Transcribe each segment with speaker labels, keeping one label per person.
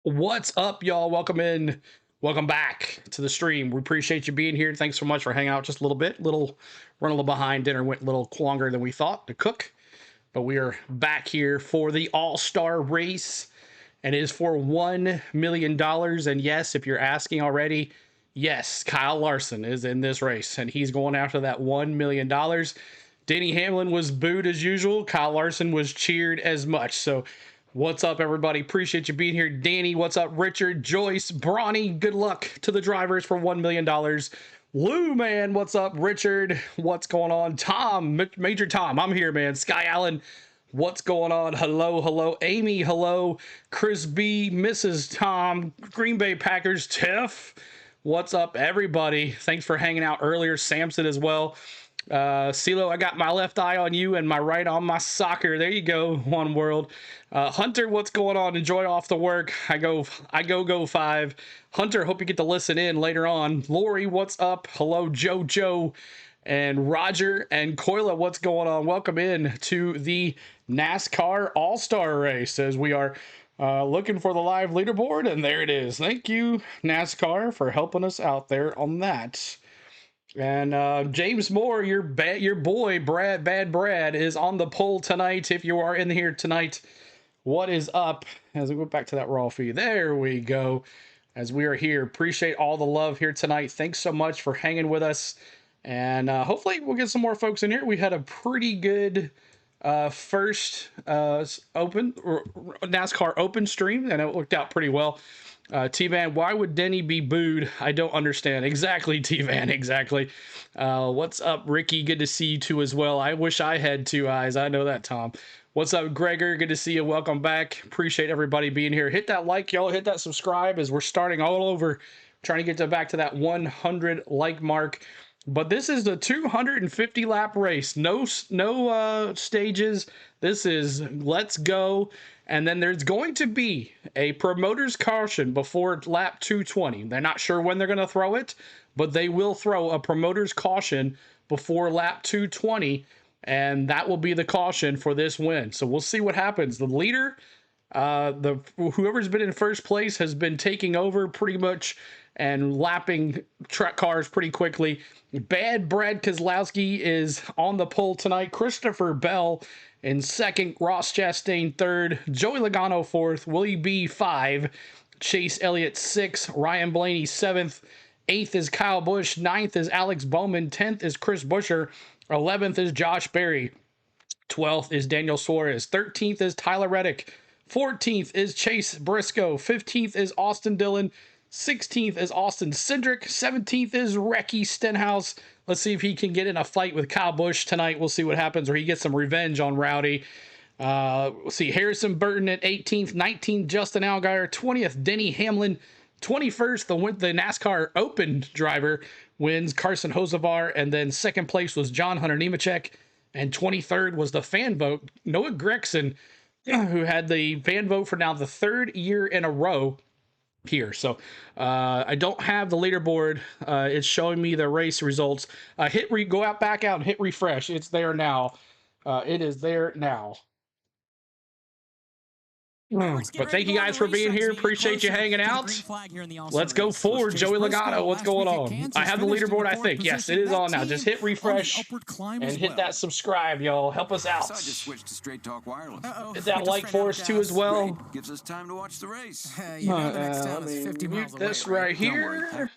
Speaker 1: What's up, y'all? Welcome in. Welcome back to the stream. We appreciate you being here. Thanks so much for hanging out just a little bit. Run a little behind. Dinner went a little longer than we thought to cook, but we are back here for the All Star Race, and it is for $1 million. And yes, if you're asking already, yes, Kyle Larson is in this race, and he's going after that $1 million. Denny Hamlin was booed as usual. Kyle Larson was cheered as much. So what's up, everybody? Appreciate you being here. Danny, what's up? Richard, Joyce, Bronny, good luck to the drivers for $1 million. Lou, man, what's up? Richard, what's going on? Tom, Major Tom, I'm here, man. Sky Allen, what's going on? Hello, hello. Amy, hello. Chris B, Mrs. Tom, Green Bay Packers, Tiff, what's up, everybody? Thanks for hanging out earlier. Samson as well. CeeLo, I got my left eye on you and my right on my soccer. There you go, One World. Hunter, what's going on? Enjoy off the work. I go 5. Hunter, hope you get to listen in later on. Lori, what's up? Hello, JoJo and Roger and Coila, what's going on? Welcome in to the NASCAR All Star Race as we are looking for the live leaderboard, and there it is. Thank you, NASCAR, for helping us out there on that. And James Moore, your boy Bad Brad is on the poll tonight. If you are in here tonight, what is up? As we go back to that raw feed, there we go. As we are here, appreciate all the love here tonight. Thanks so much for hanging with us, and hopefully we'll get some more folks in here. We had a pretty good first NASCAR Open stream, and it worked out pretty well. T-Van, why would Denny be booed? I don't understand. Exactly, T-Van, exactly. What's up, Ricky? Good to see you too as well. I wish I had 2 eyes. I know that, Tom. What's up, Gregor? Good to see you. Welcome back. Appreciate everybody being here. Hit that like, y'all. Hit that subscribe as we're starting all over, trying to get back to that 100 like mark. But this is the 250 lap race. No stages. This is let's go. And then there's going to be a promoter's caution before lap 220. They're not sure when they're going to throw it, but they will throw a promoter's caution before lap 220, and that will be the caution for this win. So we'll see what happens. The leader, whoever's been in first place has been taking over pretty much and lapping truck cars pretty quickly. Brad Keselowskit is on the pole tonight. Christopher Bell in second, Ross Chastain third, Joey Logano fourth, Willie B 5, Chase Elliott 6, Ryan Blaney 7th, 8th is Kyle Busch, 9th is Alex Bowman, 10th is Chris Buescher, 11th is Josh Berry, 12th is Daniel Suarez, 13th is Tyler Reddick, 14th is Chase Briscoe, 15th is Austin Dillon, 16th is Austin Cindric, 17th is Recky Stenhouse. Let's see if he can get in a fight with Kyle Busch tonight. We'll see what happens, or he gets some revenge on Rowdy. We'll see Harrison Burton at 18th, 19th Justin Allgaier, 20th Denny Hamlin, 21st the NASCAR Open driver wins Carson Hocevar, and then second place was John Hunter Nemechek, and 23rd was the fan vote Noah Gragson, who had the fan vote for now the 3rd year in a row here. So I don't have the leaderboard. It's showing me the race results. Go out, back out, and hit refresh. It's there now. It is there now. But thank you guys for being here. Appreciate you hanging out. Let's go forward. Joey Logano, what's going on? I have the leaderboard, I think. Yes, it is on now. Just hit refresh and hit that subscribe, y'all. Help us out.
Speaker 2: Hit
Speaker 1: that like for us too as well.
Speaker 2: Gives us time to watch the race.
Speaker 1: Let me mute this right here.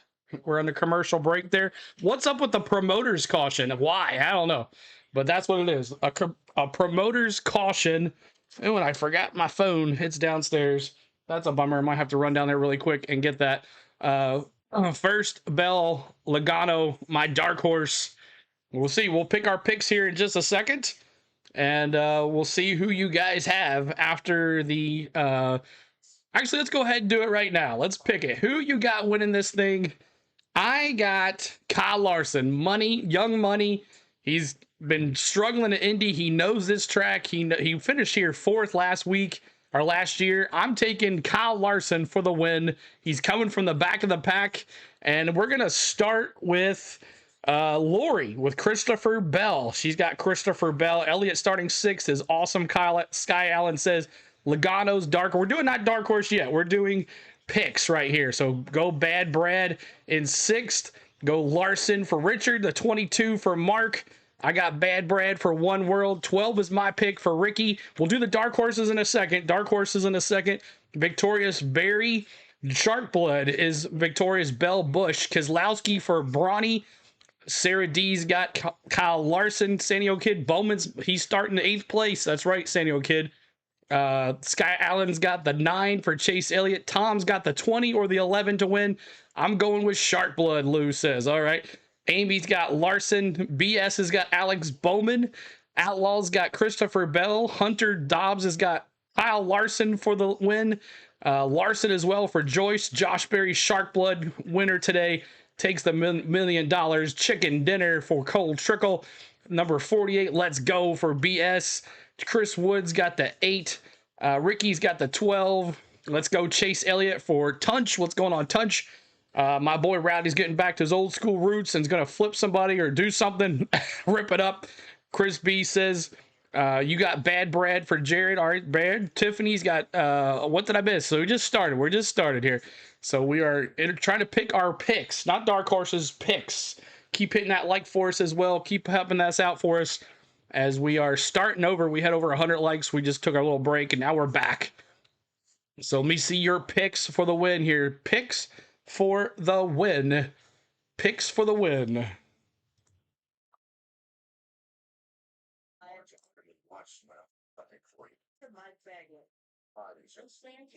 Speaker 1: We're on the commercial break there. What's up with the promoter's caution? Why? I don't know. But that's what it is. A promoter's caution. Oh, and I forgot my phone. It's downstairs. That's a bummer. I might have to run down there really quick and get that. First, Bell, Logano, my dark horse. We'll see. We'll pick our picks here in just a second. And we'll see who you guys have after the... Actually, let's go ahead and do it right now. Let's pick it. Who you got winning this thing? I got Kyle Larson. Young money. He's been struggling at Indy. He knows this track. He finished here 4th last year. I'm taking Kyle Larson for the win. He's coming from the back of the pack. And we're going to start with Lori with Christopher Bell. She's got Christopher Bell. Elliott starting 6th is awesome. Sky Allen says Logano's dark. We're doing not dark horse yet. We're doing picks right here. So go Bad Brad in 6th. Go Larson for Richard. The 22 for Mark. I got Bad Brad for One World. 12 is my pick for Ricky. We'll do the dark horses in a second. Dark horses in a second. Victorious Barry. Shark Blood is victorious Bell Bush. Keselowski for Brawny. Sarah D's got Kyle Larson. Sanio Kid Bowman's, he's starting 8th place. That's right, Sanio Kid. Sky Allen's got the 9 for Chase Elliott. Tom's got the 20 or the 11 to win. I'm going with Shark Blood, Lou says. All right. Amy's got Larson. BS has got Alex Bowman. Outlaw's got Christopher Bell. Hunter Dobbs has got Kyle Larson for the win. Larson as well for Joyce. Josh Berry, Shark Blood winner today, takes the $1 million. Chicken dinner for Cole Trickle. Number 48, let's go for BS. Chris Woods got the 8. Ricky's got the 12. Let's go Chase Elliott for Tunch. What's going on, Tunch? My boy Rowdy's getting back to his old school roots and is going to flip somebody or do something. Rip it up. Chris B says, you got Bad Brad for Jared. All right, Brad. Tiffany's got, what did I miss? So we just started. We're just started here. So we are trying to pick our picks, not dark horses, picks. Keep hitting that like for us as well. Keep helping us out for us as we are starting over. We had over 100 likes. We just took our little break and now we're back. So let me see your picks for the win here. Picks for the win. Picks for the win.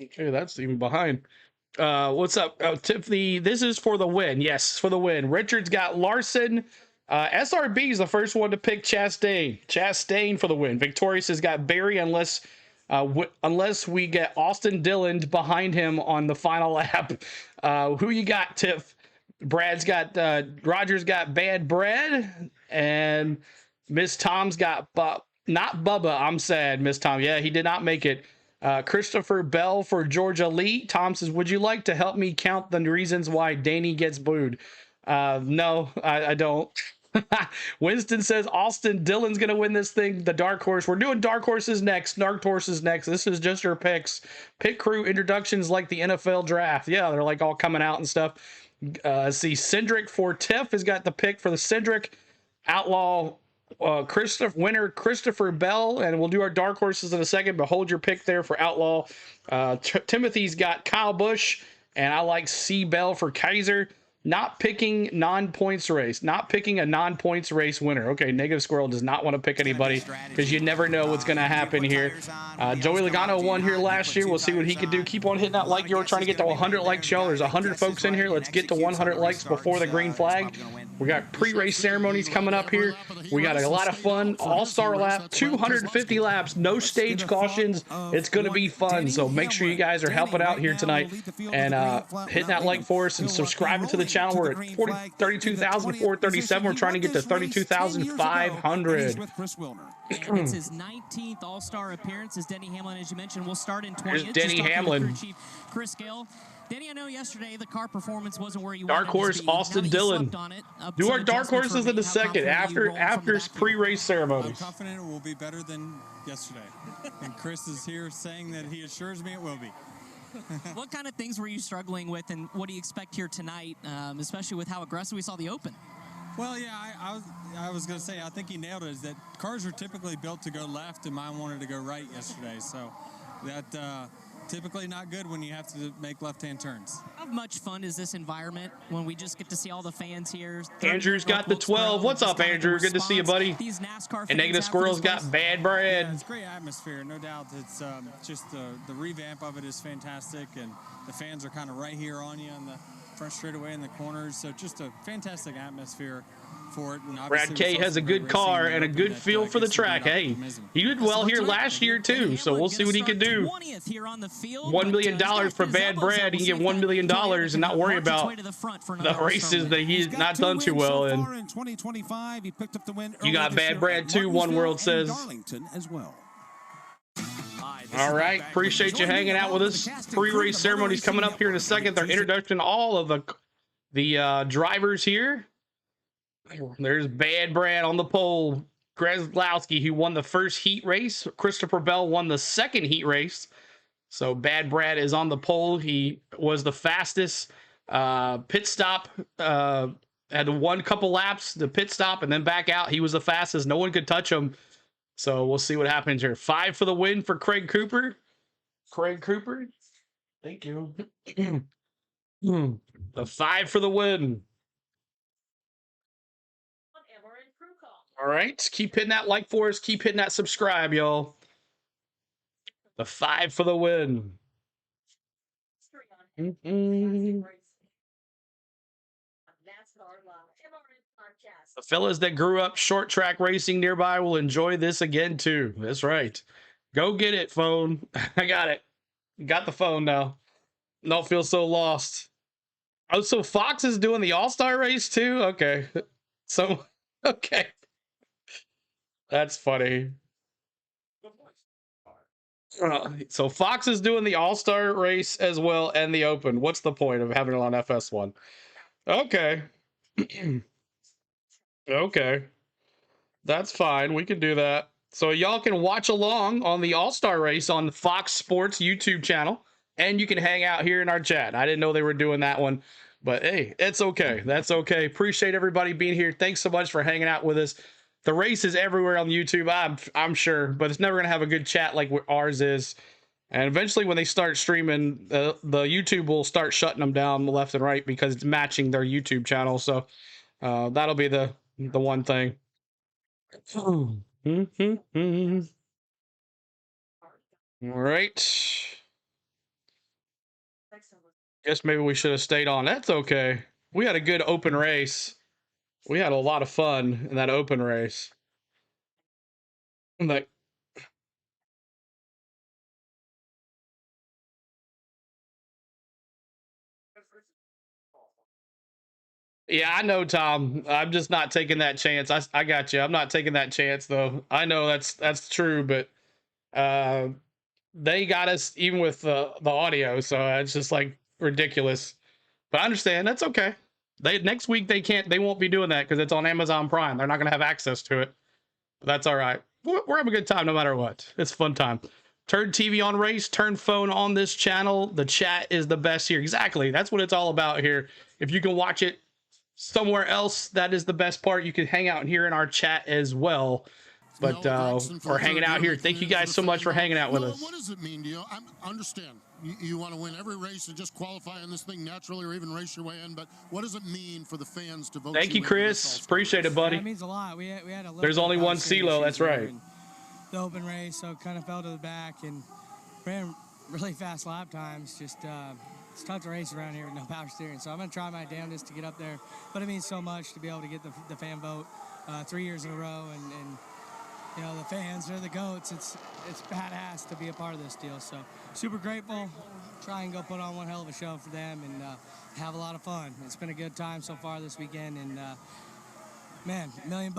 Speaker 1: Okay, that's even behind. What's up, Tiffany? This is for the win. Yes, for the win. Richard's got Larson. SRB is the first one to pick Chastain. Chastain for the win. Victorious has got Barry, unless we get Austin Dillon behind him on the final lap. Who you got, Tiff? Brad's got Roger's got Bad Brad, and Miss Tom's got not Bubba. I'm sad, Miss Tom. Yeah, he did not make it. Christopher Bell for Georgia Lee. Tom says, would you like to help me count the reasons why Danny gets booed? No, I don't. Winston says Austin Dillon's going to win this thing. The dark horse. We're doing dark horses next. Dark horses next. This is just your picks. Pit crew introductions like the NFL draft. Yeah, they're like all coming out and stuff. See, Cindric for Tiff has got the pick for the Cindric. Outlaw Christopher Bell, and we'll do our dark horses in a second, but hold your pick there for Outlaw. Timothy's got Kyle Busch, and I like C Bell for Kaiser. Not picking non-points race. Not picking a non-points race winner. Okay, Negative Squirrel does not want to pick anybody because you never know what's going to happen here. Joey Logano won here last year. We'll see what he can do. Keep on hitting that like. You're trying to get to 100 likes, y'all. There's 100 folks in here. Let's get to 100 likes before the green flag. We got pre-race ceremonies coming up here. We got a lot of fun. All-star lap, 250 laps, no stage cautions. It's going to be fun. So make sure you guys are helping out here tonight and hitting that like for us and subscribing to the channel. We're at 32,437. We're trying to get to 32,500.
Speaker 3: It's his 19th All-Star appearance as Denny Hamlin, as you mentioned, will start in 20th.
Speaker 1: There's Denny Hamlin.
Speaker 3: Chris Gale. Denny, I know yesterday the car performance wasn't where you
Speaker 1: dark horse Austin Dillon. Do our dark horses in a second after pre-race ceremonies.
Speaker 4: I'm confident it will be better than yesterday. And Chris is here saying that he assures me it will be.
Speaker 3: What kind of things were you struggling with, and what do you expect here tonight, especially with how aggressive we saw the Open?
Speaker 4: Well, yeah, I was going to say, I think he nailed it, is that cars are typically built to go left, and mine wanted to go right yesterday. So that typically not good when you have to make left-hand turns.
Speaker 3: How much fun is this environment when we just get to see all the fans here?
Speaker 1: Andrew's got the 12. What's up, Andrew? Good to see you, buddy.
Speaker 3: These NASCAR
Speaker 1: and Negative Squirrel's got Bad Brad.
Speaker 4: Yeah, it's great atmosphere, no doubt. It's just the revamp of it is fantastic, and the fans are kind of right here on you on the front straightaway in the corners. So just a fantastic atmosphere for it. And
Speaker 1: Brad K has a good car and a good feel for the track. Hey, he did well here last year too, so we'll see what he can do. $1 million for Bad Brad. He can get $1 million and not worry about the races that he's not done too well in. You got Bad Brad too, One World says. All right, appreciate you hanging out with us. Pre-race ceremonies coming up here in a second. Their introduction to all of the drivers here. There's Bad Brad on the pole. Keselowski, who won the first heat race. Christopher Bell won the second heat race. So Bad Brad is on the pole. He was the fastest pit stop. Had one couple laps, the pit stop, and then back out. He was the fastest. No one could touch him. So we'll see what happens here. 5 for the win for Craig Cooper. Craig Cooper. Thank you. The 5 for the win. All right. Keep hitting that like for us. Keep hitting that subscribe, y'all. The 5 for the win. The fellas that grew up short track racing nearby will enjoy this again, too. That's right. Go get it, phone. I got it. Got the phone now. Don't feel so lost. Oh, so Fox is doing the All Star Race, too? Okay. So, okay. That's funny. So Fox is doing the All Star Race as well and the Open. What's the point of having it on FS1? Okay. Okay. That's fine. We can do that. So y'all can watch along on the All Star Race on the Fox Sports YouTube channel, and you can hang out here in our chat. I didn't know they were doing that one, but hey, it's okay. That's okay. Appreciate everybody being here. Thanks so much for hanging out with us. The race is everywhere on YouTube, I'm sure, but it's never going to have a good chat like ours is. And eventually when they start streaming, the YouTube will start shutting them down left and right because it's matching their YouTube channel. So that'll be the one thing. All right. Guess maybe we should have stayed on. That's okay. We had a good open race. We had a lot of fun in that open race. Like, yeah, I know, Tom. I'm just not taking that chance. I got you. I'm not taking that chance, though. I know that's true, but they got us even with the audio, so it's just like ridiculous. But I understand. That's okay. Next week they won't be doing that because it's on Amazon Prime. They're not going to have access to it. But that's all right. We're having a good time no matter what. It's a fun time. Turn TV on race, turn phone on this channel. The chat is the best here. Exactly. That's what it's all about here. If you can watch it somewhere else, that is the best part. You can hang out here in our chat as well. But for hanging out here, thank you guys so much for hanging out with us.
Speaker 5: What does it mean to you? I understand you want to win every race and just qualify in this thing naturally or even race your way in, but what does it mean for the fans to vote?
Speaker 1: Thank you, Chris. Appreciate it, buddy.
Speaker 6: That means a lot. We had a
Speaker 1: There's only one CeeLo, that's right.
Speaker 6: The open race, so kind of fell to the back and ran really fast lap times. Just it's tough to race around here with no power steering, so I'm going to try my damnedest to get up there. But it means so much to be able to get the fan vote 3 years in a row, and you know, the fans are the GOATs. It's badass to be a part of this deal. So super grateful. Try and go put on one hell of a show for them and have a lot of fun. It's been a good time so far this weekend. And man, $1 million.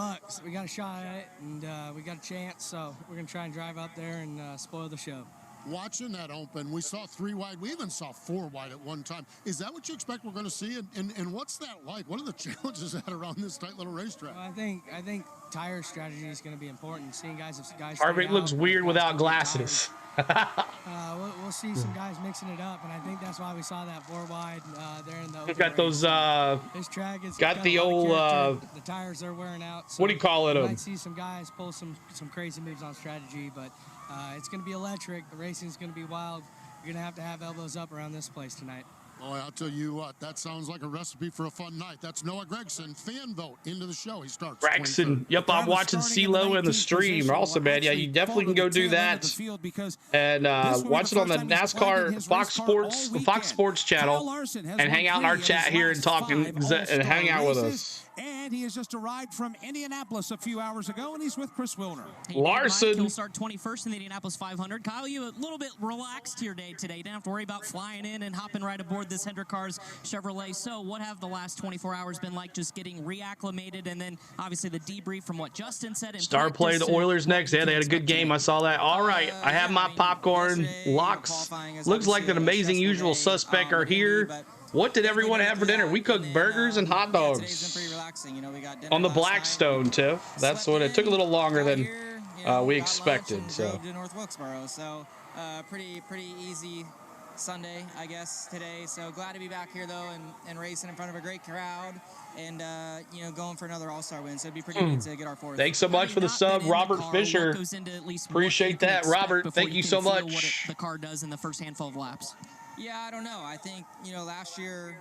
Speaker 6: We got a shot at it and we got a chance. So we're going to try and drive up there and spoil the show.
Speaker 5: Watching that open, we saw 3 wide. We even saw 4 wide at one time. Is that what you expect we're going to see? And what's that like? What are the challenges that around this tight little racetrack?
Speaker 6: Well, I think tire strategy is going to be important. Seeing guys
Speaker 1: Harvick looks weird without glasses.
Speaker 6: We'll see some guys mixing it up, and I think that's why we saw that 4 wide there in the open
Speaker 1: We've got those
Speaker 6: this track is
Speaker 1: got the old
Speaker 6: the tires are wearing out, so
Speaker 1: what do you call it?
Speaker 6: You might see some guys pull some crazy moves on strategy, but it's going to be electric. The racing is going to be wild. You're going to have elbows up around this place tonight.
Speaker 5: Boy, I'll tell you what, that sounds like a recipe for a fun night. That's Noah Gregson, fan vote into the show. He starts.
Speaker 1: Gregson, yep, I'm watching CeeLo in the stream. Also, man, yeah, you definitely can go do that and watch it on the NASCAR Fox Sports channel, and hang out in our chat here and talk and hang out with us.
Speaker 7: And he has just arrived from Indianapolis a few hours ago, and he's with Chris Wilner.
Speaker 3: Larson. He'll start 21st in the Indianapolis 500. Kyle, you a little bit relaxed your day today. You don't have to worry about flying in and hopping right aboard this Hendrick Cars Chevrolet. So what have the last 24 hours been like, just getting reacclimated, and then obviously the debrief from what Justin said.
Speaker 1: Star play the Oilers next. Yeah, they had a good game. I saw that. All right, I have my popcorn. Locks. Looks like an amazing usual suspect are here. What did everyone have for dinner? We cooked burgers and hot dogs.
Speaker 8: Today's been pretty relaxing. You know, we got dinner
Speaker 1: On the
Speaker 8: last night.
Speaker 1: Blackstone, Tiff. That's what it took a little longer than we expected. So
Speaker 8: drove to North Wilkesboro. So pretty easy Sunday, I guess, today. So glad to be back here though, and racing in front of a great crowd, and going for another All-Star win. So it'd be pretty neat to get our fourth.
Speaker 1: Thanks so much for the sub, Robert Fisher. Appreciate that, Robert. Thank you so much.
Speaker 3: What the car does in the first handful of laps.
Speaker 8: Yeah, I don't know. I think last year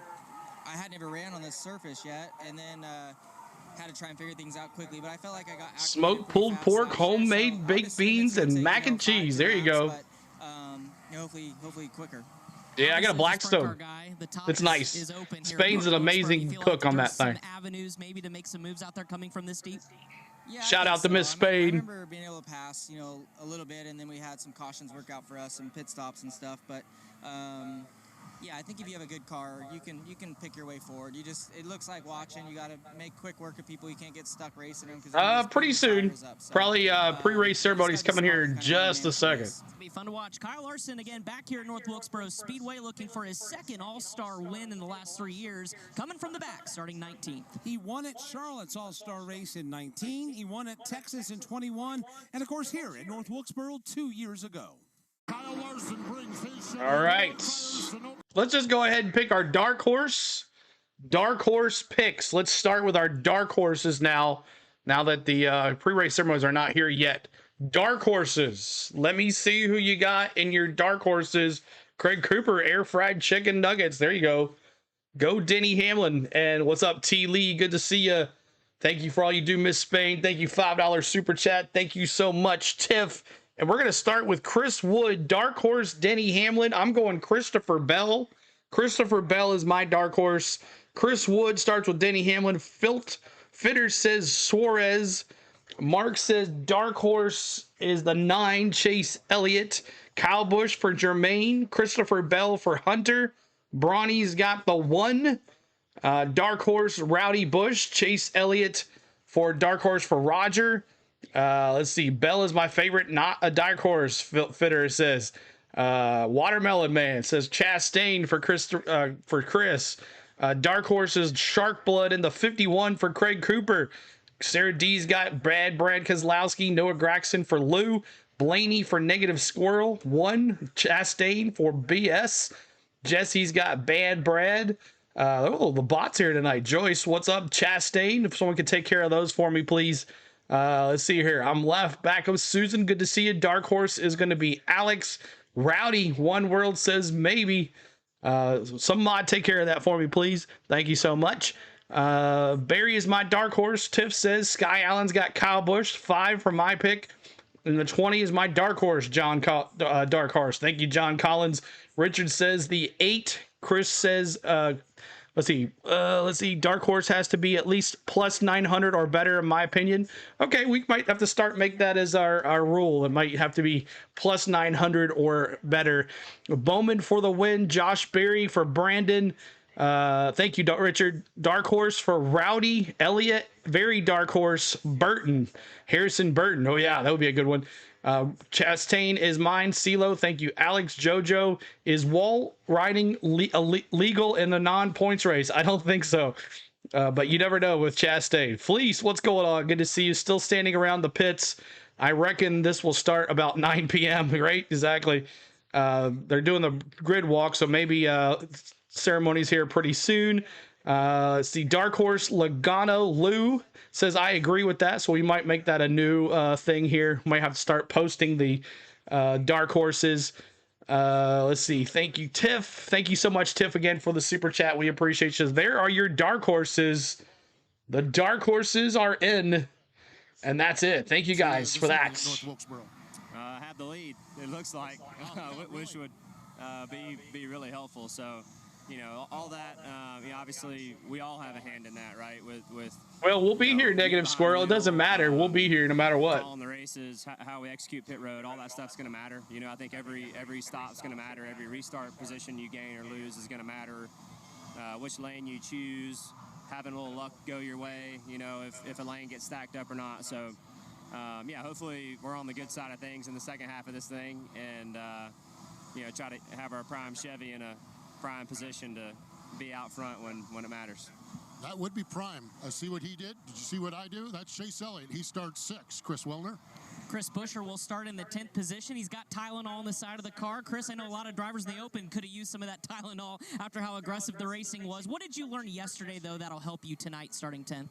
Speaker 8: I had never ran on this surface yet, and then had to try and figure things out quickly. But I felt like I got
Speaker 1: smoked pulled pork, homemade baked beans, and mac and cheese. There you go.
Speaker 8: But, hopefully quicker.
Speaker 1: Yeah, I got a Blackstone. It's nice. Spain's an amazing cook on that thing.
Speaker 3: Avenues maybe to make some moves out there coming from this deep.
Speaker 8: Yeah,
Speaker 1: shout out to Miss Spain.
Speaker 8: I remember being able to pass, a little bit, and then we had some cautions work out for us, some pit stops and stuff. But yeah, I think if you have a good car, you can pick your way forward. It looks like watching. You got to make quick work of people. You can't get stuck racing them.
Speaker 1: Pretty soon. Probably pre-race ceremonies coming here in just a second.
Speaker 3: It'll be fun to watch. Kyle Larson again back here at North Wilkesboro Speedway, looking for his second All-Star win in the last 3 years, coming from the back, starting 19th.
Speaker 7: He won at Charlotte's All-Star Race in 19. He won at Texas in 21. And, of course, here at North Wilkesboro 2 years ago.
Speaker 1: All right. Let's just go ahead and pick our dark horse picks. Let's start with our dark horses now that the pre-race ceremonies are not here yet. Dark horses. Let me see who you got in your dark horses. Craig Cooper, air fried chicken nuggets. There you go. Go Denny Hamlin. And what's up, T. Lee? Good to see you. Thank you for all you do, Miss Spain. Thank you, $5 super chat. Thank you so much, Tiff. And we're going to start with Chris Wood, dark horse, Denny Hamlin. I'm going Christopher Bell. Christopher Bell is my dark horse. Chris Wood starts with Denny Hamlin. Fitter says Suarez. Mark says dark horse is the 9, Chase Elliott. Kyle Busch for Jermaine. Christopher Bell for Hunter. Bronny's got the 1. Dark horse, Rowdy Busch. Chase Elliott for dark horse for Roger. Let's see. Bell is my favorite, not a dark horse. Fitter says. Watermelon Man says Chastain for Chris. Dark horse is Shark Blood in the 51 for Craig Cooper. Sarah D's got Brad Keselowski. Noah Graxton for Lou. Blaney for Negative Squirrel. 1. Chastain for BS. Jesse's got Bad Brad. The bots here tonight. Joyce, what's up? Chastain, if someone could take care of those for me, please. Let's see here. I'm left back of Susan. Good to see you. Dark horse is going to be Alex. Rowdy One World says maybe. Some mod take care of that for me, please. Thank you so much. Barry is my dark horse. Tiff says Sky Allen's got Kyle Busch. 5 for my pick. And the 20 is my dark horse, dark horse. Thank you, John Collins. Richard says the 8. Chris says, let's see. Dark horse has to be at least plus 900 or better, in my opinion. Okay, we might have to make that as our rule. It might have to be plus 900 or better. Bowman for the win. Josh Berry for Brandon. Thank you, Richard. Dark horse for Rowdy. Elliott. Very dark horse. Burton. Harrison Burton. Oh, yeah, that would be a good one. Chastain is mine. CeeLo, thank you. Alex Jojo, is wall riding legal in the non-points race? I don't think so, but you never know with Chastain. Fleece, what's going on? Good to see you. Still standing around the pits. I reckon this will start about 9 p.m., right? Exactly. They're doing the grid walk, so maybe ceremonies here pretty soon. Let's see. Dark horse Logano Lou says I agree with that, so we might make that a new thing here. Might have to start posting the dark horses. Let's see. Thank you, Tiff. Thank you so much, Tiff, again for the super chat. We appreciate you. There are your dark horses. The dark horses are in, and that's it. Thank you guys for that.
Speaker 9: North Wilkesboro have the lead. It looks like, which would be really helpful. So. All that, obviously, we all have a hand in that, right?
Speaker 1: Well, we'll be here, Negative Squirrel. It doesn't matter. We'll be here no matter what.
Speaker 9: On the races, how we execute pit road, all that stuff's going to matter. I think every stop's going to matter. Every restart position you gain or lose is going to matter. Which lane you choose, having a little luck go your way, if a lane gets stacked up or not. So, hopefully we're on the good side of things in the second half of this thing and, try to have our prime Chevy in a prime position to be out front when it matters.
Speaker 5: That would be prime. I see what he did. Did you see what I do? That's Chase Elliott. He starts 6th. Chris Wilner.
Speaker 3: Chris Buescher will start in the 10th position. He's got Tylenol on the side of the car. Chris, I know a lot of drivers in the Open could have used some of that Tylenol after how aggressive the racing was. What did you learn yesterday, though, that'll help you tonight starting 10th?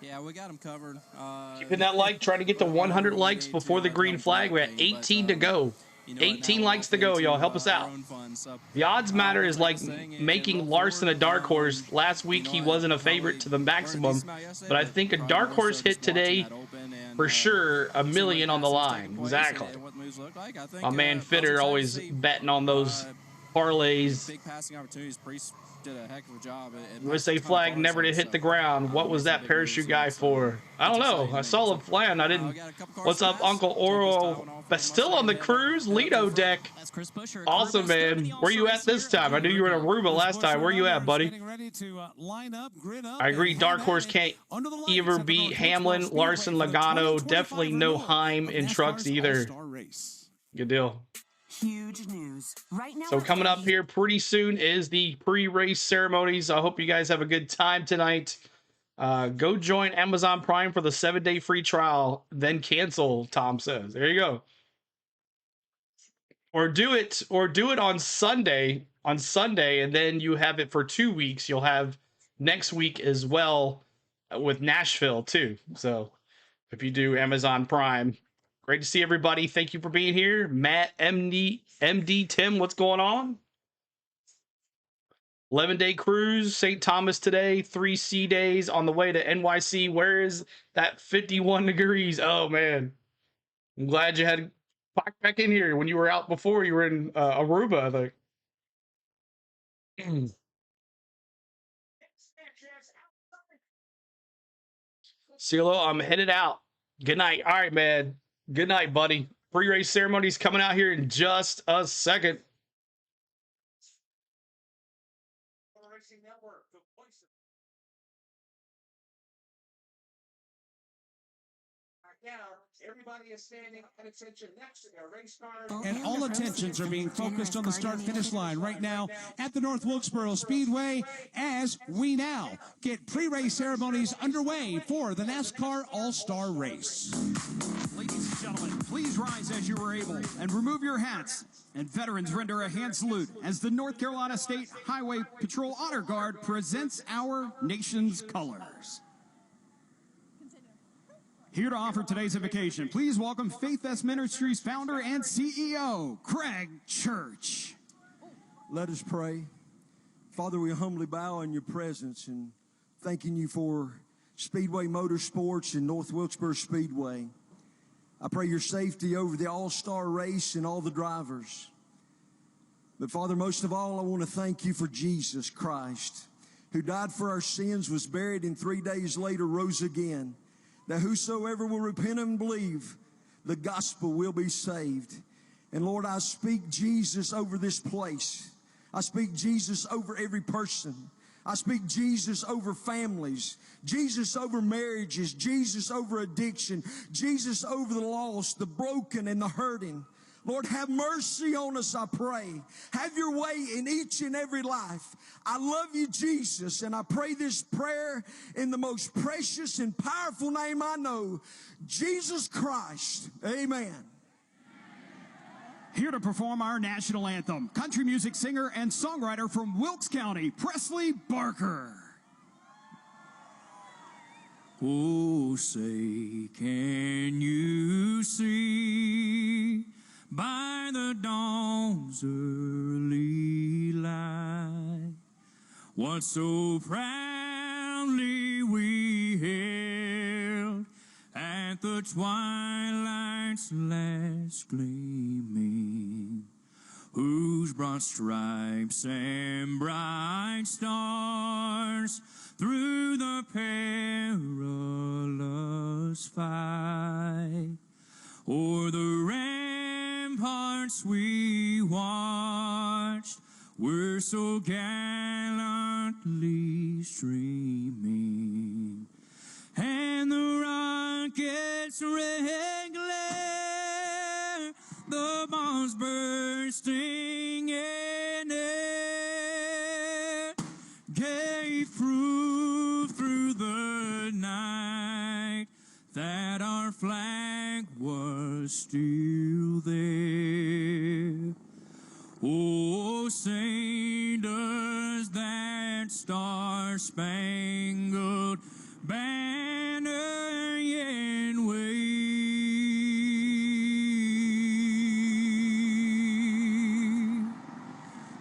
Speaker 8: Yeah, we got him covered.
Speaker 1: Keeping that like, trying to get to 100 likes before the green flag. We got 18 to go. 18 likes to go, y'all. Help us out. The odds matter is like making Larson a dark horse. Last week he wasn't a favorite to the maximum, but I think a dark horse hit today for sure. $1 million on the line. Exactly. My man Fitter always betting on those parlays.
Speaker 8: Big passing opportunities. Priest did a heck of a job.
Speaker 1: USA flag never to hit the ground. What was that parachute guy for? I don't know. I saw him flying. I didn't. What's up, Uncle Oro? But still on the cruise Lido deck. Awesome, man. Where you at this time? I knew you were in Aruba last time. Where you at, buddy? I agree. Dark horse can't ever beat Hamlin, Larson, Logano. Definitely no Heim in trucks either. Good deal.
Speaker 10: Huge news. Right now,
Speaker 1: so coming up here pretty soon is the pre-race ceremonies. I hope you guys have a good time tonight. Go join Amazon Prime for the 7-day free trial, then cancel, Tom says. There you go. Or do it on Sunday, and then you have it for 2 weeks. You'll have next week as well with Nashville too. So if you do Amazon Prime. Great to see everybody. Thank you for being here. Matt, MD, Tim, what's going on? 11-day cruise, St. Thomas today, 3 sea days on the way to NYC. Where is that 51 degrees? Oh, man. I'm glad you had popped back in here. When you were out before, you were in Aruba, I think. CeeLo, I'm headed out. Good night. All right, man. Good night, buddy. Pre-race ceremonies coming out here in just a second.
Speaker 11: Everybody is standing at attention next to their race car.
Speaker 7: And all attentions are being focused on the start-finish line right now at the North Wilkesboro Speedway as we now get pre-race ceremonies underway for the NASCAR All Star Race.
Speaker 12: Ladies and gentlemen, please rise as you are able and remove your hats. And veterans render a hand salute as the North Carolina State Highway Patrol Honor Guard presents our nation's colors. Here to offer today's invocation, please welcome Faith S Ministries founder and CEO, Craig Church.
Speaker 13: Let us pray. Father, we humbly bow in your presence and thanking you for Speedway Motorsports and North Wilkesboro Speedway. I pray your safety over the All-Star Race and all the drivers. But Father, most of all, I want to thank you for Jesus Christ, who died for our sins, was buried, and 3 days later rose again. That whosoever will repent and believe, the gospel will be saved. And Lord, I speak Jesus over this place. I speak Jesus over every person. I speak Jesus over families, Jesus over marriages, Jesus over addiction, Jesus over the lost, the broken, and the hurting. Lord, have mercy on us, I pray. Have your way in each and every life. I love you, Jesus, and I pray this prayer in the most precious and powerful name I know, Jesus Christ. Amen.
Speaker 12: Here to perform our national anthem, country music singer and songwriter from Wilkes County, Presley Barker.
Speaker 2: Oh, say, can you see by the dawn's early light what so proudly we hailed at the twilight's last gleaming, whose broad stripes and bright stars through the perilous fight o'er the ramparts we watched were so gallantly streaming, and the rocket's red glare, the bombs bursting in air, gave proof through the night that our flag was still there. Oh, say does that star-spangled banner yet wave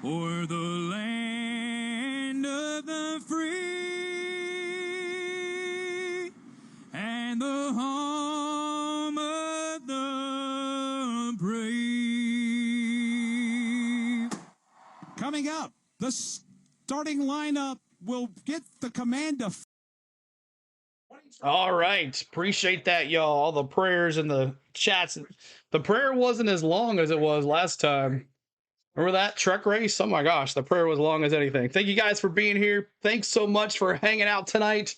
Speaker 2: o'er the land of the free and the home of the brave.
Speaker 7: Coming up, the starting lineup will get the command to.
Speaker 1: All right. Appreciate that, y'all. All the prayers and the chats. The prayer wasn't as long as it was last time. Remember that truck race? Oh my gosh, the prayer was long as anything. Thank you guys for being here. Thanks so much for hanging out tonight.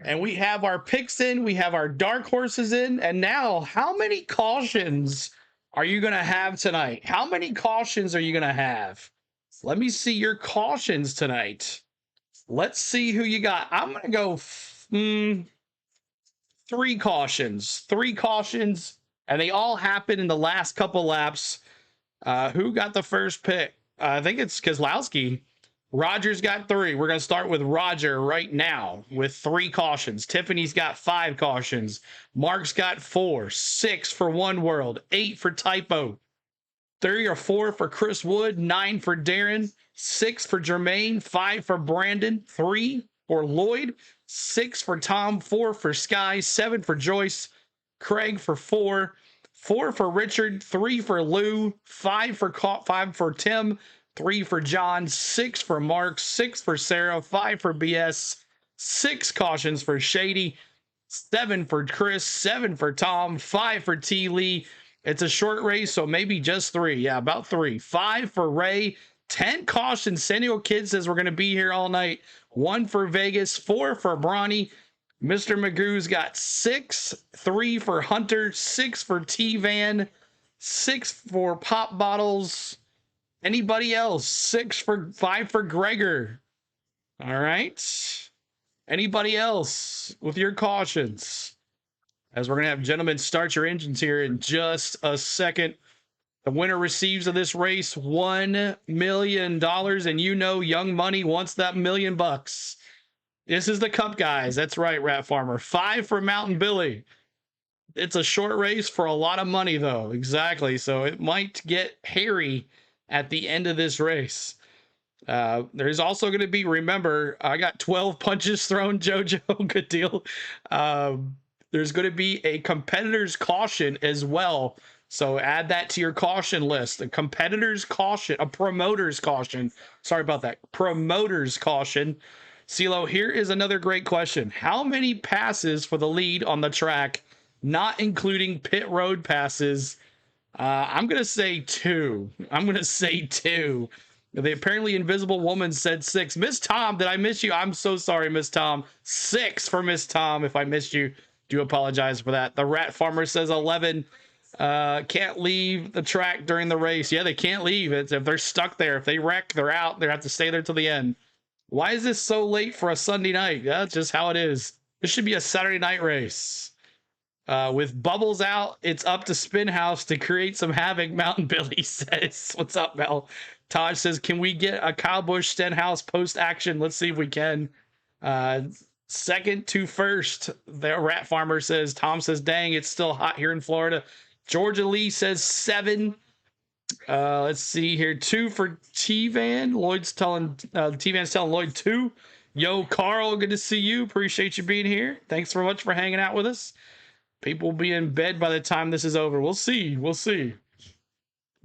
Speaker 1: And we have our picks in, we have our dark horses in, and now how many cautions are you going to have tonight? How many cautions are you going to have? Let me see your cautions tonight. Let's see who you got. I'm going to go 3 cautions. 3 cautions, and they all happened in the last couple laps. Who got the first pick? I think it's Keselowski. Roger's got 3. We're going to start with Roger right now with 3 cautions. Tiffany's got 5 cautions. Mark's got 4. 6 for One World. 8 for Typo. 3 or 4 for Chris Wood. 9 for Darren. 6 for Jermaine. 5 for Brandon. 3 for Lloyd. 6 for Tom. 4 for Sky. 7 for Joyce. Craig for 4. 4 for Richard. 3 for Lou. 5 for Tim. 3 for John. 6 for Mark. 6 for Sarah. 5 for BS. 6 cautions for Shady. 7 for Chris. 7 for Tom. 5 for T. Lee. It's a short race, so maybe just 3. Yeah, about 3. 5 for Ray. 10 cautions. San Diego Kid says we're going to be here all night. 1 for Vegas. 4 for Bronny. Mr. Magoo's got 6. 3 for Hunter. 6 for T-Van. 6 for Pop Bottles. Anybody else? 5 for Gregor. All right. Anybody else with your cautions? As we're going to have gentlemen start your engines here in just a second. The winner receives of this race $1 million. And you know Young Money wants that $1 million. This is the Cup, guys. That's right, Rat Farmer. 5 for Mountain Billy. It's a short race for a lot of money, though. Exactly. So it might get hairy at the end of this race. There's also going to be, remember, I got 12 punches thrown, JoJo. Good deal. There's going to be a competitor's caution as well. So add that to your caution list. A competitor's caution, a promoter's caution. Sorry about that. Promoter's caution. CeeLo, here is another great question. How many passes for the lead on the track, not including pit road passes? I'm going to say 2. I'm going to say 2. The apparently invisible woman said 6. Miss Tom, did I miss you? I'm so sorry, Miss Tom. 6 for Miss Tom. If I missed you, do apologize for that. The Rat Farmer says 11. Can't leave the track during the race. Yeah, they can't leave. It's if they're stuck there. If they wreck, they're out. They have to stay there till the end. Why is this so late for a Sunday night? That's just how it is. This should be a Saturday night race. With Bubbles out, it's up to Spin House to create some havoc, Mountain Billy says. What's up, Mel? Todd says, can we get a Kyle Busch Stenhouse post-action? Let's see if we can. Second to first, the Rat Farmer says. Tom says, dang, it's still hot here in Florida. Georgia Lee says 7. Let's see here. 2 for T-Van. Lloyd's telling, T-Van's telling Lloyd 2. Yo, Carl, good to see you. Appreciate you being here. Thanks so much for hanging out with us. People will be in bed by the time this is over. We'll see. We'll see.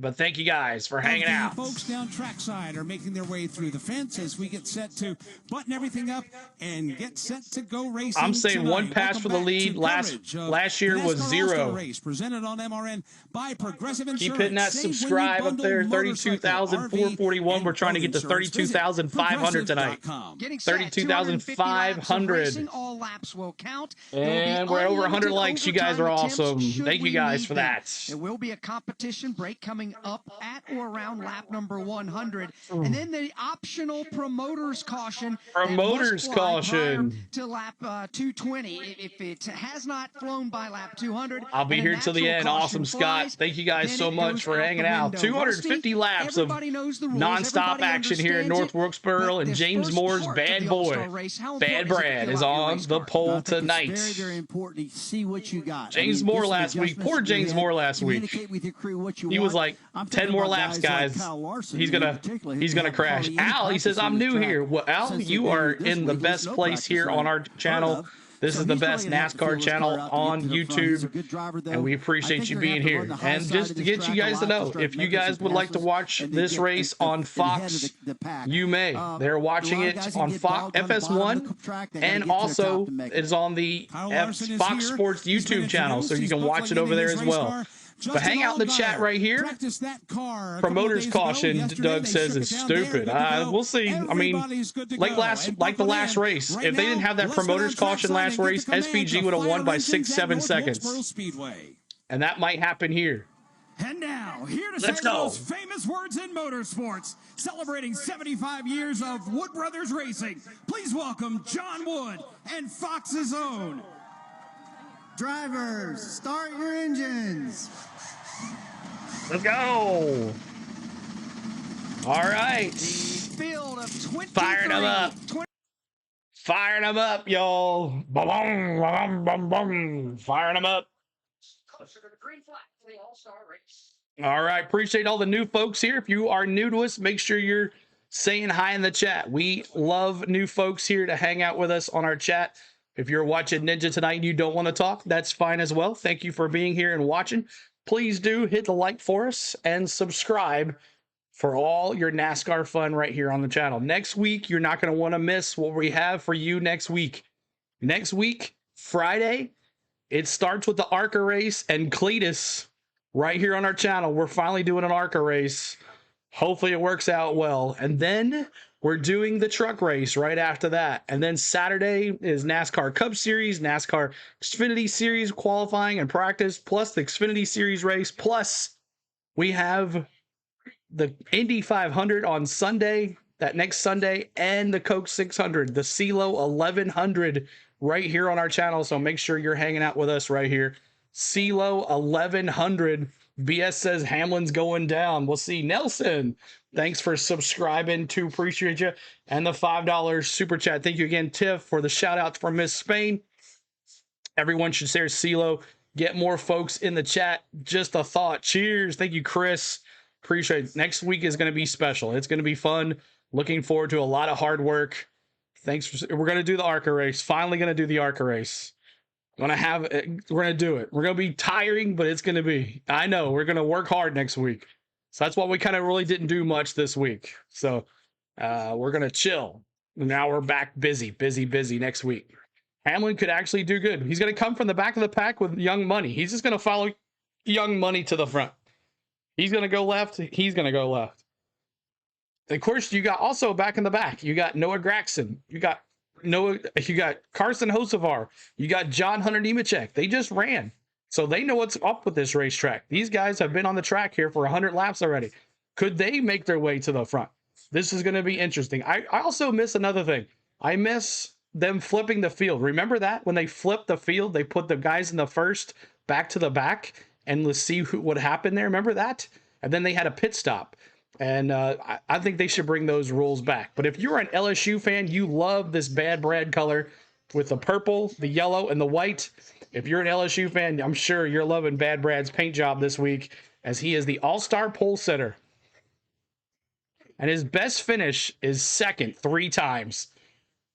Speaker 1: But thank you guys for hanging out.
Speaker 7: Folks down trackside are making their way through the fence as we get set to button everything up and get set to go racing.
Speaker 1: I'm saying
Speaker 7: tonight.
Speaker 1: 1 pass for the lead. Last year was 0.
Speaker 7: Race presented on MRN by Progressive Insurance.
Speaker 1: Keep hitting that subscribe up there. 32,441. We're trying to get to 32,500 tonight. 32,500.
Speaker 14: All laps will count.
Speaker 1: And we're over 100 likes. You guys are awesome. Thank you guys for that.
Speaker 14: There will be a competition break coming starting up at or around lap number 100. And then the optional promoter's caution.
Speaker 1: Promoter's caution.
Speaker 14: To lap 220. If it has not flown by lap 200.
Speaker 1: I'll be here till the end. Awesome, Scott. Thank you guys so much for hanging out. 250 laps of nonstop action here in North Wilkesboro, and James Moore's bad boy, Bad Brad, is on the pole tonight.
Speaker 15: Very, very important to see what you got.
Speaker 1: James Moore last week. Poor James Moore last week. He was like 10 more laps, guys. He's gonna crash. Al, he says, I'm new here. Well, Al, you are in the best place here on our channel. This is the best NASCAR channel on YouTube, and we appreciate you being here. And just to get you guys to know, if you guys would like to watch this race on Fox, you may. They're watching it on Fox FS1, and also it's on the Fox Sports YouTube channel, so you can watch it over there as well. But hang out in the chat right here. Promoter's caution, Doug says, is stupid. We'll see. I mean, like the last race. If they didn't have that promoter's caution last race, SPG would have won by 6-7 seconds. And that might happen here.
Speaker 12: And now, here to say the most famous words in motorsports, celebrating 75 years of Wood Brothers Racing. Please welcome John Wood and Fox's own.
Speaker 16: Drivers, start your engines.
Speaker 1: Let's go. All right.
Speaker 14: Field of 23.
Speaker 1: Firing them up. Firing them up, y'all. Boom, boom, boom, boom. Firing them up.
Speaker 11: Closer to the green flag for the All Star Race.
Speaker 1: All right. Appreciate all the new folks here. If you are new to us, make sure you're saying hi in the chat. We love new folks here to hang out with us on our chat. If you're watching Ninja tonight and you don't want to talk, that's fine as well. Thank you for being here and watching. Please do hit the like for us and subscribe for all your NASCAR fun right here on the channel. Next week, you're not going to want to miss what we have for you next week. Next week, Friday, it starts with the ARCA race and Cletus right here on our channel. We're finally doing an ARCA race. Hopefully it works out well. And then we're doing the truck race right after that. And then Saturday is NASCAR Cup Series, NASCAR Xfinity Series qualifying and practice, plus the Xfinity Series race. Plus, we have the Indy 500 on Sunday, that next Sunday, and the Coke 600, the CeeLo 1100 right here on our channel. So make sure you're hanging out with us right here. CeeLo 1100. BS says Hamlin's going down. We'll see. Nelson, thanks for subscribing too. Appreciate you. And the $5 super chat. Thank you again, Tiff, for the shout out for Miss Spain. Everyone should share CeeLo. Get more folks in the chat. Just a thought. Cheers. Thank you, Chris. Appreciate it. Next week is going to be special. It's going to be fun. Looking forward to a lot of hard work. Thanks. We're going to do the ARCA race. Finally going to do the ARCA race. We're going to do it. We're going to be tiring, but it's going to be. I know. We're going to work hard next week. So that's why we kind of really didn't do much this week. So we're going to chill. Now we're back busy next week. Hamlin could actually do good. He's going to come from the back of the pack with Young Money. He's just going to follow Young Money to the front. He's going to go left. He's going to go left. Of course, you got also back in the back. You got Noah Gragson. You got Carson Hocevar. You got John Hunter Nemechek. They just ran. So they know what's up with this racetrack. These guys have been on the track here for 100 laps already. Could they make their way to the front? This is going to be interesting. I also miss another thing. I miss them flipping the field. Remember that? When they flipped the field, they put the guys in the first back to the back, and let's see what happened there. Remember that? And then they had a pit stop. And I think they should bring those rules back. But if you're an LSU fan, you love this Bad Brad color with the purple, the yellow, and the white. If you're an LSU fan, I'm sure you're loving Bad Brad's paint job this week, as he is the all-star pole sitter. And his best finish is second 3 times.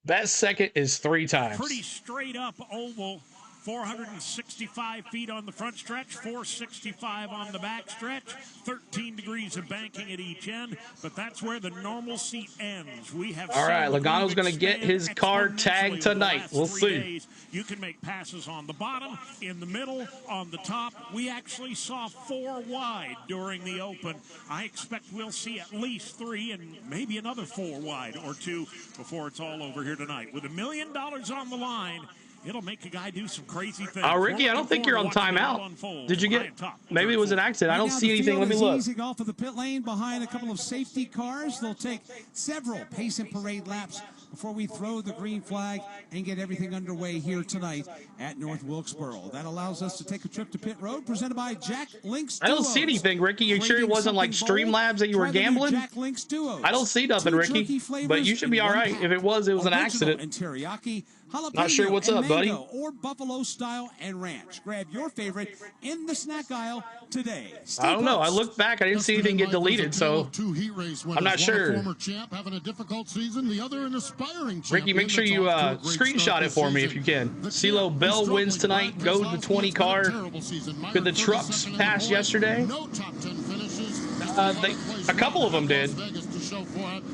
Speaker 1: Best second is 3 times.
Speaker 17: Pretty straight up oval. 465 feet on the front stretch, 465 on the back stretch, 13 degrees of banking at each end, but that's where the normal seat ends. We have
Speaker 1: all right, Logano's going to get his car tagged tonight. We'll see.
Speaker 17: You can make passes on the bottom, in the middle, on the top. We actually saw 4 wide during the open. I expect we'll see at least 3 and maybe another 4 wide or 2 before it's all over here tonight. With $1 million on the line, It'll make a guy do some crazy things.
Speaker 1: Ricky, I don't think you're on timeout. Did you get? Maybe it was an accident. I don't see anything. Let me look.
Speaker 7: Easing off of the pit lane behind a couple of safety cars. They'll take several pace and parade laps before we throw the green flag and get everything underway here tonight at North Wilkesboro. That allows us to take a trip to pit road, presented by Jack Links Duos.
Speaker 1: I don't see anything, Ricky. You sure it wasn't like Streamlabs that you were gambling?
Speaker 7: Jack Links Duos.
Speaker 1: I don't see nothing, Ricky. But you should be all right. If it was an accident.
Speaker 7: And teriyaki, jalapeno,
Speaker 1: not sure what's up, buddy.
Speaker 7: Or buffalo style and ranch. Grab your favorite in the snack aisle today.
Speaker 1: I don't know. I looked back. I didn't see anything get deleted, so I'm not sure.
Speaker 5: Former champ having a difficult season, the other an aspiring champion.
Speaker 1: Ricky, make sure you screenshot it for me if you can. CeeLo Bell wins tonight, goes the 20 car. Could the trucks pass yesterday? A couple of them did.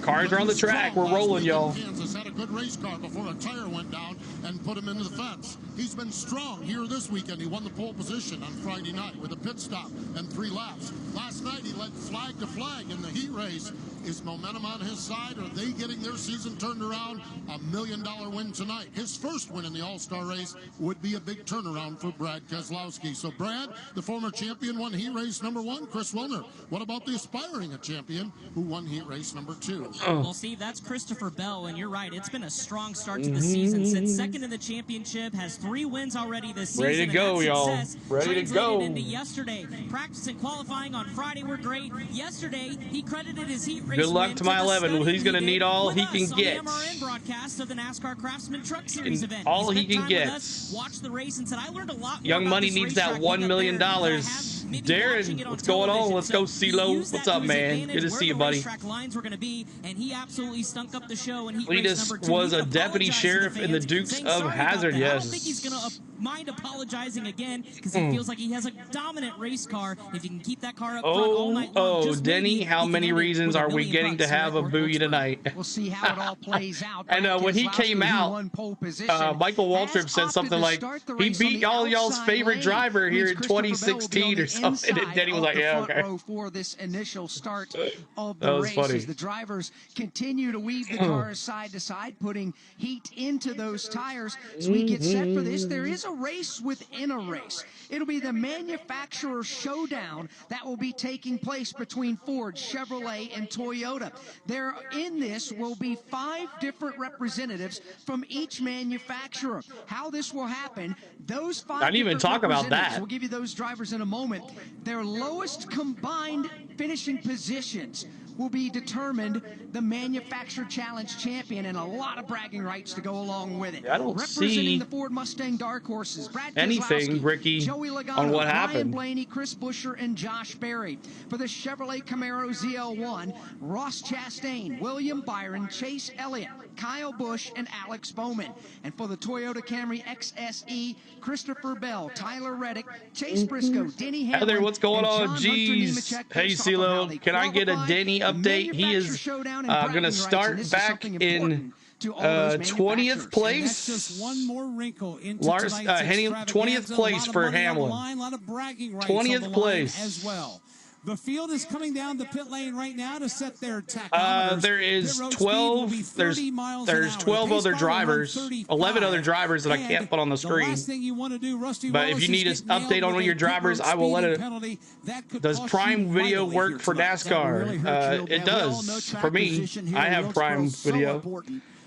Speaker 1: Cars are on the track. We're rolling, y'all.
Speaker 5: Kansas had a good race car before a tire went down and put him into the fence. He's been strong here this weekend. He won the pole position on Friday night with a pit stop and 3 laps. Last night he led flag to flag in the heat race. Is momentum on his side? Are they getting their season turned around? $1 million win tonight. His first win in the All-Star race would be a big turnaround for Brad Keselowskit. So Brad, the former champion, won heat race number 1. Chris Wilner, what about the aspiring champion who won heat race number 2?
Speaker 3: Well, Steve, that's Christopher Bell, and you're right. It's been a strong start to the season. Sits second in the championship, has 3 wins already this season.
Speaker 1: Ready to go, y'all. Ready to go.
Speaker 3: Into yesterday. Practice and qualifying on Friday were great. Yesterday, he credited his heat race.
Speaker 1: Good luck to my 11. He's going to need all he can get.
Speaker 3: On the MRN broadcast of the NASCAR Craftsman Truck Series event.
Speaker 1: All he can get.
Speaker 3: Watched the race and said, I learned a lot.
Speaker 1: Young Money needs that $1 million. Darren, what's going on? Let's go, CeeLo. What's up, man? Good to see you, buddy.
Speaker 3: Lines were going to be, and he absolutely stunk up the show. And
Speaker 1: Cletus was a deputy sheriff in the Dukes of Hazzard. Yes.
Speaker 3: I don't think he's going to mind apologizing again because he feels like he has a dominant race car. If he can keep that car up front all night long,
Speaker 1: Denny, how many reasons are we getting to have a boogie tonight?
Speaker 14: We'll see how it all plays out.
Speaker 1: And when he came out, Michael Waltrip said something like, he beat all y'all's favorite driver here in 2016 or something. And Denny was like, yeah, okay.
Speaker 14: For this initial start of
Speaker 1: That
Speaker 14: the
Speaker 1: was
Speaker 14: race,
Speaker 1: funny.
Speaker 14: as the drivers continue to weave the cars side to side, putting heat into those tires. As we get set for this, there is a race within a race. It'll be the manufacturer showdown that will be taking place between Ford, Chevrolet, and Toyota. There in this will be 5 different representatives from each manufacturer. How this will happen, those 5
Speaker 1: I didn't even talk about that.
Speaker 14: We'll give you those drivers in a moment. Their lowest combined finishing positions will be determined the Manufacturer Challenge champion, and a lot of bragging rights to go along with it.
Speaker 1: I don't
Speaker 14: Representing
Speaker 1: see
Speaker 14: the Ford Mustang Dark Horses, Brad
Speaker 1: anything,
Speaker 14: Keselowskit,
Speaker 1: Ricky,
Speaker 14: Joey Logano,
Speaker 1: on what
Speaker 14: Ryan
Speaker 1: happened.
Speaker 14: Blaney, Chris Buescher, and Josh Berry. For the Chevrolet Camaro ZL1, Ross Chastain, William Byron, Chase Elliott, Kyle Busch, and Alex Bowman. And for the Toyota Camry XSE, Christopher Bell, Tyler Reddick, Chase Briscoe, Denny Hamlin,
Speaker 1: Heather, what's going
Speaker 14: and
Speaker 1: on?
Speaker 14: John Hunter
Speaker 1: Jeez.
Speaker 14: Nemechek.
Speaker 1: Hey,
Speaker 14: Based off of how
Speaker 1: CeeLo,
Speaker 14: they
Speaker 1: can I get a
Speaker 14: qualify,
Speaker 1: Denny update? He is
Speaker 14: showdown and
Speaker 1: going
Speaker 14: bragging
Speaker 1: to
Speaker 14: rights, and
Speaker 1: start
Speaker 14: this is
Speaker 1: back
Speaker 14: something
Speaker 1: in
Speaker 14: important to all those
Speaker 1: 20th place.
Speaker 7: That's just one more wrinkle into
Speaker 1: Lars,
Speaker 7: tonight's extravaganza.
Speaker 1: 20th place for
Speaker 7: A lot of money on the
Speaker 1: Hamlin.
Speaker 7: line, a lot of bragging rights
Speaker 1: 20th
Speaker 7: on the line
Speaker 1: place.
Speaker 7: as well. The field is coming down the pit lane right now to set their tachometers.
Speaker 1: There is
Speaker 7: Pit road
Speaker 1: 12.
Speaker 7: speed will be 30 miles an
Speaker 1: There's
Speaker 7: hour.
Speaker 1: 12
Speaker 7: Pace
Speaker 1: other
Speaker 7: car will run
Speaker 1: drivers,
Speaker 7: 35.
Speaker 1: 11 other drivers that I can't put on the
Speaker 7: The
Speaker 1: screen.
Speaker 7: last thing you want to do, Rusty
Speaker 1: But
Speaker 7: Wallace,
Speaker 1: if you need
Speaker 7: is
Speaker 1: an
Speaker 7: get
Speaker 1: update
Speaker 7: nailed
Speaker 1: on one
Speaker 7: with
Speaker 1: of your
Speaker 7: a pit road
Speaker 1: drivers, I will let
Speaker 7: speeding
Speaker 1: it.
Speaker 7: penalty. That could
Speaker 1: Does
Speaker 7: cost
Speaker 1: Prime
Speaker 7: you
Speaker 1: Video
Speaker 7: mightily
Speaker 1: work
Speaker 7: here
Speaker 1: for
Speaker 7: tonight.
Speaker 1: NASCAR? It does for me. I have Prime Video.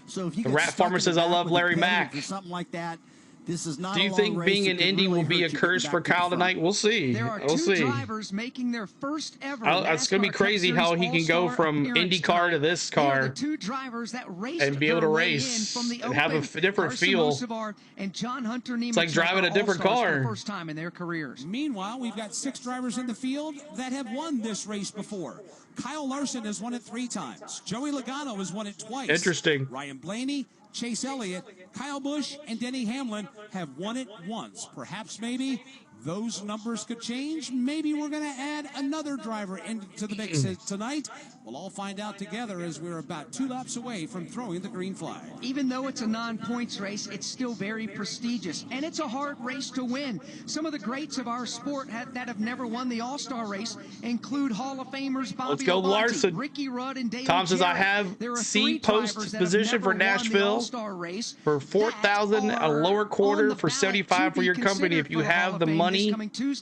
Speaker 15: So if you
Speaker 1: The
Speaker 15: get
Speaker 1: Rat
Speaker 15: stuck
Speaker 1: Farmer
Speaker 15: in the
Speaker 1: says, I
Speaker 15: back
Speaker 1: love
Speaker 15: with a
Speaker 1: Larry
Speaker 15: penalty
Speaker 1: Mack.
Speaker 15: or something like that, this is not
Speaker 1: Do
Speaker 15: a
Speaker 1: you
Speaker 15: long
Speaker 1: think
Speaker 15: race
Speaker 1: being
Speaker 15: that
Speaker 1: in
Speaker 15: could
Speaker 1: Indy
Speaker 15: really
Speaker 1: will be a
Speaker 15: hurt you
Speaker 1: curse
Speaker 15: back
Speaker 1: for
Speaker 15: to the
Speaker 1: Kyle
Speaker 15: front.
Speaker 1: tonight? We'll see.
Speaker 14: There are
Speaker 1: We'll
Speaker 14: 2
Speaker 1: see.
Speaker 14: drivers making their first ever
Speaker 1: It's going to be
Speaker 14: NASCAR
Speaker 1: crazy
Speaker 14: Cup
Speaker 1: how
Speaker 14: Series
Speaker 1: he can go
Speaker 14: All-Star
Speaker 1: from
Speaker 14: appearance
Speaker 1: IndyCar to
Speaker 14: tonight.
Speaker 1: this
Speaker 14: They are
Speaker 1: car
Speaker 14: the 2 drivers that raced
Speaker 1: and be able to
Speaker 14: their way
Speaker 1: race
Speaker 14: in from the
Speaker 1: and have a
Speaker 14: open.
Speaker 1: different
Speaker 14: Carson
Speaker 1: feel.
Speaker 14: Hocevar and John Hunter
Speaker 1: It's like driving a different
Speaker 14: All-Stars for
Speaker 1: car.
Speaker 14: the first time in their careers.
Speaker 7: Meanwhile, we've got 6 drivers in the field that have won this race before. Kyle Larson has won it 3 times. Joey Logano has won it twice.
Speaker 1: Interesting.
Speaker 7: Ryan Blaney, Chase Elliott, Kyle Busch, and Denny Hamlin have won it once. Perhaps maybe those numbers could change. Maybe we're going to add another driver into the mix tonight. We'll all find out together as we're about 2 laps away from throwing the green flag.
Speaker 14: Even though it's a non-points race, it's still very prestigious, and it's a hard race to win. Some of the greats of our sport that have never won the All-Star race include Hall of Famers Bobby
Speaker 1: Let's go,
Speaker 14: Labonte,
Speaker 1: Larson.
Speaker 14: Ricky Rudd, and Dale
Speaker 1: Tom says I
Speaker 14: Jarrett.
Speaker 1: have
Speaker 14: There are
Speaker 1: C
Speaker 14: 3 drivers
Speaker 1: post
Speaker 14: that have
Speaker 1: position
Speaker 14: never
Speaker 1: for
Speaker 14: won the
Speaker 1: Nashville
Speaker 14: All-Star race
Speaker 1: for 4,000, a lower quarter for 75 for your company. If you have the money,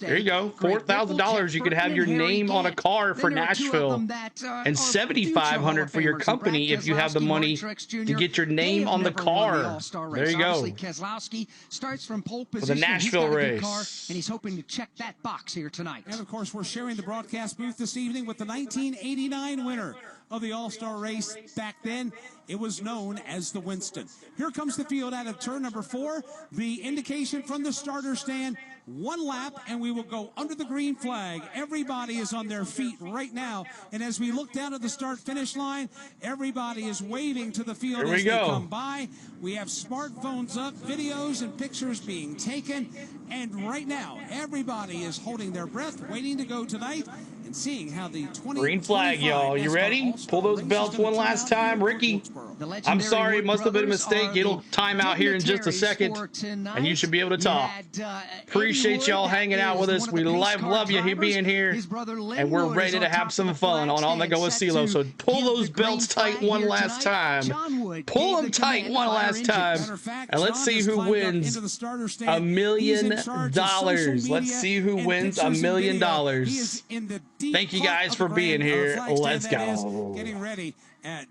Speaker 1: there you go, $4,000. You could have your name on a car for Nashville, and 7,500 for your company if you have the money to get your name on the car. There you go.
Speaker 14: Keselowski starts from pole
Speaker 1: For
Speaker 14: position.
Speaker 1: the Nashville
Speaker 14: He's got a good
Speaker 1: race.
Speaker 14: car, and he's hoping to check that box here tonight.
Speaker 7: And of course, we're sharing the broadcast booth this evening with the 1989 winner of the All-Star race. Back then, it was known as the Winston. Here comes the field out of turn number 4. The indication from the starter stand, 1 lap, and we will go under the green flag. Everybody is on their feet right now, and as we look down at the start-finish line, everybody is waving to the field
Speaker 1: Here we
Speaker 7: as they
Speaker 1: go.
Speaker 7: come by. We have smartphones up, videos and pictures being taken, and right now, everybody is holding their breath, waiting to go tonight, and seeing how the 20
Speaker 1: Green flag, y'all. You ready? Pull those belts one last time, Ricky. I'm sorry, it must have been a mistake. It'll time out here in just a second, and you should be able to talk. Appreciate y'all hanging out with us. We love you being here, and we're ready to have some fun on the Go with CeeLo. So pull those belts tight one last time. Pull them tight one last time, and let's see who wins $1 million. Let's see who wins $1 million. Thank you guys for being here. Let's go.
Speaker 7: Getting ready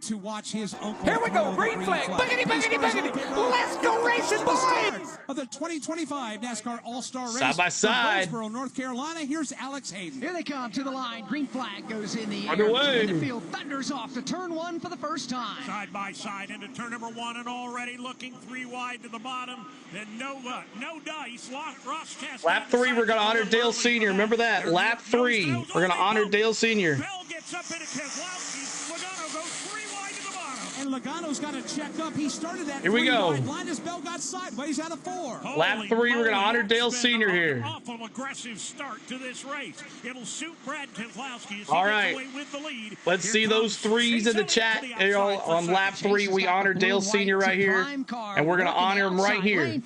Speaker 7: to watch his uncle.
Speaker 11: Here we go, green flag. Boogity, boogity, boogity. Let's go racing, boys.
Speaker 7: Of the 2025 NASCAR All Star Race.
Speaker 1: Side by side.
Speaker 7: From Wilkesboro, North Carolina. Here's Alex Hayden.
Speaker 14: Here they come to the line. Green flag goes in the air.
Speaker 1: Underway.
Speaker 14: And the field thunders off to turn 1 for the first time.
Speaker 17: Side by side into turn number 1, and already looking 3 wide to the bottom. And no luck, no dice. Ross Chastain.
Speaker 1: Lap 3, we're going to honor Dale Sr. Remember that. Lap 3, we're going to honor Dale Sr.
Speaker 17: Bell gets up into Keselowski. Logano goes 3 wide to the bottom.
Speaker 7: And Logano's got to check up. He started at
Speaker 1: Here we
Speaker 7: 3
Speaker 1: go.
Speaker 7: wide. Linus Bell got sideways out of 4.
Speaker 1: Lap 3, we're going to honor Dale Sr. here.
Speaker 17: Awful aggressive start to this race. It'll suit Brad Keselowski.
Speaker 1: All right.
Speaker 17: With the lead.
Speaker 1: Let's see those 3s in the chat. On lap 3, we honor Dale Sr. right here, and we're going to honor him right here.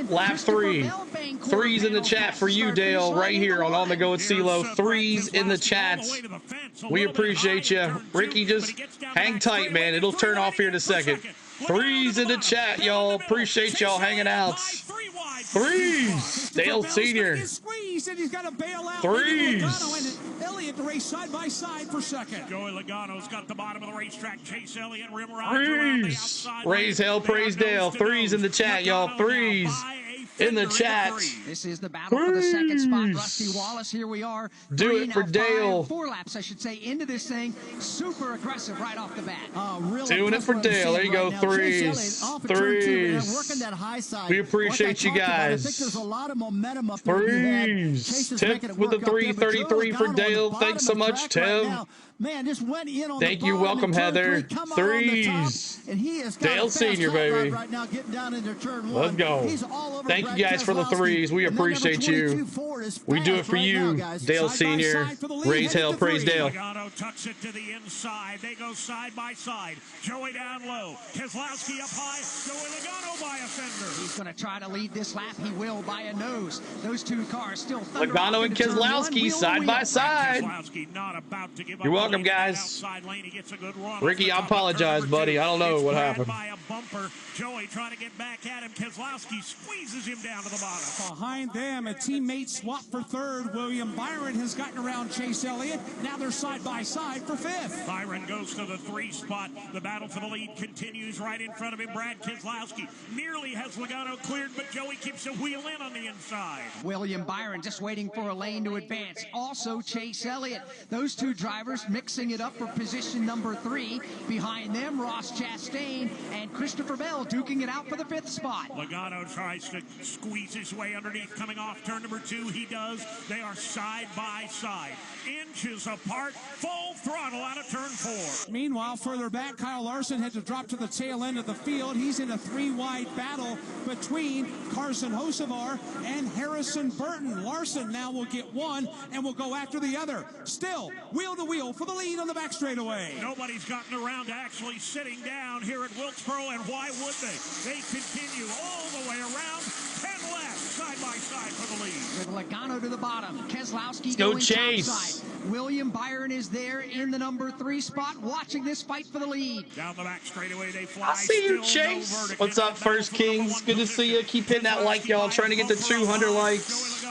Speaker 1: Lap 3. 3s in the chat for you, Dale, right here on the Go with CeeLo. 3s in the chats. We appreciate you. Ricky, just hang tight, man. It'll turn off here in a second. 3s in the chat, y'all. Appreciate y'all hanging out. 3s. Dale Sr. Threes.
Speaker 7: Elliott to race side by side for second.
Speaker 17: Joey Logano's got the bottom of the racetrack. Chase Elliott rim rides around the outside.
Speaker 1: Praise hell, praise Dale. 3s in the chat, y'all. 3s in the chat.
Speaker 14: This is the battle for the second spot. Rusty Wallace, here we are.
Speaker 1: Do it for Dale.
Speaker 14: 4 laps, I should say, into this thing. Super aggressive right off the bat.
Speaker 1: Doing it for Dale. There you go. 3s. 3s. We appreciate you guys. 3s. Tim with the 333 for Dale. Thanks so much, Tim.
Speaker 15: Man, just went in on
Speaker 1: Thank
Speaker 15: the
Speaker 1: you.
Speaker 15: bottom
Speaker 1: Welcome,
Speaker 15: in turn
Speaker 1: Heather.
Speaker 15: 3, come out on the top,
Speaker 1: 3s.
Speaker 15: and he has got
Speaker 1: Dale
Speaker 15: a fast
Speaker 1: Sr.,
Speaker 15: hot
Speaker 1: baby.
Speaker 15: rod right now, getting down into turn 1.
Speaker 1: Let's go.
Speaker 15: He's all over
Speaker 1: Thank
Speaker 15: Brad
Speaker 1: you guys for the
Speaker 15: Keselowski.
Speaker 1: 3s. We
Speaker 15: And that number
Speaker 1: appreciate you.
Speaker 15: 22 Ford is
Speaker 1: We do it
Speaker 15: fast
Speaker 1: for
Speaker 15: right
Speaker 1: you,
Speaker 15: now, guys.
Speaker 1: Dale
Speaker 15: Side by
Speaker 1: Sr.
Speaker 15: side for the lead,
Speaker 1: Raise
Speaker 15: headed
Speaker 1: hell,
Speaker 15: to
Speaker 1: praise
Speaker 15: 3.
Speaker 1: Dale.
Speaker 17: Logano tucks it to the inside. They go side by side. Joey down low. Keselowski up high. Joey Logano by a fender.
Speaker 14: He's going to try to lead this lap. He will by a nose. Those 2 cars still thunder
Speaker 1: Logano
Speaker 14: off
Speaker 1: and
Speaker 14: into turn 1.
Speaker 1: Keselowski
Speaker 14: Wheel
Speaker 1: side
Speaker 14: to
Speaker 1: by
Speaker 14: wheel.
Speaker 1: side.
Speaker 17: Keselowski not about to give up.
Speaker 1: You're welcome,
Speaker 17: the lead in that
Speaker 1: guys.
Speaker 17: outside lane. He gets a good run.
Speaker 1: Ricky, I apologize, buddy. I don't know
Speaker 17: It's
Speaker 1: what
Speaker 17: Brad
Speaker 1: happened.
Speaker 17: by a bumper. Joey trying to get back at him. Keselowski squeezes him down to the bottom.
Speaker 7: Behind them, a teammate swap for 3rd. William Byron has gotten around Chase Elliott. Now they're side by side for 5th.
Speaker 17: Byron goes to the 3 spot. The battle for the lead continues right in front of him. Brad Keselowski nearly has Logano cleared, but Joey keeps a wheel in on the inside.
Speaker 14: William Byron just waiting for a lane to advance. Also Chase Elliott. Those 2 drivers mixing it up for position number 3. Behind them, Ross Chastain and Christopher Bell duking it out for the 5th spot.
Speaker 17: Logano tries to squeeze his way underneath coming off turn number 2. He does. They are side by side. Inches apart. Full throttle out of turn 4.
Speaker 7: Meanwhile, further back, Kyle Larson had to drop to the tail end of the field. He's in a 3 wide tight battle between Carson Hocevar and Harrison Burton. Larson now will get one and will go after the other. Still, wheel to wheel for the lead on the back straightaway.
Speaker 17: Nobody's gotten around to actually sitting down here at Wilkesboro, and why would they? They continue all the way around. 10 left, side by side for the lead.
Speaker 14: With Logano to the bottom. Keselowski
Speaker 1: go
Speaker 14: going
Speaker 1: Chase.
Speaker 14: topside. William Byron is there in the number 3 spot, watching this fight for the lead.
Speaker 17: Down the back straightaway, they fly.
Speaker 1: I see you, Chase. What's up, First Kings? Good to see you. Keep hitting that like, y'all. Trying to get to 200 likes.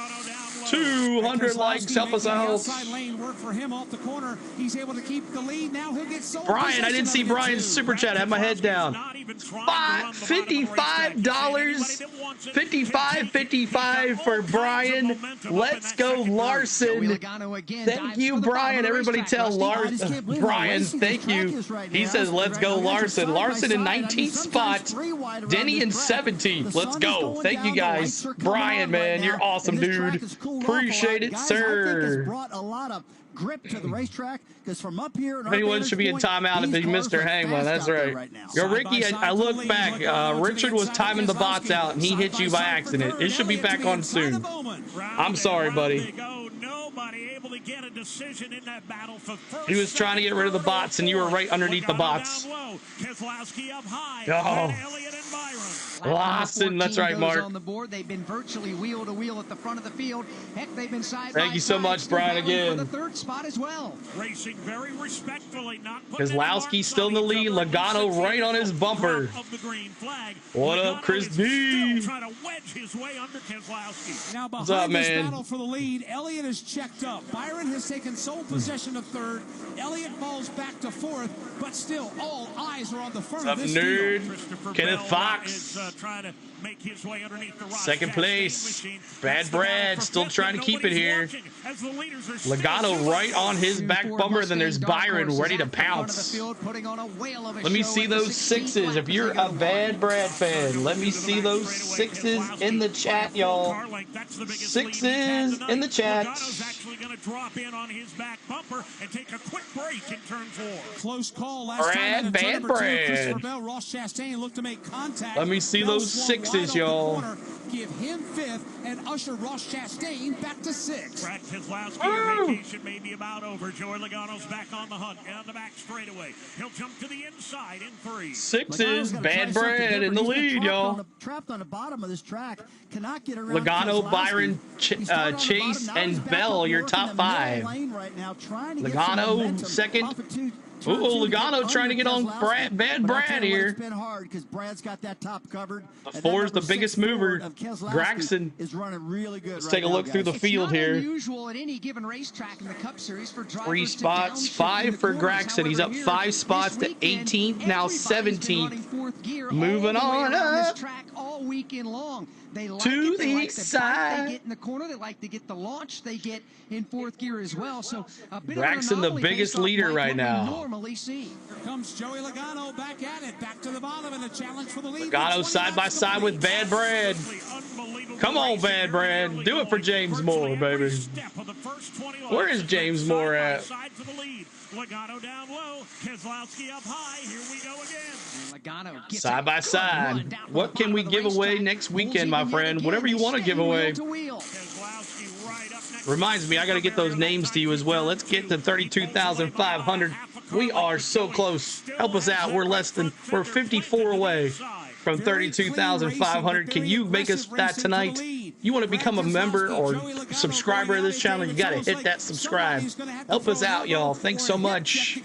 Speaker 1: 200 likes. Help us out.
Speaker 7: Outside lane work for him off the corner. He's able to keep the lead. Now he'll get sole
Speaker 1: Brian, I didn't see Brian's super chat. I had my head down. $55. $55.55 for Brian. Let's go, Larson. Thank you, Brian. Everybody tell Larson. Brian, thank you. He says, let's go, Larson. Larson in 19th spot. Denny in 17th. Let's go. Thank you, guys. Brian, man, you're awesome, dude. Appreciate it, sir.
Speaker 15: Brought a lot of grip to the racetrack because from up here,
Speaker 1: anyone should be in timeout if they missed their hangman. That's right. Yo, Ricky, I look back. Richard was timing the bots out and he hit you by accident. It should be back on soon. I'm sorry, buddy.
Speaker 17: Nobody able to get a decision in that battle for first.
Speaker 1: He was trying to get rid of the bots and you were right underneath the bots.
Speaker 17: Keselowski up high. Elliott and Byron.
Speaker 1: Lawson, that's right, Mark.
Speaker 14: On the board. They've been virtually wheel to wheel at the front of the field. Heck, they've been side
Speaker 1: Thank you so much, Brian, again.
Speaker 14: For the 3rd spot as well.
Speaker 17: Racing very respectfully, not
Speaker 1: Keselowski still in the lead. Logano right on his bumper. What up, Chris D?
Speaker 17: Trying to wedge his way under Keselowski.
Speaker 7: Now
Speaker 1: What's up,
Speaker 7: behind this
Speaker 1: man?
Speaker 7: battle for the lead, Elliott is checked up. Byron has taken sole possession of 3rd. Elliott falls back to 4th, but still all eyes are on the front of this
Speaker 1: nerd?
Speaker 7: field.
Speaker 1: Kenneth Fox.
Speaker 17: Trying to make his way underneath the rock.
Speaker 1: 2nd place. Bad Brad still trying to keep it here. Logano right on his back bumper. Then there's Byron ready to pounce. Let me see those 6s. If you're a Bad Brad fan, let me see those 6s in the chat, y'all. 6s in the chat.
Speaker 17: Actually going to drop in on his back bumper and take a quick break in turn 4.
Speaker 7: Close call last time.
Speaker 1: Bad Brad.
Speaker 7: Ross Chastain looked to make contact.
Speaker 1: Let me see those 6s, y'all.
Speaker 7: Give him 5th and usher Ross Chastain back to 6th.
Speaker 17: Brad Keselowski, your vacation may be about over. Joey Logano's back on the hunt down the back straightaway. He'll jump to the inside in 3.
Speaker 1: 6s, Bad Brad in the lead, y'all.
Speaker 15: Trapped on the bottom of this track. Cannot get around.
Speaker 1: Logano, Byron, Chase, and Bell, your top 5. Logano, 2nd. Ooh, Logano trying to get on Bad Brad here.
Speaker 15: It's been hard because Brad's got that top covered.
Speaker 1: The 4's the biggest mover. Graxon
Speaker 15: is running really good.
Speaker 1: Let's take a look through the field here.
Speaker 14: It's not unusual at any given racetrack in the Cup Series for drivers
Speaker 1: 3 spots, 5 for Graxon. He's up 5 spots to 18th, now 17th. Moving on up
Speaker 14: all weekend long. They like
Speaker 1: to
Speaker 14: it. They
Speaker 1: the
Speaker 14: like the
Speaker 1: side.
Speaker 14: bite. They get in the corner. They like to get the launch. They get in 4th gear as well. So a bit
Speaker 1: Graxon,
Speaker 14: of
Speaker 1: the biggest leader right now.
Speaker 14: Normally see.
Speaker 7: Here comes Joey Logano back at it, back to the bottom, and a challenge for the lead.
Speaker 1: Logano side by side with Bad Brad. Come on, Bad Brad. Do it for James Moore, baby. Where is James Moore at?
Speaker 17: Logano down low, Keselowski up high. Here we go again.
Speaker 14: Logano
Speaker 1: side by side. What can we give away next weekend, my friend? Whatever you want to give away. Reminds me, I got to get those names to you as well. Let's get to 32,500. We are so close. Help us out. We're 54 away from 32,500. Can you make us that tonight? You want to become a member or subscriber of this channel, you got to hit that subscribe. Help us out, y'all. Thanks so much.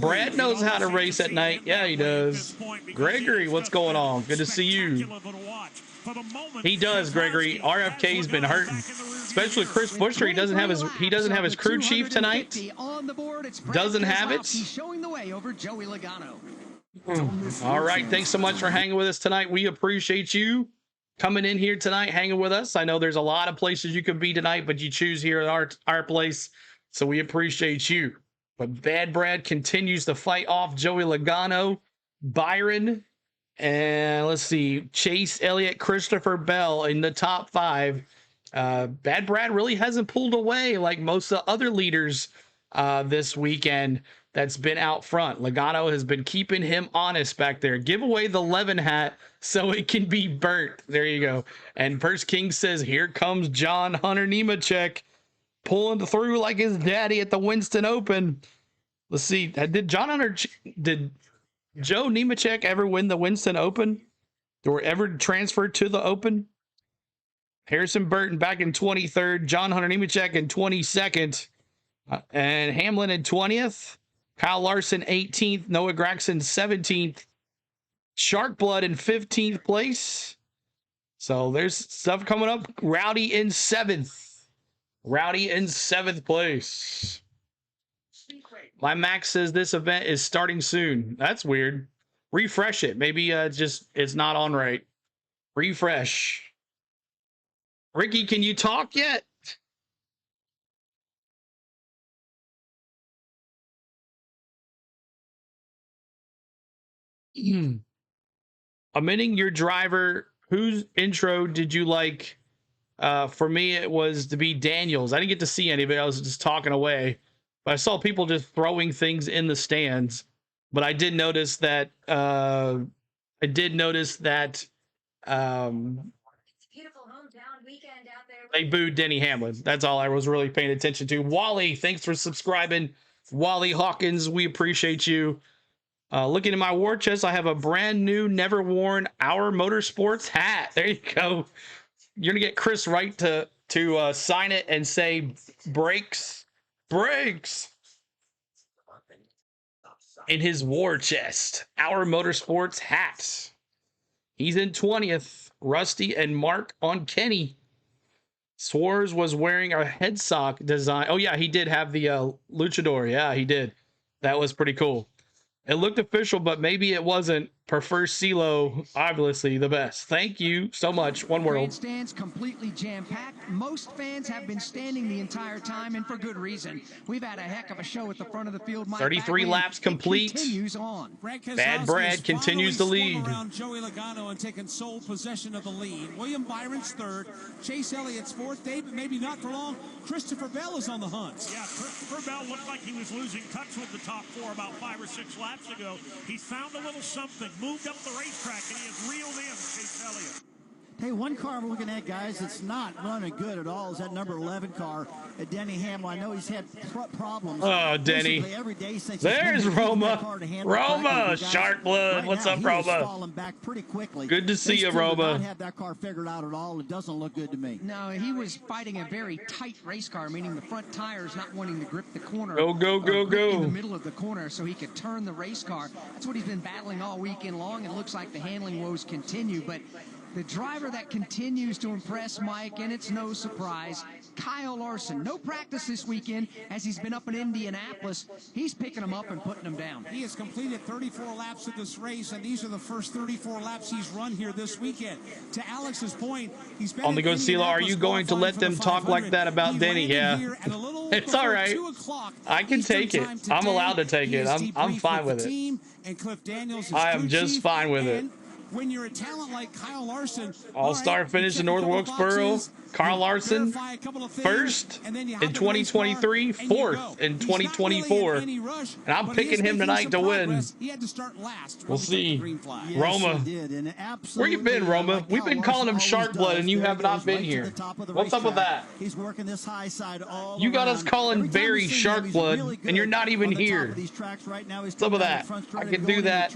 Speaker 1: Brad knows how to race at night. Yeah, he does. Gregory, what's going on? Good to see you. He does, Gregory. RFK's been hurting. Especially Chris Buescher. He doesn't have his crew chief tonight. Doesn't have it.
Speaker 14: Showing the way over Joey Logano.
Speaker 1: All right, thanks so much for hanging with us tonight. We appreciate you coming in here tonight, hanging with us. I know there's a lot of places you could be tonight, but you choose here at our place, so we appreciate you. But Bad Brad continues to fight off Joey Logano, Byron, and let's see, Chase Elliott, Christopher Bell in the top 5. Bad Brad really hasn't pulled away like most of the other leaders this weekend that's been out front. Logano has been keeping him honest back there. Give away the Levin hat so it can be burnt. There you go. And Purse King says, here comes John Hunter Nemechek pulling through like his daddy at the Winston Open. Let's see. Did Joe Nemechek ever win the Winston Open? Or ever transferred to the Open? Harrison Burton back in 23rd. John Hunter Nemechek in 22nd. And Hamlin in 20th. Kyle Larson 18th. Noah Gragson 17th. Sharkblood in 15th place. So there's stuff coming up. Rowdy in 7th. Rowdy in 7th place. My Max says this event is starting soon. That's weird. Refresh it. Maybe it's not on right. Refresh. Ricky, can you talk yet? Omitting your driver, whose intro did you like? For me, it was to be Daniels. I didn't get to see any of it. I was just talking away. But I saw people just throwing things in the stands. But I did notice that they booed Denny Hamlin. That's all I was really paying attention to. Wally, thanks for subscribing. Wally Hawkins, we appreciate you. Looking in my war chest, I have a brand new, never worn Our Motorsports hat. There you go. You're gonna get Chris Wright to sign it and say brakes in his war chest. Our Motorsports hat. He's in 20th. Rusty and Mark on Kenny. Swarz was wearing a head sock design. Oh yeah, he did have the luchador. Yeah, he did. That was pretty cool. It looked official, but maybe it wasn't. Prefer CeeLo, obviously the best. Thank you so much. One world.
Speaker 14: Grandstands completely jam-packed. Most fans have been standing the entire time, and for good reason. We've had a heck of a show at the front of the field.
Speaker 1: 33 laps complete.
Speaker 14: Continues on.
Speaker 1: Bad Brad continues to lead.
Speaker 7: Around Joey Logano and taking sole possession of the lead. William Byron's third. Chase Elliott's fourth. David, maybe not for long. Christopher Bell is on the hunt.
Speaker 17: Yeah, Christopher Bell looked like he was losing touch with the top four about 5 or 6 laps ago. He found a little something, moved up the racetrack, and he has reeled in Chase Elliott.
Speaker 15: Hey, one car we're looking at, guys, it's not running good at all is that number 11 car at Denny Hamlin. I know he's had problems.
Speaker 1: Oh, Denny.
Speaker 15: Every day since
Speaker 1: there's Roma. Roma, Sharkblood. What's up, Roma?
Speaker 15: Falling back pretty quickly.
Speaker 1: Good to see you, Roma.
Speaker 15: Not have that car figured out at all. It doesn't look good to me.
Speaker 14: No, he was fighting a very tight race car, meaning the front tires not wanting to grip the corner.
Speaker 1: Go, go, go, go.
Speaker 14: In the middle of the corner so he could turn the race car. That's what he's been battling all weekend long. It looks like the handling woes continue, but the driver that continues to impress, Mike, and it's no surprise, Kyle Larson. No practice this weekend as he's been up in Indianapolis. He's picking them up and putting them down.
Speaker 7: He has completed 34 laps of this race, and these are the first 34 laps he's run here this weekend. To Alex's point, he's been
Speaker 1: on the go, CeeLo. Are you going to let them talk like that about Denny? Yeah. It's all right. I can take it. I'm allowed to take it. I'm fine with it. I am just fine with it.
Speaker 7: When you're a talent like Kyle Larson,
Speaker 1: all-star finish in North Wilkesboro. Carl Larson, first in 2023, fourth in 2024. And I'm picking him tonight to win. We'll see. Roma. Where you been, Roma? We've been calling him Sharkblood, and you have not been here. What's up with that?
Speaker 15: He's working this high side all
Speaker 1: You got us calling Barry Sharkblood, and you're not even here. What's up with that? I can do that.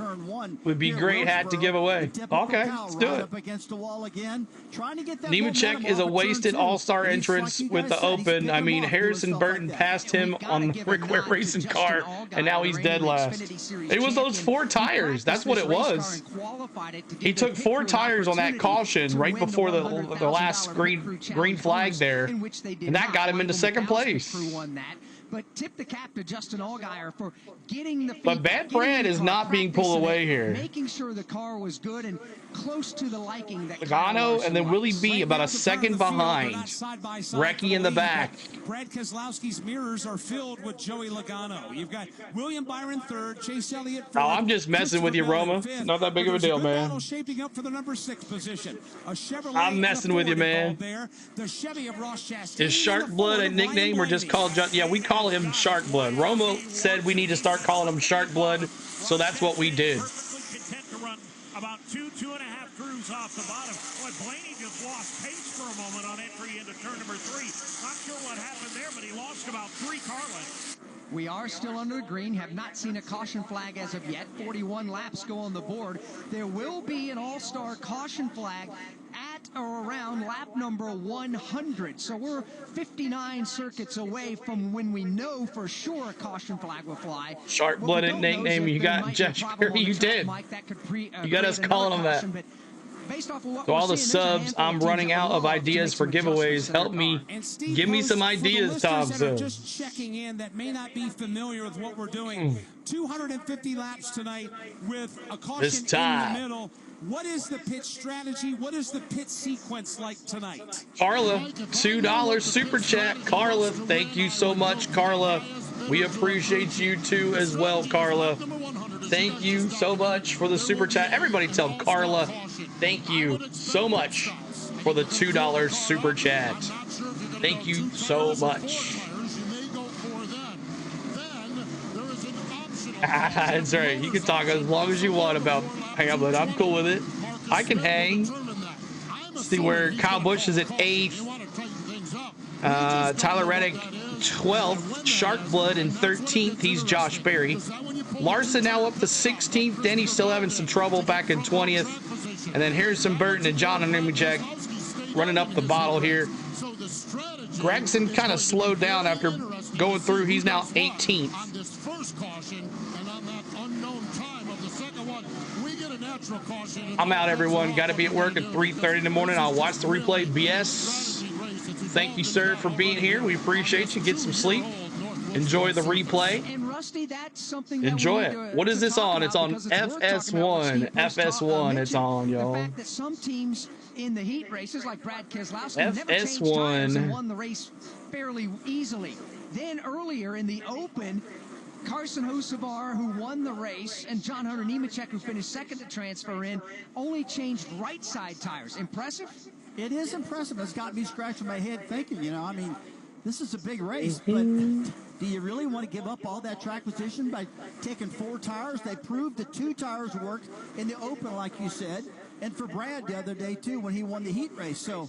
Speaker 1: Would be great hat to give away. Okay, let's do it. Nemechek is a wasted all-star entrance with the Open. I mean, Harrison Burton passed him on the Rick Ware racing car, and now he's dead last. It was those 4 tires. That's what it was. He took 4 tires on that caution right before the last green flag there, and that got him into second place.
Speaker 14: But tip the cap to Justin Allgaier for getting the
Speaker 1: But Bad Brad is not being pulled away here.
Speaker 14: Making sure the car was good and close to the liking that
Speaker 1: Logano and then Willie B about a second behind. Recchi in the back.
Speaker 7: Brad Keselowski's mirrors are filled with Joey Logano. You've got William Byron third, Chase Elliott fourth.
Speaker 1: Oh, I'm just messing with you, Roma. Not that big of a deal, man.
Speaker 7: Shaping up for the number 6 position.
Speaker 1: I'm messing with you, man.
Speaker 7: The Chevy of Ross Chastain.
Speaker 1: Is Sharkblood a nickname or just called? Yeah, we call call him Shark Blood. Roma said we need to start calling him Shark Blood, so that's what we did.
Speaker 17: Perfectly content to run about 2.5 grooves off the bottom. Boy, Blaney just lost pace for a moment on entry into turn number 3. Not sure what happened there, but he lost about 3 car lengths.
Speaker 14: We are still under the green, have not seen a caution flag as of yet. 41 laps go on the board. There will be an all-star caution flag at or around lap number 100. So we're 59 circuits away from when we know for sure a caution flag will fly.
Speaker 1: Shark-blooded nickname you got, Josh Perry. You did. You got us calling him that. So all the subs, I'm running out of ideas for giveaways. Help me. Give me some ideas, Thompson.
Speaker 7: Just checking in that may not be familiar with what we're doing. 250 laps tonight with a caution in the middle. What is the pit strategy? What is the pit sequence like tonight?
Speaker 1: Carla, $2 super chat. Carla, thank you so much, Carla. We appreciate you too as well, Carla. Thank you so much for the super chat. Everybody tell Carla thank you so much for the $2 super chat. Thank you so much. That's right. You can talk as long as you want about Hamlin. I'm cool with it. I can hang. See where Kyle Busch is at 8th. Tyler Reddick 12th. Sharkblood in 13th. He's Josh Berry. Larson now up to 16th. Denny's still having some trouble back in 20th. And then Harrison Burton and John Nemechek running up the bottle here. Gregson kind of slowed down after going through. He's now 18th. I'm out, everyone. Got to be at work at 3:30 in the morning. I'll watch the replay. BS, thank you, sir, for being here. We appreciate you. Get some sleep. Enjoy the replay.
Speaker 14: And Rusty, that's something
Speaker 1: enjoy it. What is this on? It's on FS1. FS1 it's on, y'all.
Speaker 14: The fact that some teams in the heat races, like Brad Keselowskit, never changed tires and won the race fairly easily. Then earlier in the Open, Carson Hocevar, who won the race, and John Hunter Nemechek, who finished second to transfer in, only changed right side tires. Impressive?
Speaker 15: It is impressive. It's got me scratching my head thinking, you know, I mean, this is a big race, but do you really want to give up all that track position by taking 4 tires? They proved that 2 tires worked in the Open, like you said, and for Brad the other day, too, when he won the heat race. So,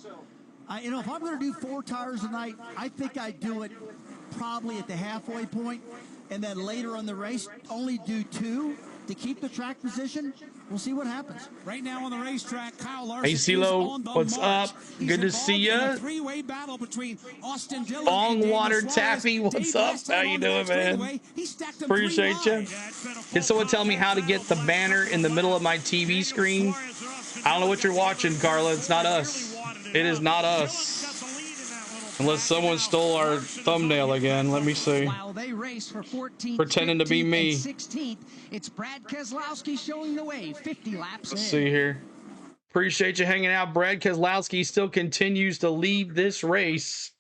Speaker 15: you know, if I'm going to do 4 tires tonight, I think I'd do it probably at the halfway point, and then later on the race, only do 2 to keep the track position. We'll see what happens.
Speaker 7: Right now on the racetrack, Kyle Larson.
Speaker 1: Hey, CeeLo, what's up? Good to see you.
Speaker 7: Three-way battle between Austin Dillon
Speaker 1: Longwater Taffy, what's up? How you doing, man? Appreciate you. Can someone tell me how to get the banner in the middle of my TV screen? I don't know what you're watching, Carla. It's not us. It is not us. Unless someone stole our thumbnail again. Let me see.
Speaker 14: While they race for 14th,
Speaker 1: pretending to be me.
Speaker 14: 16th, it's Brad Keselowski showing the way, 50 laps
Speaker 1: Let's see here. Appreciate you hanging out. Brad Keselowski still continues to lead this race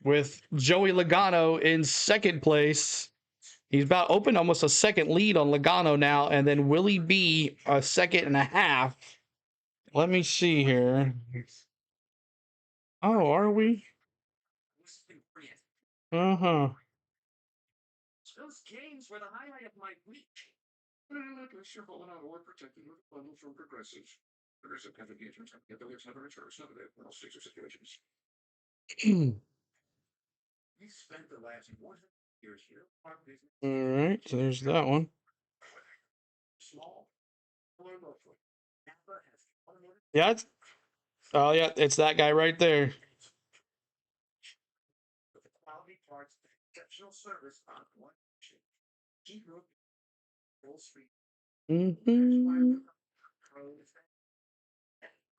Speaker 1: with Joey Logano in second place. He's about opened almost a second lead on Logano now, and then Willie B a second and a half. Let me see here. Oh, are we? Uh-huh.
Speaker 18: Those games were the highlight of my week. Sure, holding on or protected with bundle from Progressive. Progressive have engagements and affiliates have a return. None of it in all states or situations. We spent the last 100 years here.
Speaker 1: All right, so there's that one.
Speaker 18: Small.
Speaker 1: Yeah, it's, oh yeah, it's that guy right there.
Speaker 18: Exceptional service on one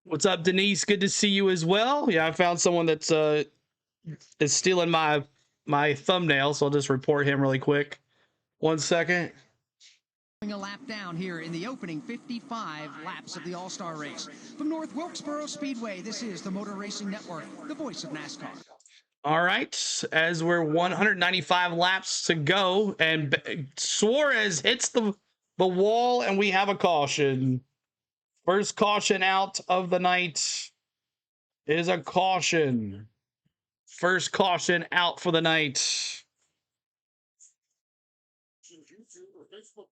Speaker 1: What's up, Denise? Good to see you as well. Yeah, I found someone that's is stealing my thumbnail, so I'll just report him really quick. 1 second.
Speaker 14: A lap down here in the opening 55 laps of the All Star Race. From North Wilkesboro Speedway, this is the Motor Racing Network, the voice of NASCAR.
Speaker 1: All right, as we're 195 laps to go, and Suarez hits the wall, and we have a caution. First caution out of the night is a caution. First caution out for the night.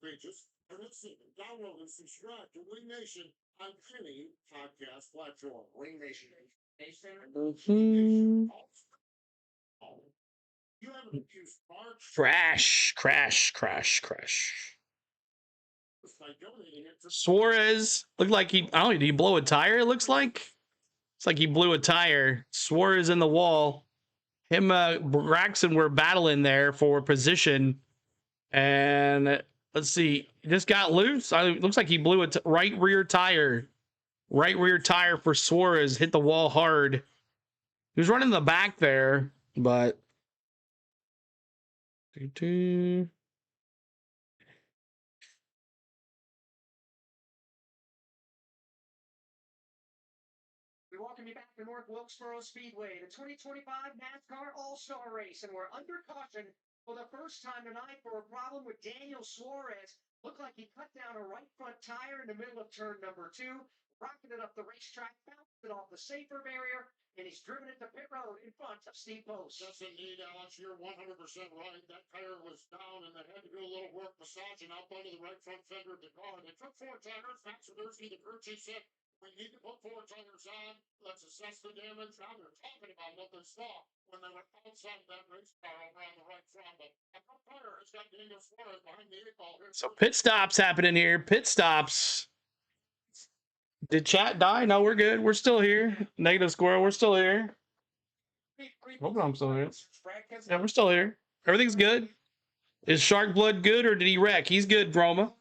Speaker 5: pages, and listen, download and subscribe to Wing Nation on any podcast platform. Wing Nation. You have an accused March.
Speaker 1: Crash. Suarez looked like he, I don't know, did he blow a tire? It looks like it's like he blew a tire. Suarez in the wall. Him, Braxton were battling there for position, and let's see, he just got loose. It looks like he blew a right rear tire for Suarez. Hit the wall hard. He was running the back there, but.
Speaker 18: We welcome you back to North Wilkesboro Speedway, the 2025 NASCAR All Star Race, and we're under caution for the first time tonight for a problem with Daniel Suarez. Looked like he cut down a right front tire in the middle of turn number 2, rocketed up the racetrack, bounced it off the safer barrier, and he's driven it to pit road in front of Steve Post.
Speaker 5: Yes, indeed, Alex, you're 100% right. That tire was down, and they had to do a little work massaging up under the right front fender of the car. They took 4 tires. Max Widerski, the crew chief, said, we need to put 4 tires on. Let's assess the damage. Now they're talking about what they saw when they were outside that race car over on the right front. But that tire has got Daniel Suarez behind the 8 ball here.
Speaker 1: So pit stops happening here. Pit stops. Did chat die? No, we're good. We're still here. Negative squirrel. We're still here. Hope I'm still here. Yeah, we're still here. Everything's good. Is Shark Blood good or did he wreck? He's good, Roma.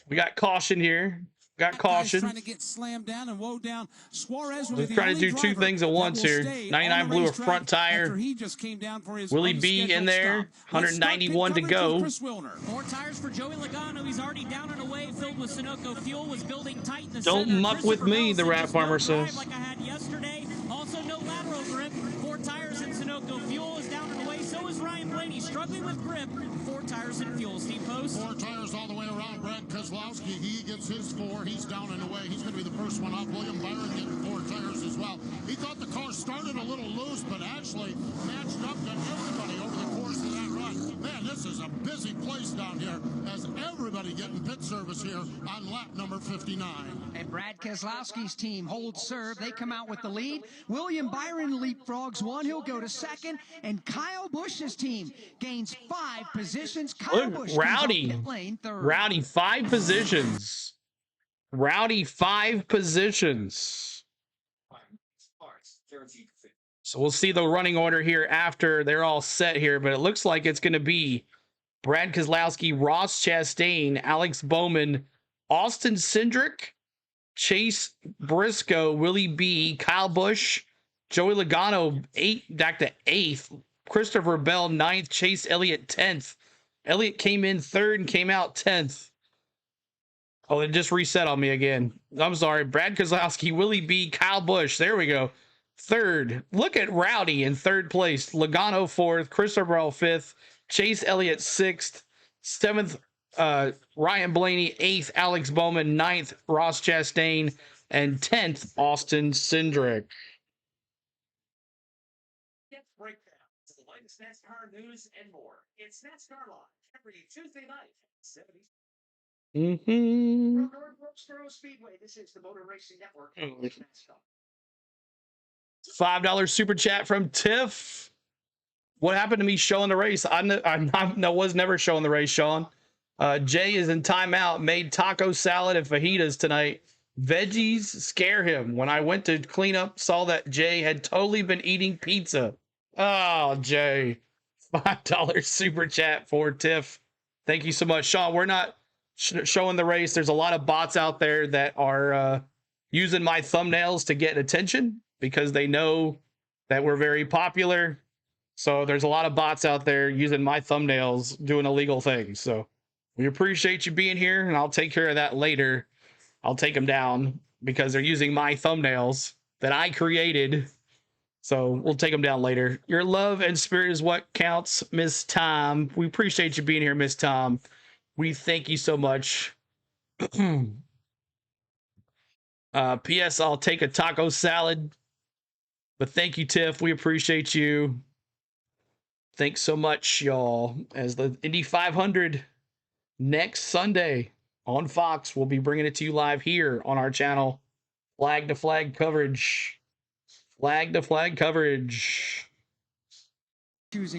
Speaker 1: We got caution here. Got caution.
Speaker 7: Trying to get slammed down and woe down. Suarez
Speaker 1: He's trying to do 2 things at once here. 99 blew a front tire.
Speaker 7: He just came down for his
Speaker 1: Willie B in there. 191 to go.
Speaker 3: 4 tires for Joey Logano. He's already down and away, filled with Sunoco fuel. Was building tight in the
Speaker 1: Don't
Speaker 3: center.
Speaker 1: muck with me, the rat farmer says.
Speaker 3: Like I had yesterday. Also, no lateral grip. 4 tires in Sunoco fuel is down and away. So is Ryan Blaney, struggling with grip. 4 tires in fuel. Steve Post.
Speaker 5: 4 tires all the way around. Brad Keselowskit, he gets his 4. He's down and away. He's going to be the first one off. William Byron getting 4 tires as well. He thought the car started a little loose, but actually matched up to everybody over the course of that run. Man, this is a busy place down here as everybody getting pit service here on lap number 59.
Speaker 14: And Brad Keselowski's team holds serve. They come out with the lead. William Byron leapfrogs 1. He'll go to 2nd. And Kyle Busch's team gains 5 positions. Kyle Busch
Speaker 1: Rowdy.
Speaker 14: pit lane 3rd.
Speaker 1: Rowdy, 5 positions. Rowdy, 5 positions. So we'll see the running order here after they're all set here, but it looks like it's going to be Brad Keselowski, Ross Chastain, Alex Bowman, Austin Cindric, Chase Briscoe, Willie B, Kyle Busch, Joey Logano, back to 8th, Christopher Bell, 9th, Chase Elliott, 10th. Elliott came in 3rd and came out 10th. Oh, it just reset on me again. I'm sorry. Brad Keselowski, Willie B, Kyle Busch. There we go. 3rd. Look at Rowdy in 3rd place. Logano 4th. Christopher Bell 5th. Chase Elliott 6th. 7th, Ryan Blaney. 8th, Alex Bowman. 9th, Ross Chastain. And 10th, Austin Cindric.
Speaker 18: Breakdown. The latest NASCAR news and more. It's NASCAR Live every Tuesday night at 7 Eastern. From North Wilkesboro Speedway, this is the Motor Racing Network.
Speaker 1: $5 super chat from Tiff. What happened to me showing the race? I was never showing the race, Sean. Jay is in timeout. Made taco salad and fajitas tonight. Veggies scare him. When I went to clean up, saw that Jay had totally been eating pizza. Oh, Jay. $5 super chat for Tiff. Thank you so much. Sean, we're not showing the race. There's a lot of bots out there that are using my thumbnails to get attention because they know that we're very popular. So there's a lot of bots out there using my thumbnails doing illegal things. So we appreciate you being here, and I'll take care of that later. I'll take them down because they're using my thumbnails that I created. So we'll take them down later. Your love and spirit is what counts, Miss Tom. We appreciate you being here, Miss Tom. We thank you so much. P.S. I'll take a taco salad. But thank you, Tiff. We appreciate you. Thanks so much, y'all. As the Indy 500 next Sunday on Fox. We'll be bringing it to you live here on our channel. Flag to flag coverage. Flag to flag coverage.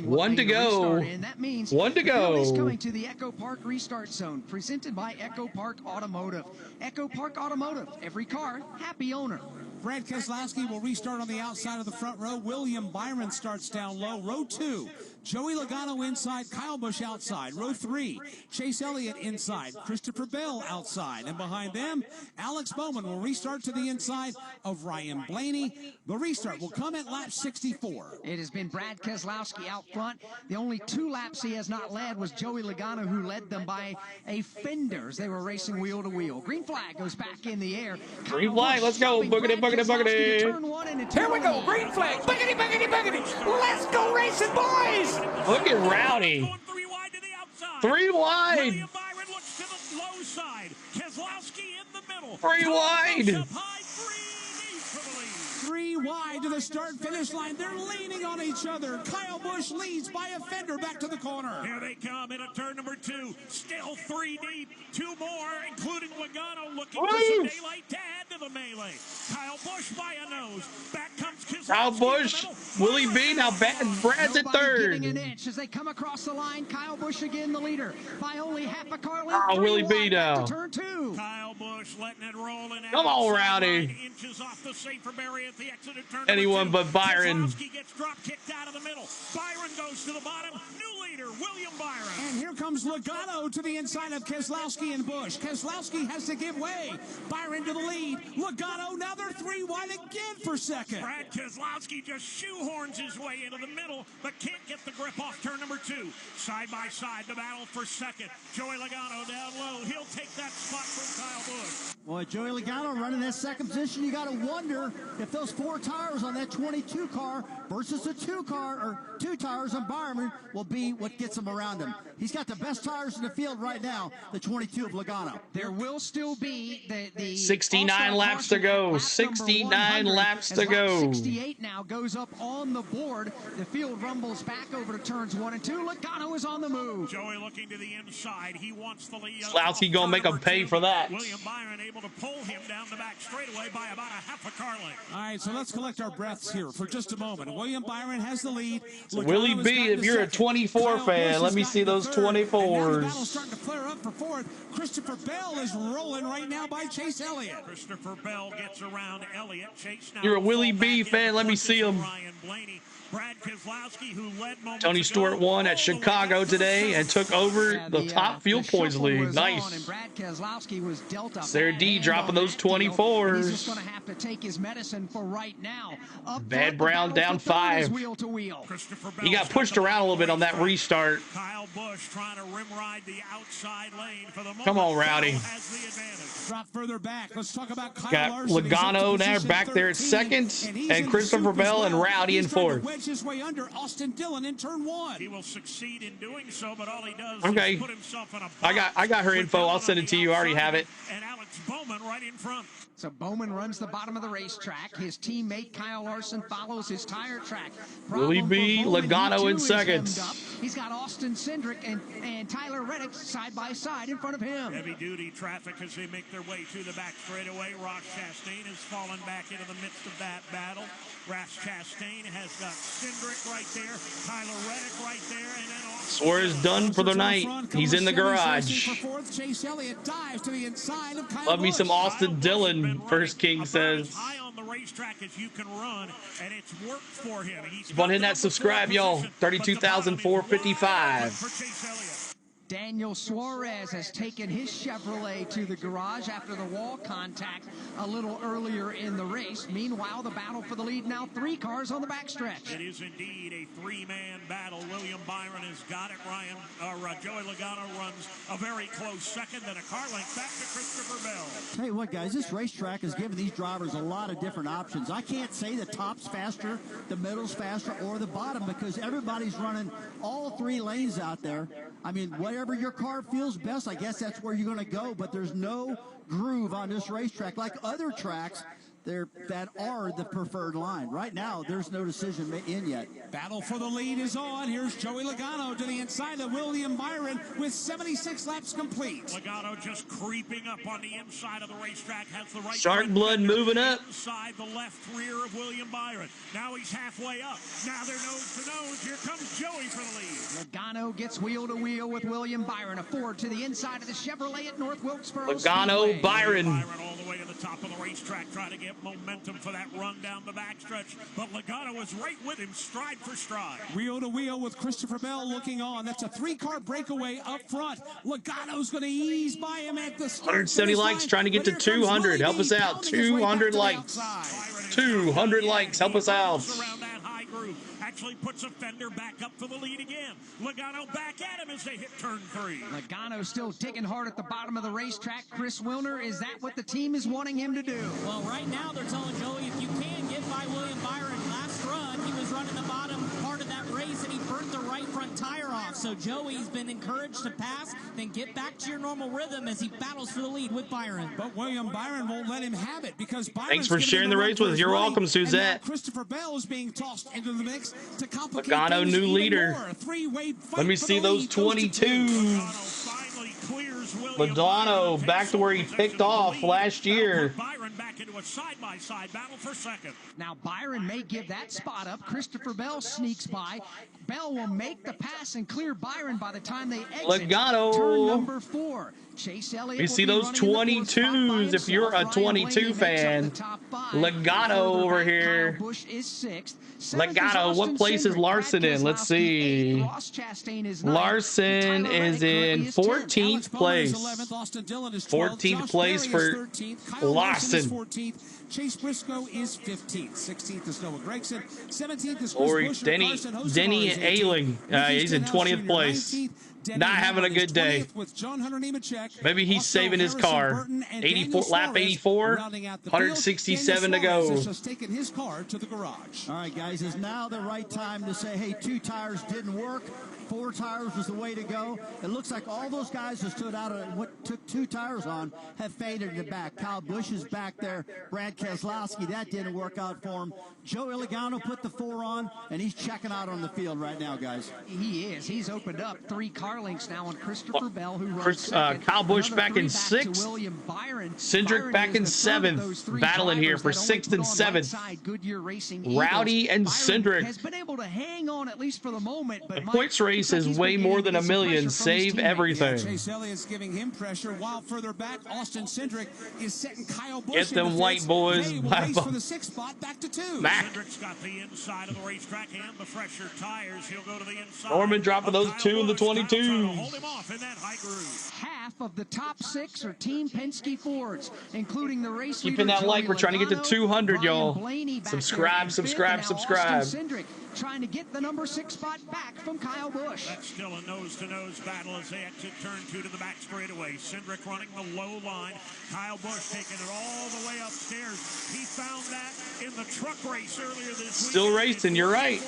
Speaker 1: One to go.
Speaker 14: That means
Speaker 1: one to
Speaker 14: the field is
Speaker 1: go.
Speaker 14: coming to the Echo Park Restart Zone, presented by Echo Park Automotive. Echo Park Automotive, every car, happy owner.
Speaker 7: Brad Keselowski will restart on the outside of the front row. William Byron starts down low. Row 2, Joey Logano inside, Kyle Busch outside. Row 3, Chase Elliott inside, Christopher Bell outside. And behind them, Alex Bowman will restart to the inside of Ryan Blaney. The restart will come at lap 64.
Speaker 14: It has been Brad Keselowski out front. The only 2 laps he has not led was Joey Logano, who led them by a fender as they were racing wheel to wheel. Green flag goes back in the air.
Speaker 1: Green flag, let's go. Boogity, boogity, boogity.
Speaker 11: Here we go. Green flag. Boogity, boogity, boogity. Let's go racing, boys.
Speaker 1: Look at Rowdy. 3 wide.
Speaker 17: William Byron looks to the low side. Keselowski in the middle.
Speaker 1: 3 wide.
Speaker 7: 3 wide to the start-finish line. They're leaning on each other. Kyle Busch leads by a fender back to the corner.
Speaker 17: Here they come into turn number 2. Still 3 deep. 2 more, including Logano looking for some daylight to add to the melee. Kyle Busch by a nose. Back comes Keselowski.
Speaker 1: Kyle Busch, Willie B. Now Brad's at third.
Speaker 14: An inch as they come across the line. Kyle Busch again the leader by only half a car length.
Speaker 1: Oh, Willie B. now.
Speaker 14: Turn 2.
Speaker 17: Kyle Busch letting it roll in.
Speaker 1: Come on, Rowdy.
Speaker 17: Inches off the safer barrier at the exit of turn
Speaker 1: Anyone but Byron.
Speaker 17: Keselowski gets drop kicked out of the middle. Byron goes to the bottom. New leader, William Byron.
Speaker 7: And here comes Logano to the inside of Keselowski and Busch. Keselowski has to give way. Byron to the lead. Logano, now they're 3 wide again for second.
Speaker 17: Brad Keselowski just shoehorns his way into the middle, but can't get the grip off turn number 2. Side by side, the battle for second. Joey Logano down low. He'll take that spot from Kyle Busch.
Speaker 15: Boy, Joey Logano running that second position. You got to wonder if those 4 tires on that 22 car versus the 2 tires on Byron will be what gets him around him. He's got the best tires in the field right now, the 22 of Logano.
Speaker 14: There will still be the
Speaker 1: 69 laps to go. 69 laps to go.
Speaker 14: 68 now goes up on the board. The field rumbles back over to turns 1 and 2. Logano is on the move.
Speaker 17: Joey looking to the inside. He wants the lead.
Speaker 1: Keselowski gonna make him pay for that.
Speaker 17: William Byron able to pull him down the back straightaway by about a half a car length.
Speaker 7: All right, so let's collect our breaths here for just a moment. William Byron has the lead.
Speaker 1: So Willie B, if you're a 24 fan, let me see those 24s.
Speaker 7: Starting to flare up for 4th. Christopher Bell is rolling right now by Chase Elliott.
Speaker 17: Christopher Bell gets around Elliott. Chase now.
Speaker 1: You're a Willie B fan, let me see him.
Speaker 17: Ryan Blaney. Brad Keselowski, who led
Speaker 1: Tony Stewart won at Chicago today and took over the top fuel points lead. Nice.
Speaker 14: And Brad Keselowski was dealt up.
Speaker 1: Sarah D dropping those 24s.
Speaker 14: He's just going to have to take his medicine for right now.
Speaker 1: Bad Brown down 5.
Speaker 14: Wheel to wheel.
Speaker 1: He got pushed around a little bit on that restart.
Speaker 17: Kyle Busch trying to rim ride the outside lane for the moment.
Speaker 1: Come on, Rowdy.
Speaker 7: Drop further back. Let's talk about Kyle
Speaker 1: Got
Speaker 7: Larson.
Speaker 1: Logano now back there at 2nd, and Christopher Bell and Rowdy in 4th.
Speaker 7: Wedge his way under Austin Dillon in turn 1.
Speaker 17: He will succeed in doing so, but all he does
Speaker 1: okay.
Speaker 17: is put himself in a
Speaker 1: I got her info. I'll send it to you. I already have it.
Speaker 17: And Alex Bowman right in front.
Speaker 14: So Bowman runs the bottom of the racetrack. His teammate Kyle Larson follows his tire track.
Speaker 1: Willie B, Logano in 2nd.
Speaker 14: He's got Austin Cindric and Tyler Reddick side by side in front of him.
Speaker 17: Heavy duty traffic as they make their way to the back straightaway. Ross Chastain has fallen back into the midst of that battle. Ross Chastain has got Cindric right there, Tyler Reddick right there, and then
Speaker 1: Suarez done for the night. He's in the garage. Love me some Austin Dillon, First King says.
Speaker 17: High on the racetrack as you can run, and it's worked for him.
Speaker 1: Keep on hitting that subscribe, y'all. 32,455.
Speaker 14: Daniel Suarez has taken his Chevrolet to the garage after the wall contact a little earlier in the race. Meanwhile, the battle for the lead now 3 cars on the backstretch.
Speaker 17: It is indeed a 3-man battle. William Byron has got it. Joey Logano runs a very close second, then a car length back to Christopher Bell.
Speaker 15: Tell you what, guys, this racetrack has given these drivers a lot of different options. I can't say the top's faster, the middle's faster, or the bottom because everybody's running all 3 lanes out there. I mean, whatever your car feels best, I guess that's where you're going to go, but there's no groove on this racetrack. Like other tracks, that are the preferred line. Right now, there's no decision in yet.
Speaker 7: Battle for the lead is on. Here's Joey Logano to the inside of William Byron with 76 laps complete.
Speaker 17: Logano just creeping up on the inside of the racetrack. Has the right
Speaker 1: Shark blood moving up.
Speaker 17: Inside the left rear of William Byron. Now he's halfway up. Now they're nose to nose. Here comes Joey for the lead.
Speaker 14: Logano gets wheel to wheel with William Byron. A Ford to the inside of the Chevrolet at North Wilkesboro
Speaker 1: Logano,
Speaker 14: Speedway.
Speaker 1: Byron
Speaker 17: all the way to the top of the racetrack, trying to get momentum for that run down the backstretch. But Logano was right with him, stride for stride.
Speaker 7: Wheel to wheel with Christopher Bell looking on. That's a 3-car breakaway up front. Logano's going to ease by him at the
Speaker 1: 170 likes, trying to get to 200. Help us out. 200 likes. 200 likes. Help us out.
Speaker 17: Around that high groove. Actually puts a fender back up for the lead again. Logano back at him as they hit turn 3.
Speaker 14: Logano still digging hard at the bottom of the racetrack. Chris Wilner, is that what the team is wanting him to do?
Speaker 3: Well, right now they're telling Joey, if you can get by William Byron, last run, he was running the bottom part of that race and he burnt the right front tire off. So Joey's been encouraged to pass, then get back to your normal rhythm as he battles for the lead with Byron.
Speaker 7: But William Byron won't let him have it because Byron's
Speaker 1: Thanks for sharing the race with us. You're welcome, Suzette.
Speaker 7: Christopher Bell is being tossed into the mix to complicate
Speaker 1: Logano,
Speaker 7: things
Speaker 1: new
Speaker 7: even
Speaker 1: leader.
Speaker 7: more.
Speaker 1: Let me see those 22s. Logano back to where he picked off last year.
Speaker 17: Byron back into a side-by-side battle for second.
Speaker 14: Now Byron may give that spot up. Christopher Bell sneaks by. Bell will make the pass and clear Byron by the time they exit
Speaker 1: Logano.
Speaker 14: turn number 4. Chase Elliott.
Speaker 1: You see those 22s if you're a 22 fan. Logano over here.
Speaker 14: Busch is 6th.
Speaker 1: Logano, what place is Larson in? Let's see. Larson is in 14th place. 14th place for Larson.
Speaker 7: Chase Briscoe is 15th. 16th is Noah Gregson. 17th is
Speaker 1: Or Denny Ailing. He's in 20th place. Not having a good day. Maybe he's saving his car. 84, lap 84, 167 to go.
Speaker 15: All right, guys, is now the right time to say, hey, 2 tires didn't work. 4 tires was the way to go. It looks like all those guys who stood out of what took 2 tires on have faded in the back. Kyle Busch is back there. Brad Keselowskit, that didn't work out for him. Joe Logano put the 4 on, and he's checking out on the field right now, guys.
Speaker 14: He is. He's opened up 3 car links now on Christopher Bell, who runs second.
Speaker 1: Kyle Busch back in 6th. Cindric back in 7th. Battling here for 6th and 7th. Rowdy and Cindric.
Speaker 14: Has been able to hang on at least for the moment. But
Speaker 1: the points race is way more than $1 million. Save everything.
Speaker 7: Chase Elliott's giving him pressure, while further back, Austin Cindric is setting Kyle Busch.
Speaker 1: Get them white boys.
Speaker 7: For the 6th spot, back to 2.
Speaker 17: Cindric's got the inside of the racetrack and the fresher tires. He'll go to the inside.
Speaker 1: Norman dropping those 2 and the 22s.
Speaker 17: Hold him off in that high groove.
Speaker 14: Half of the top 6 are Team Penske Fords, including the race
Speaker 1: leader. Keeping that like. We're trying to get to 200, y'all. Subscribe.
Speaker 14: Cindric trying to get the number 6 spot back from Kyle Busch.
Speaker 17: That's still a nose-to-nose battle as they exit turn 2 to the back straightaway. Cindric running the low line. Kyle Busch taking it all the way upstairs. He found that in the truck race earlier this week.
Speaker 1: Still racing, you're right.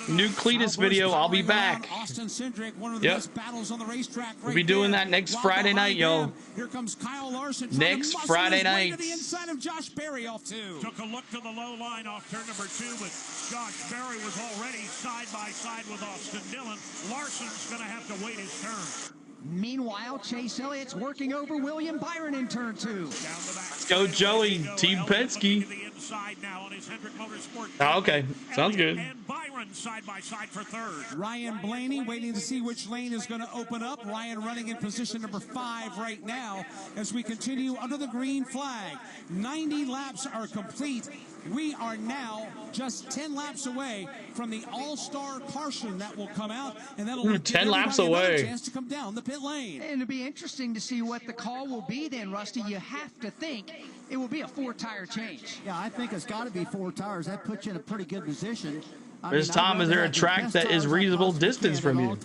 Speaker 1: New Cletus video, I'll be back.
Speaker 7: Austin Cindric, one of the best battles on the racetrack.
Speaker 1: We'll be doing that next Friday night, y'all.
Speaker 7: Here comes Kyle Larson.
Speaker 1: Next Friday night.
Speaker 7: To the inside of Josh Berry off 2.
Speaker 17: Took a look to the low line off turn number 2, but Josh Berry was already side by side with Austin Dillon. Larson's going to have to wait his turn.
Speaker 14: Meanwhile, Chase Elliott's working over William Byron in turn 2.
Speaker 1: Let's go, Joey. Team Penske. Oh, okay. Sounds good.
Speaker 17: And Byron side by side for 3rd.
Speaker 7: Ryan Blaney waiting to see which lane is going to open up. Ryan running in position number 5 right now as we continue under the green flag. 90 laps are complete. We are now just 10 laps away from the All-Star caution that will come out, and that'll give
Speaker 1: 10 laps away.
Speaker 7: A chance to come down the pit lane.
Speaker 14: And it'll be interesting to see what the call will be then, Rusty. You have to think it will be a 4-tire change.
Speaker 15: Yeah, I think it's got to be 4 tires. That puts you in a pretty good position.
Speaker 1: Tom, is there a track that is reasonable distance from you?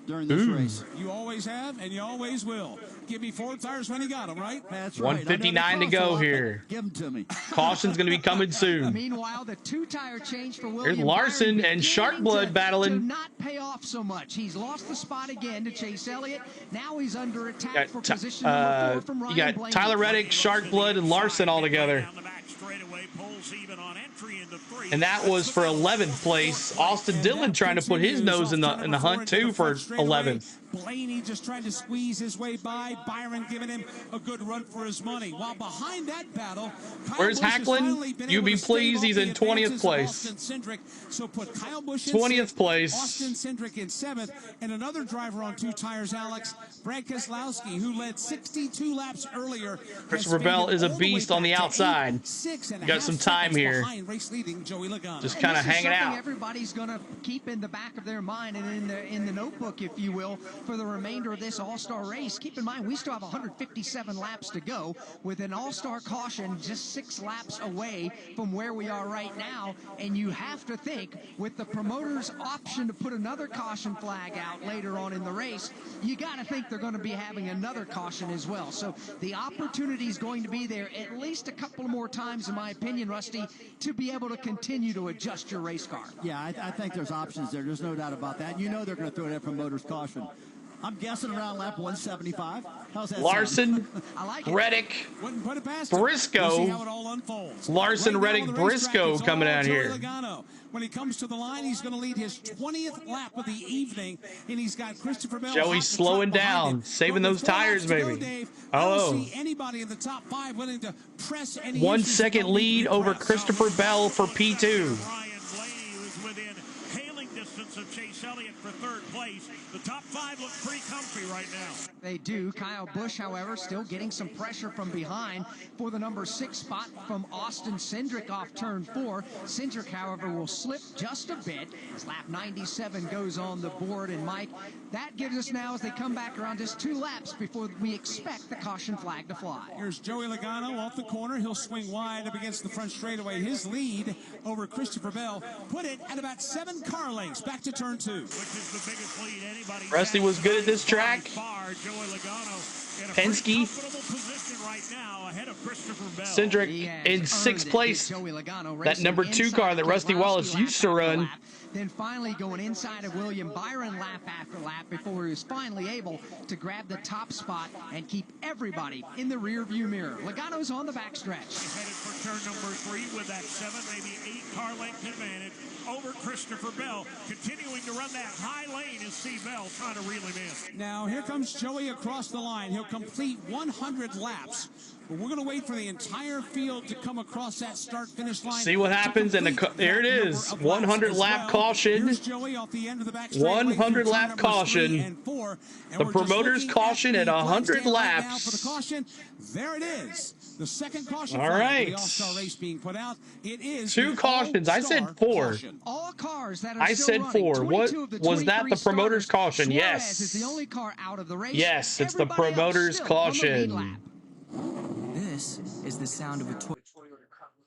Speaker 15: During this race.
Speaker 7: You always have, and you always will. Give me 4 tires when you got them, right?
Speaker 15: That's
Speaker 1: right. 159 to go here.
Speaker 15: Give them to me.
Speaker 1: Caution's going to be coming soon.
Speaker 14: Meanwhile, the 2-tire change for William
Speaker 1: There's Larson
Speaker 14: Byron
Speaker 1: and Sharkblood battling.
Speaker 14: To not pay off so much. He's lost the spot again to Chase Elliott. Now he's under attack for position number 4 from Ryan
Speaker 1: You got
Speaker 14: Blaney.
Speaker 1: Tyler Reddick, Sharkblood, and Larson all together.
Speaker 17: straightaway, pulls even on entry into 3.
Speaker 1: And that was for 11th place. Austin Dillon trying to put his nose in the hunt too for 11th.
Speaker 7: Blaney just trying to squeeze his way by. Byron giving him a good run for his money. While behind that battle,
Speaker 1: where's Hacklin? You be pleased, he's in 20th place.
Speaker 7: So put Kyle Busch
Speaker 1: 20th place.
Speaker 7: Austin Cindric in 7th, and another driver on 2 tires, Alex, Brad Keselowski, who led 62 laps earlier.
Speaker 1: Christopher Bell is a beast on the outside. Got some time here. Just kind of hanging out.
Speaker 14: Everybody's going to keep in the back of their mind and in the notebook, if you will, for the remainder of this All-Star race. Keep in mind, we still have 157 laps to go with an All-Star caution just 6 laps away from where we are right now. And you have to think, with the promoter's option to put another caution flag out later on in the race, you got to think they're going to be having another caution as well. So the opportunity is going to be there at least a couple more times, in my opinion, Rusty, to be able to continue to adjust your race car.
Speaker 15: Yeah, I think there's options there. There's no doubt about that. You know they're going to throw that promoter's caution. I'm guessing around lap 175. How's that
Speaker 1: Larson,
Speaker 14: like
Speaker 1: Reddick, Briscoe. Larson, Reddick, Briscoe coming out here.
Speaker 7: When he comes to the line, he's going to lead his 20th lap of the evening, and he's got Christopher Bell.
Speaker 1: Joey's slowing down, saving those tires, baby. Oh,
Speaker 7: anybody in the top 5 willing to press any
Speaker 1: 1 second lead over Christopher Bell for P2.
Speaker 17: Of Chase Elliott for 3rd place. The top 5 look pretty comfy right now.
Speaker 14: They do. Kyle Busch, however, still getting some pressure from behind for the number 6 spot from Austin Cindric off turn 4. Cindric, however, will slip just a bit as lap 97 goes on the board. And Mike, that gives us now, as they come back around, just 2 laps before we expect the caution flag to fly.
Speaker 7: Here's Joey Logano off the corner. He'll swing wide up against the front straightaway. His lead over Christopher Bell put it at about 7 car lengths back to turn 2.
Speaker 17: Which is the biggest lead anybody.
Speaker 1: Rusty was good at this track. Penske. Cindric in 6th place. That number 2 car that Rusty Wallace used to run.
Speaker 14: Then finally going inside of William Byron lap after lap before he was finally able to grab the top spot and keep everybody in the rear view mirror. Logano's on the backstretch.
Speaker 17: He's headed for turn number 3 with that 7, maybe 8 car length advantage over Christopher Bell. Continuing to run that high lane is Steve Bell trying to reel him in.
Speaker 7: Now here comes Joey across the line. He'll complete 100 laps. But we're going to wait for the entire field to come across that start-finish line.
Speaker 1: See what happens, and there it is. 100-lap caution. 100-lap caution. The promoter's caution at 100 laps.
Speaker 7: For the caution, there it is. The second caution.
Speaker 1: All right.
Speaker 7: The All-Star race being put out. It is
Speaker 1: 2 cautions. I said 4.
Speaker 14: All cars that are
Speaker 1: I said 4. What was that? The promoter's caution? Yes.
Speaker 14: Is the only car out of the race.
Speaker 1: Yes, it's the promoter's caution.
Speaker 19: This is the sound of a toy.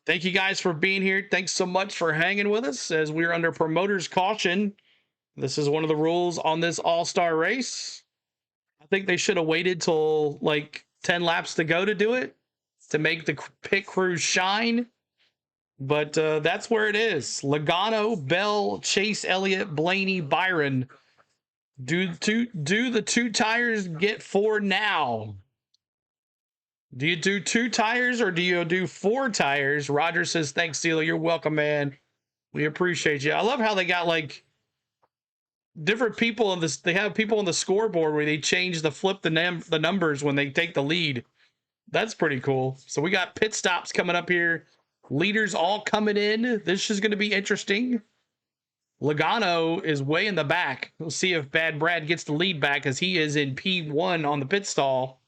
Speaker 1: Thank you guys for being here. Thanks so much for hanging with us as we're under promoter's caution. This is one of the rules on this All-Star race. I think they should have waited till like 10 laps to go to do it, to make the pit crew shine. But that's where it is. Logano, Bell, Chase Elliott, Blaney, Byron. Do the 2 tires get 4 now? Do you do 2 tires or do you do 4 tires? Roger says, thanks, Steeler. You're welcome, man. We appreciate you. I love how they got like different people on this. They have people on the scoreboard where they change the numbers when they take the lead. That's pretty cool. So we got pit stops coming up here. Leaders all coming in. This is going to be interesting. Logano is way in the back. We'll see if Bad Brad gets the lead back as he is in P1 on the pit stall.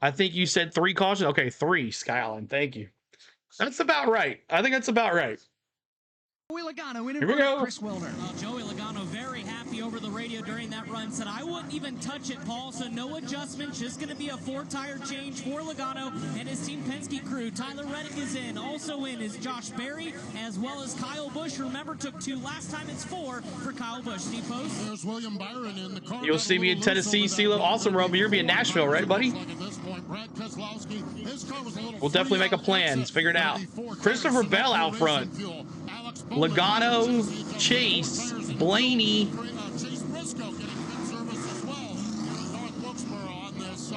Speaker 1: I think you said 3 cautions. Okay, 3, Skyline. Thank you. That's about right. I think that's about right.
Speaker 14: Joey Logano in
Speaker 1: Here we go.
Speaker 14: Chris Wilder.
Speaker 3: Well, Joey Logano very happy over the radio during that run. Said, I wouldn't even touch it, Paul, so no adjustments. Just going to be a 4-tire change for Logano and his Team Penske crew. Tyler Reddick is in. Also in is Josh Berry, as well as Kyle Busch. Remember, took 2 last time. It's 4 for Kyle Busch. Steve Post.
Speaker 5: There's William Byron in the car.
Speaker 1: You'll see me in Tennessee, CeeLo. Awesome, Roby. You'll be in Nashville, right, buddy? We'll definitely make a plan. Let's figure it out. Christopher Bell out front. Logano, Chase, Blaney.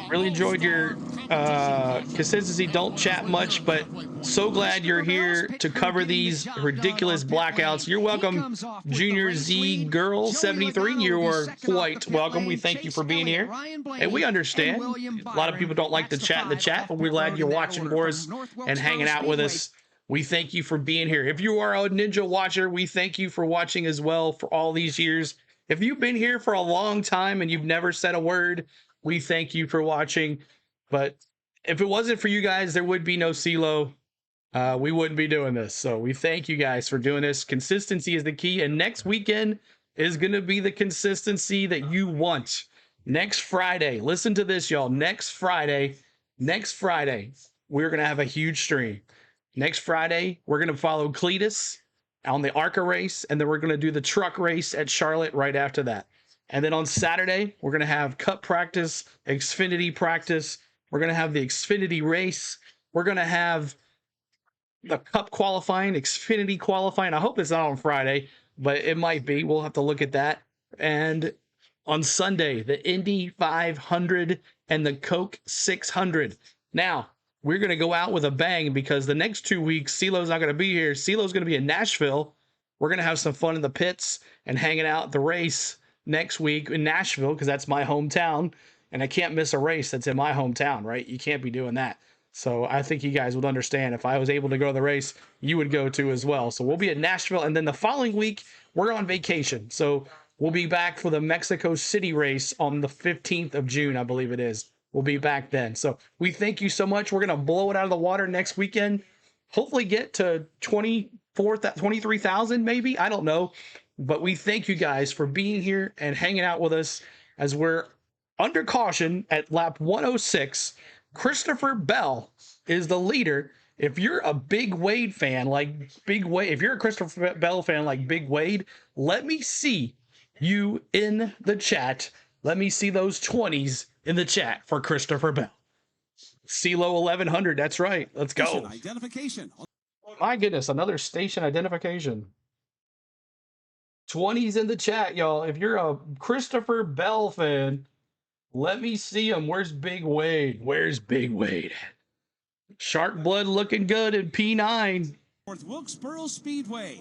Speaker 1: Really enjoyed your Consistency, don't chat much, but so glad you're here to cover these ridiculous blackouts. You're welcome, Junior Z Girl 73. You are quite welcome. We thank you for being here, and we understand a lot of people don't like to chat in the chat, but we're glad you're watching for us and hanging out with us. We thank you for being here. If you are a Ninja watcher, we thank you for watching as well for all these years. If you've been here for a long time and you've never said a word, we thank you for watching. But if it wasn't for you guys, there would be no CeeLo. We wouldn't be doing this. So we thank you guys for doing this. Consistency is the key. And next weekend is going to be the consistency that you want. Next Friday, listen to this, y'all. Next Friday, we're going to have a huge stream. Next Friday, we're going to follow Cletus on the ARCA race, and then we're going to do the truck race at Charlotte right after that. And then on Saturday, we're going to have Cup practice, Xfinity practice. We're going to have the Xfinity race. We're going to have the Cup qualifying, Xfinity qualifying. I hope it's not on Friday, but it might be. We'll have to look at that. And on Sunday, the Indy 500 and the Coke 600. Now, we're going to go out with a bang because the next 2 weeks, CeeLo's not going to be here. CeeLo's going to be in Nashville. We're going to have some fun in the pits and hanging out at the race next week in Nashville because that's my hometown, and I can't miss a race that's in my hometown, right? You can't be doing that. So I think you guys would understand if I was able to go to the race, you would go to as well. So we'll be at Nashville, and then the following week, we're on vacation. So we'll be back for the Mexico City race on the 15th of June, I believe it is. We'll be back then. So we thank you so much. We're going to blow it out of the water next weekend. Hopefully get to 23,000 maybe. I don't know. But we thank you guys for being here and hanging out with us as we're under caution at lap 106. Christopher Bell is the leader. If you're a Big Wade fan like Big Wade, if you're a Christopher Bell fan like Big Wade, let me see you in the chat. Let me see those 20s in the chat for Christopher Bell. CeeLo 1100, that's right. Let's go.
Speaker 7: Identification.
Speaker 1: My goodness, another station identification. 20s in the chat, y'all. If you're a Christopher Bell fan, let me see him. Where's Big Wade? Where's Big Wade? Shark blood looking good in P9.
Speaker 7: North Wilkesboro Speedway.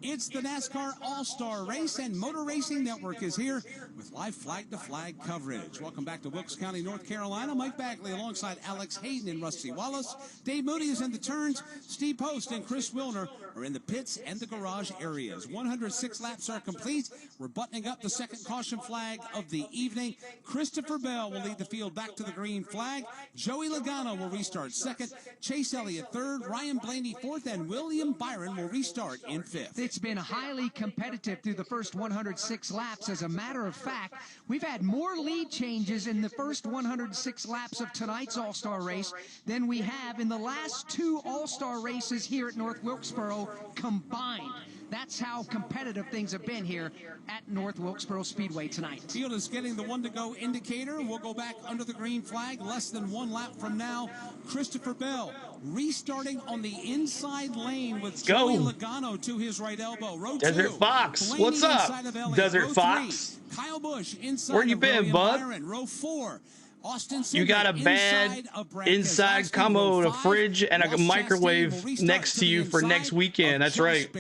Speaker 7: It's the NASCAR All Star Race, and Motor Racing Network is here with live flag-to-flag coverage. Welcome back to Wilkes County, North Carolina. Mike Bagley alongside Alex Hayden and Rusty Wallace. Dave Moody is in the turns. Steve Post and Chris Wilner are in the pits and the garage areas. 106 laps are complete. We're buttoning up the second caution flag of the evening. Christopher Bell will lead the field back to the green flag. Joey Logano will restart second. Chase Elliott third. Ryan Blaney fourth. And William Byron will restart in fifth.
Speaker 14: It's been highly competitive through the first 106 laps. As a matter of fact, we've had more lead changes in the first 106 laps of tonight's All-Star race than we have in the last two All-Star races here at North Wilkesboro combined. That's how competitive things have been here at North Wilkesboro Speedway tonight.
Speaker 7: Field is getting the one-to-go indicator. We'll go back under the green flag less than one lap from now. Christopher Bell restarting on the inside lane with Joey Logano to his right elbow. Row
Speaker 1: Desert
Speaker 7: two,
Speaker 1: Fox,
Speaker 7: Blaney
Speaker 1: what's up? Desert
Speaker 7: Row
Speaker 1: Fox.
Speaker 7: three, Kyle Busch inside
Speaker 1: Where you
Speaker 7: of
Speaker 1: been,
Speaker 7: William
Speaker 1: bud?
Speaker 7: Byron. Row four. Austin
Speaker 1: You got a bad inside combo, a fridge, and a microwave next to you for next weekend. That's right.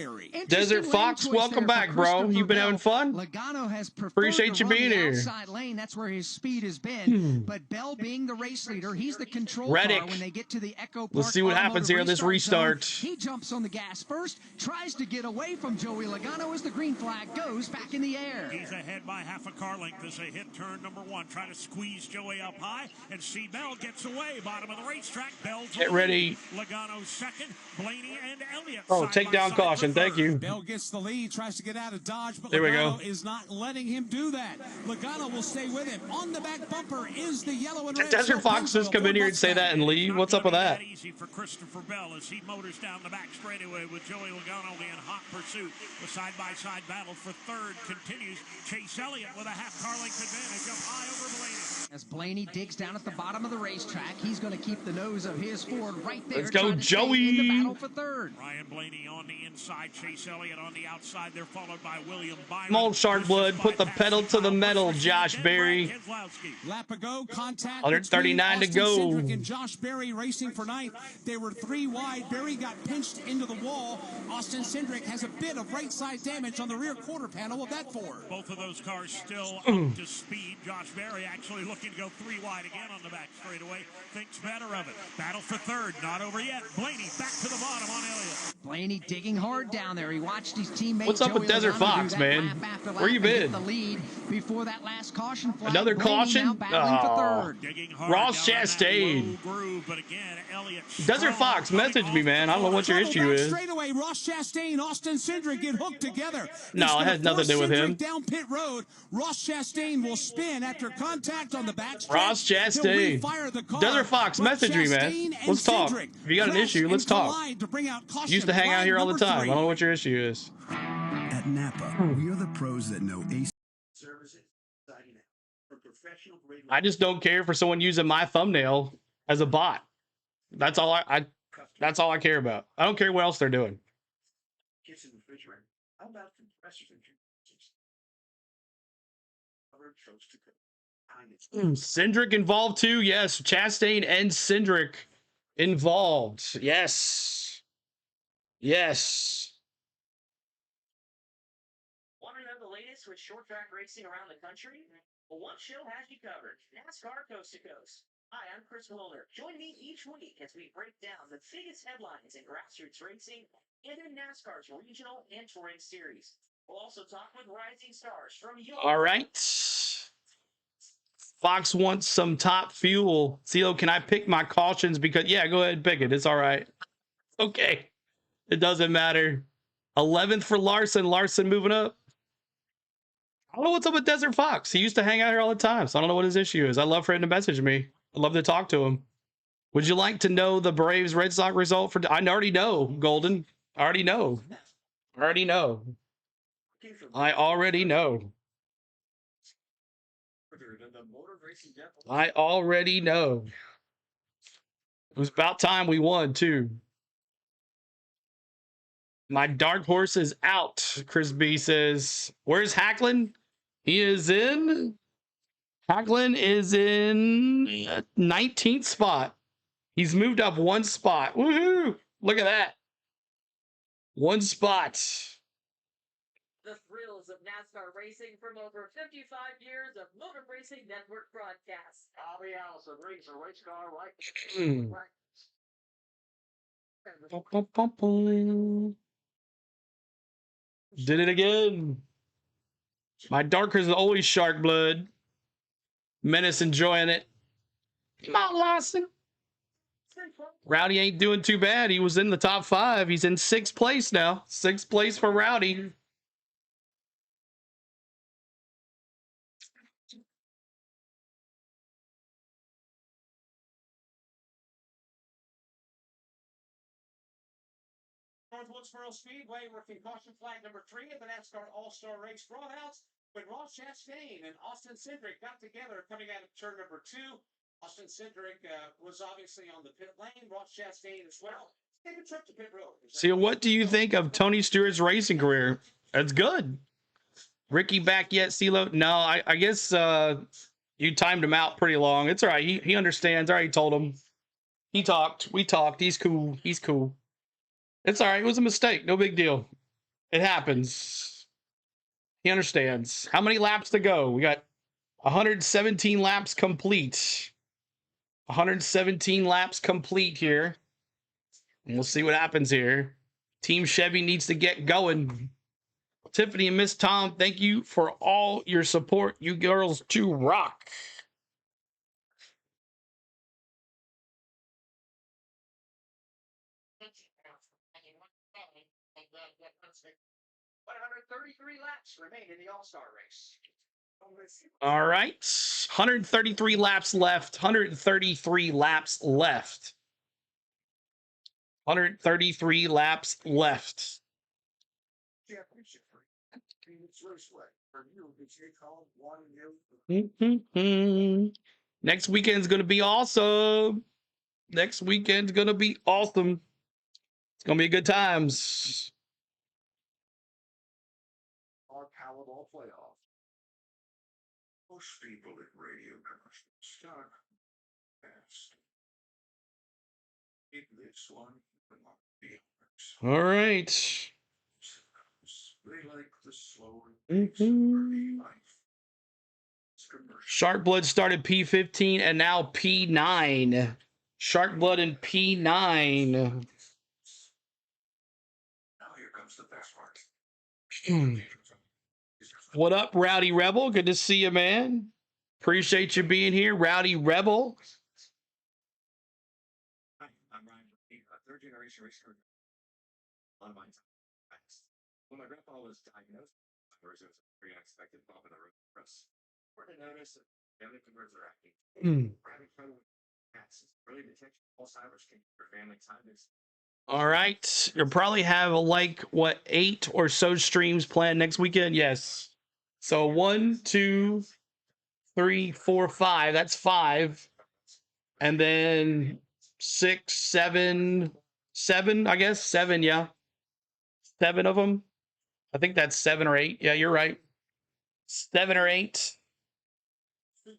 Speaker 1: Desert Fox, welcome back, bro. You been having fun?
Speaker 14: Logano has
Speaker 1: Appreciate you being here.
Speaker 14: Outside lane, that's where his speed has been. But Bell being the race leader, he's the control
Speaker 1: Reddick.
Speaker 14: car when they get to the Echo Park.
Speaker 1: Let's see what happens here in this restart.
Speaker 14: He jumps on the gas first, tries to get away from Joey Logano as the green flag goes back in the air.
Speaker 17: He's ahead by half a car length as they hit turn number one. Try to squeeze Joey up high, and see Bell gets away. Bottom of the racetrack. Bell
Speaker 1: Get ready.
Speaker 17: Logano second. Blaney and Elliott.
Speaker 1: Oh, take down caution. Thank you.
Speaker 7: Bell gets the lead, tries to get out of Dodge, but
Speaker 1: There we
Speaker 7: Logano
Speaker 1: go.
Speaker 7: is not letting him do that. Logano will stay with him. On the back bumper is the yellow and red.
Speaker 1: Desert Fox just come in here and say that and leave. What's up with that?
Speaker 17: Easy for Christopher Bell as he motors down the back straightaway with Joey Logano in hot pursuit. The side-by-side battle for third continues. Chase Elliott with a half car length advantage up high over Blaney.
Speaker 14: As Blaney Blaney digs down at the bottom of the racetrack. He's going to keep the nose of his Ford right there.
Speaker 1: Let's go,
Speaker 14: trying to stay in the
Speaker 1: Joey.
Speaker 14: battle for third.
Speaker 17: Ryan Blaney on the inside, Chase Elliott on the outside. They're followed by William Byron.
Speaker 1: Come on, Shark Blood. Put the pedal to the metal, Josh Berry.
Speaker 7: Lap ago, contact
Speaker 1: 139 to
Speaker 7: between Austin
Speaker 1: go.
Speaker 7: Cindric and Josh Berry racing for ninth. They were 3 wide. Berry got pinched into the wall. Austin Cindric has a bit of right side damage on the rear quarter panel of that Ford.
Speaker 17: Both of those cars still up to speed. Josh Berry actually looking to go 3 wide again on the back straightaway. Thinks better of it. Battle for third. Not over yet. Blaney back to the bottom on Elliott.
Speaker 14: Blaney digging hard down there. He watched his teammate.
Speaker 1: What's up with Desert Fox, man? Where you been?
Speaker 14: The lead before that last caution flag.
Speaker 1: Another
Speaker 14: Blaney
Speaker 1: caution?
Speaker 14: now battling for third.
Speaker 1: Ross Chastain. Desert Fox, message me, man. I don't know what your issue is.
Speaker 7: Straightaway, Ross Chastain, Austin Cindric get hooked together.
Speaker 1: No, it has nothing to do with him.
Speaker 7: Down pit road, Ross Chastain will spin after contact on the back.
Speaker 1: Ross Chastain. Desert Fox, message me, man. Let's talk. If you got an issue, let's talk. Used to hang out here all the time. I don't know what your issue is.
Speaker 20: At Napa, we are the pros that know ace.
Speaker 1: I just don't care for someone using my thumbnail as a bot. That's all that's all I care about. I don't care what else they're doing.
Speaker 18: Kitchen refrigerator. How about compressors and
Speaker 1: Cindric involved too. Yes, Chastain and Cindric involved. Yes. Yes.
Speaker 21: Want to know the latest with short track racing around the country? Well, one show has you covered. NASCAR Coast to Coast. Hi, I'm Chris Wilder. Join me each week as we break down the biggest headlines in grassroots racing and in NASCAR's regional and touring series. We'll also talk with rising stars from your...
Speaker 1: All right. Fox wants some top fuel. CeeLo, can I pick my cautions? Because, yeah, go ahead and pick it. It's all right. Okay. It doesn't matter. 11th for Larson. Larson moving up. I don't know what's up with Desert Fox. He used to hang out here all the time, so I don't know what his issue is. I'd love for him to message me. I'd love to talk to him. Would you like to know the Braves Red Sox result for... I already know, Golden. I already know. I already know. I already know. I already know. It was about time we won, too. My dark horse is out, Chris B says. Where's Hacklin? He is in... Hacklin is in 19th spot. He's moved up 1 spot. Woohoo! Look at that. 1 spot.
Speaker 21: The thrills of NASCAR racing from over 55 years of Motor Racing Network broadcasts. Bobby Allison rings a race car right.
Speaker 1: Did it again. My darker is always shark blood. Menace enjoying it. Come on, Lawson. Rowdy ain't doing too bad. He was in the top 5. He's in 6th place now. 6th place for Rowdy.
Speaker 22: North Wilkesboro Speedway working caution flag number 3 of the Nascar All Star Race drawouts when Ross Chastain and Austin Cindric got together coming out of turn number 2. Austin Cindric was obviously on the pit lane. Ross Chastain as well. Take a trip to pit road.
Speaker 1: See, what do you think of Tony Stewart's racing career? That's good. Ricky back yet, CeeLo? No, I guess you timed him out pretty long. It's all right. He understands. I already told him. He talked. We talked. He's cool. He's cool. It's all right. It was a mistake. No big deal. It happens. He understands. How many laps to go? We got 117 laps complete. 117 laps complete here. And we'll see what happens here. Team Chevy needs to get going. Tiffany and Miss Tom, thank you for all your support. You girls do rock.
Speaker 22: Laps remain in the All-Star race.
Speaker 1: All right. 133 laps left. 133 laps left. 133 laps left. Next weekend's going to be awesome. Next weekend's going to be awesome. It's going to be good times.
Speaker 18: Our Powerball playoff. Most people in radio commercials start fast. Keep this one from the others.
Speaker 1: All right.
Speaker 18: They like the slower pace of early life.
Speaker 1: Shark Blood started P15 and now P9. Shark Blood and P9.
Speaker 18: Now here comes the best part.
Speaker 1: What up, Rowdy Rebel? Good to see you, man. Appreciate you being here, Rowdy Rebel.
Speaker 4: Hi, I'm Ryan, a third-generation racer. A lot of mine's fast. When my grandpa was diagnosed, there was a very unexpected bump in the road for us. Important to notice that family members are acting. Having trouble with cats is early detection. Alzheimer's can your family time is.
Speaker 1: All right. You'll probably have like, what, 8 or so streams planned next weekend? Yes. So 1, 2, 3, 4, 5. That's 5. And then 6, 7, I guess. 7, yeah. 7 of them. I think that's 7 or 8. Yeah, you're right. 7 or 8.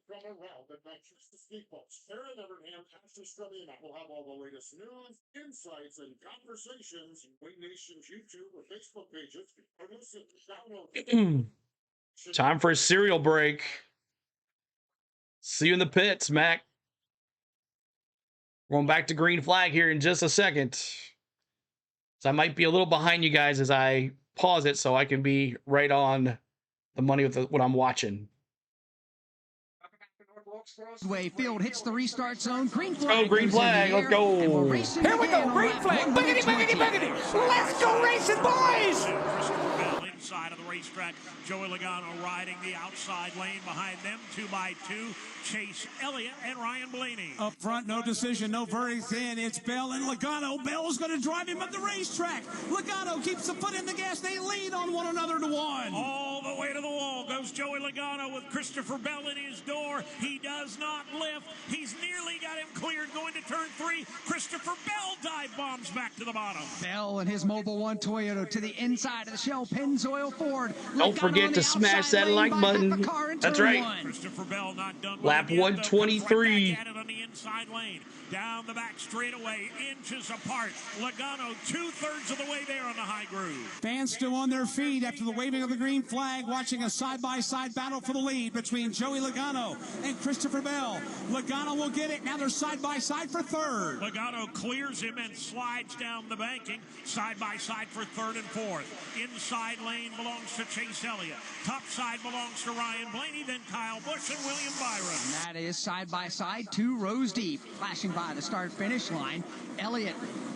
Speaker 5: From around the Manchester Steeples. Aaron Evernham, Ashley Strumina will have all the latest news, insights, and conversations. Wing Nation's YouTube or Facebook pages. Or listen, download.
Speaker 1: Time for a cereal break. See you in the pits, Mac. Going back to green flag here in just a second. So I might be a little behind you guys as I pause it so I can be right on the money with what I'm watching.
Speaker 14: Speedway field hits the restart zone. Green
Speaker 1: Let's
Speaker 14: flag.
Speaker 1: go, green flag. Let's go.
Speaker 11: Here we go, green flag. Boogity, boogity, boogity. Let's go racing, boys.
Speaker 17: Inside of the racetrack, Joey Logano riding the outside lane. Behind them, 2x2, Chase Elliott and Ryan Blaney.
Speaker 7: Up front, no decision, no verdict in. It's Bell and Logano. Bell is going to drive him up the racetrack. Logano keeps the foot in the gas. They lead on one another to 1.
Speaker 17: All the way to the wall goes Joey Logano with Christopher Bell in his door. He does not lift. He's nearly got him cleared going to turn 3. Christopher Bell dive bombs back to the bottom.
Speaker 14: Bell and his Mobile One Toyota to the inside of the Shell Pennzoil Ford.
Speaker 1: Don't forget to smash that like button. That's right.
Speaker 17: Christopher Bell not done
Speaker 1: Lap 123.
Speaker 17: Right back at it on the inside lane. Down the back straightaway, inches apart. Logano 2/3 of the way there on the high groove.
Speaker 7: Fans still on their feet after the waving of the green flag, watching a side-by-side battle for the lead between Joey Logano and Christopher Bell. Logano will get it. Now they're side-by-side for 3rd.
Speaker 17: Logano clears him and slides down the banking. Side-by-side for 3rd and 4th. Inside lane belongs to Chase Elliott. Top side belongs to Ryan Blaney, then Kyle Busch and William Byron.
Speaker 14: And that is side-by-side, 2 rows deep, flashing by the start-finish line. Elliott,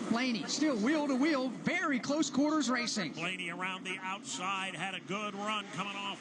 Speaker 14: Blaney, still wheel-to-wheel, very close quarters racing.
Speaker 17: Blaney around the outside had a good run coming off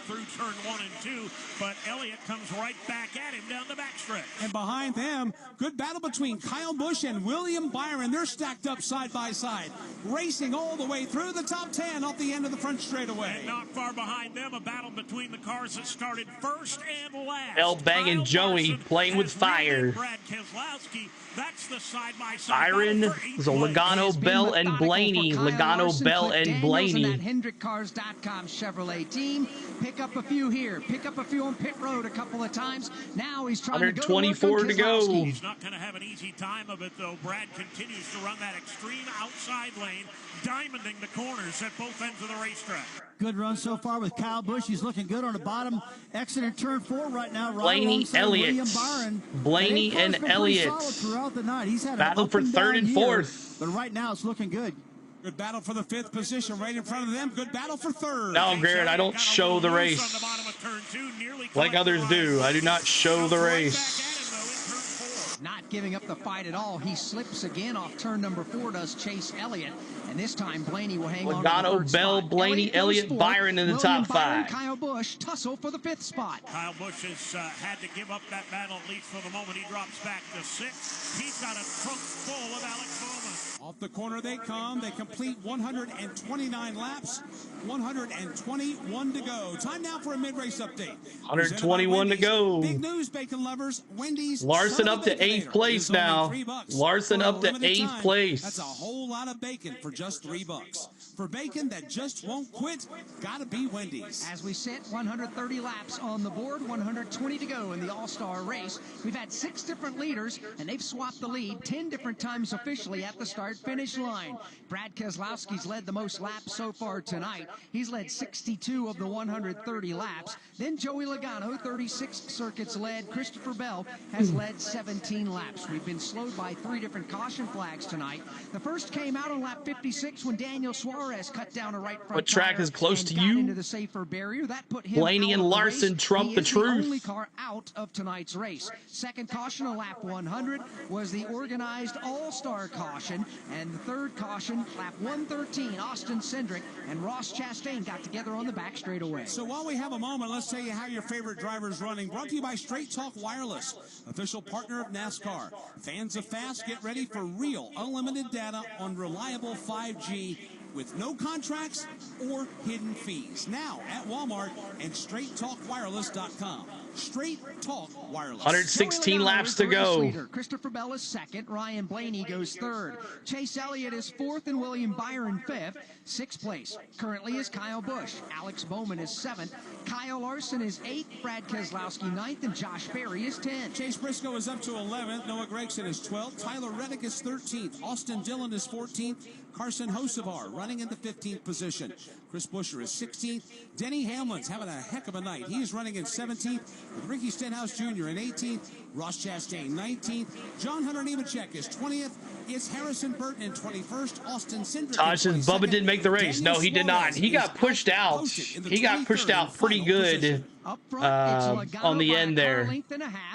Speaker 17: through turn 1 and 2, but Elliott comes right back at him down the backstretch.
Speaker 7: And behind them, good battle between Kyle Busch and William Byron. They're stacked up side-by-side, racing all the way through the top 10 off the end of the front straightaway.
Speaker 17: And not far behind them, a battle between the cars that started first and last.
Speaker 1: L banging Joey playing with fire.
Speaker 17: Brad Keselowskit, that's the side-by-side.
Speaker 1: Byron, so Logano, Bell, and Blaney. Logano, Bell, and Blaney.
Speaker 14: And that HendrickCars.com Chevrolet team. Pick up a few here. Pick up a few on pit road a couple of times. Now he's trying
Speaker 1: 124
Speaker 14: to go.
Speaker 17: He's not going to have an easy time of it, though. Brad continues to run that extreme outside lane, diamonding the corners at both ends of the racetrack.
Speaker 15: Good run so far with Kyle Busch. He's looking good on the bottom. Exit in turn 4 right now.
Speaker 1: Blaney, Elliott. Blaney and Elliott.
Speaker 15: Throughout the night. He's had
Speaker 1: battle for 3rd and 4th.
Speaker 15: But right now it's looking good.
Speaker 7: Good battle for the 5th position right in front of them. Good battle for 3rd.
Speaker 1: No, Garrett, I don't show the race like others do. I do not show the race.
Speaker 14: Not giving up the fight at all. He slips again off turn number 4, does Chase Elliott. And this time Blaney will hang on to the 3rd
Speaker 1: Bell,
Speaker 14: spot.
Speaker 1: Blaney, Elliott, Byron in the top 5.
Speaker 14: Kyle Busch tussle for the 5th spot.
Speaker 17: Kyle Busch has had to give up that battle, at least for the moment. He drops back to 6th. He's got a trunk full of Alex Bowman.
Speaker 7: Off the corner they come. They complete 129 laps. 121 to go. Time now for a mid-race update.
Speaker 1: 121 to go.
Speaker 7: Big news, bacon lovers. Wendy's
Speaker 1: Larson up to 8th place now. Larson up to 8th place.
Speaker 7: That's a whole lot of bacon for just $3. For bacon that just won't quit, gotta be Wendy's.
Speaker 14: As we sit, 130 laps on the board, 120 to go in the All-Star race. We've had 6 different leaders, and they've swapped the lead 10 different times officially at the start-finish line. Brad Keselowski's led the most laps so far tonight. He's led 62 of the 130 laps. Then Joey Logano, 36 circuits led. Christopher Bell has led 17 laps. We've been slowed by 3 different caution flags tonight. The first came out on lap 56 when Daniel Suarez cut down a right front.
Speaker 1: What track is close to you?
Speaker 14: Into the safer barrier. That put him
Speaker 1: Blaney and Larson trump the truth.
Speaker 14: The only car out of tonight's race. Second caution on lap 100 was the organized All-Star caution, and the third caution, lap 113, Austin Cindric and Ross Chastain got together on the back straightaway.
Speaker 7: So while we have a moment, let's tell you how your favorite driver is running. Brought to you by Straight Talk Wireless, official partner of NASCAR. Fans of fast, get ready for real, unlimited data on reliable 5G with no contracts or hidden fees. Now at Walmart and StraightTalkWireless.com. Straight Talk Wireless.
Speaker 1: 116 laps to go.
Speaker 14: Christopher Bell is second. Ryan Blaney goes third. Chase Elliott is fourth and William Byron fifth. Sixth place currently is Kyle Busch. Alex Bowman is seventh. Kyle Larson is eighth. Brad Keselowski ninth, and Josh Berry is 10th.
Speaker 7: Chase Briscoe is up to 11th. Noah Gragson is 12th. Tyler Reddick is 13th. Austin Dillon is 14th. Carson Hocevar running in the 15th position. Chris Buescher is 16th. Denny Hamlin's having a heck of a night. He is running in 17th, with Ricky Stenhouse Jr. in 18th. Ross Chastain 19th. John Hunter Nemechek is 20th. It's Harrison Burton in 21st. Austin Cindric.
Speaker 1: Todd says Bubba didn't make the race. No, he did not. He got pushed out. He got pushed out pretty good on the end there.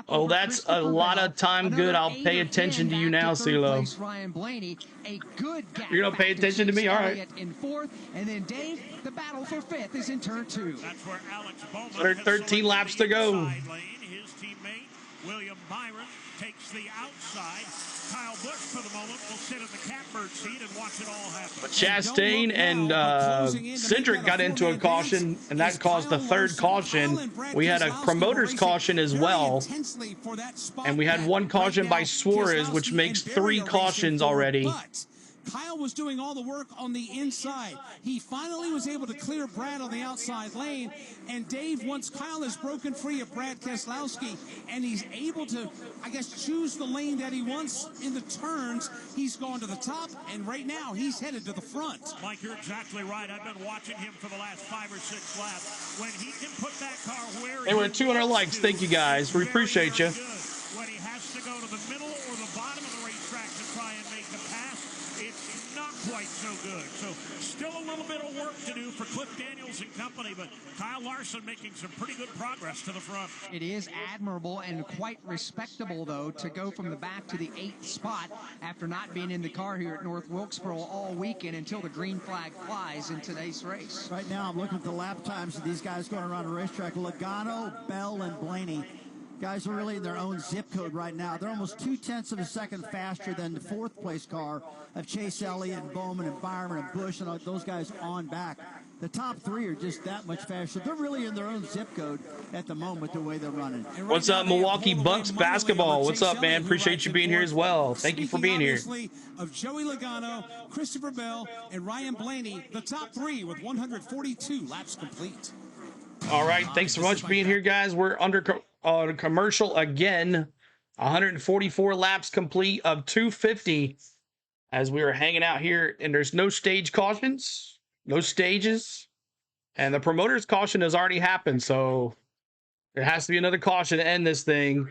Speaker 1: Oh, that's a lot of time good. I'll pay attention to you now, CeeLo. You're going to pay attention to me? All right.
Speaker 14: In fourth, and then Dave, the battle for fifth is in turn 2.
Speaker 17: That's where Alex Bowman
Speaker 1: 113 laps to go.
Speaker 17: His teammate, William Byron, takes the outside. Kyle Busch, for the moment, will sit in the catbird seat and watch it all happen.
Speaker 1: But Chastain and Cindric got into a caution, and that caused the third caution. We had a promoter's caution as well, and we had one caution by Suarez, which makes 3 cautions already.
Speaker 7: Kyle was doing all the work on the inside. He finally was able to clear Brad on the outside lane. And Dave, once Kyle is broken free of Brad Keselowski and he's able to, I guess, choose the lane that he wants in the turns, he's gone to the top. And right now, he's headed to the front.
Speaker 17: Mike, you're exactly right. I've been watching him for the last 5 or 6 laps. When he can put that car where
Speaker 1: Hey, we're at 200 likes. Thank you, guys. We appreciate you.
Speaker 17: When he has to go to the middle or the bottom of the racetrack to try and make a pass, it's not quite so good. So still a little bit of work to do for Cliff Daniels and company, but Kyle Larson making some pretty good progress to the front.
Speaker 14: It is admirable and quite respectable, though, to go from the back to the 8th spot after not being in the car here at North Wilkesboro all weekend until the green flag flies in today's race.
Speaker 15: Right now, I'm looking at the lap times of these guys going around the racetrack. Logano, Bell, and Blaney. Guys are really in their own zip code right now. They're almost 0.2 of a second faster than the 4th place car of Chase Elliott and Bowman and Byron and Busch and those guys on back. The top 3 are just that much faster. They're really in their own zip code at the moment, the way they're running.
Speaker 1: What's up, Milwaukee Bucks basketball? What's up, man? Appreciate you being here as well. Thank you for being here.
Speaker 7: Of Joey Logano, Christopher Bell, and Ryan Blaney, the top 3 with 142 laps complete.
Speaker 1: All right, thanks so much for being here, guys. We're under commercial again. 144 laps complete of 250 as we were hanging out here, and there's no stage cautions, no stages, and the promoter's caution has already happened, so there has to be another caution to end this thing.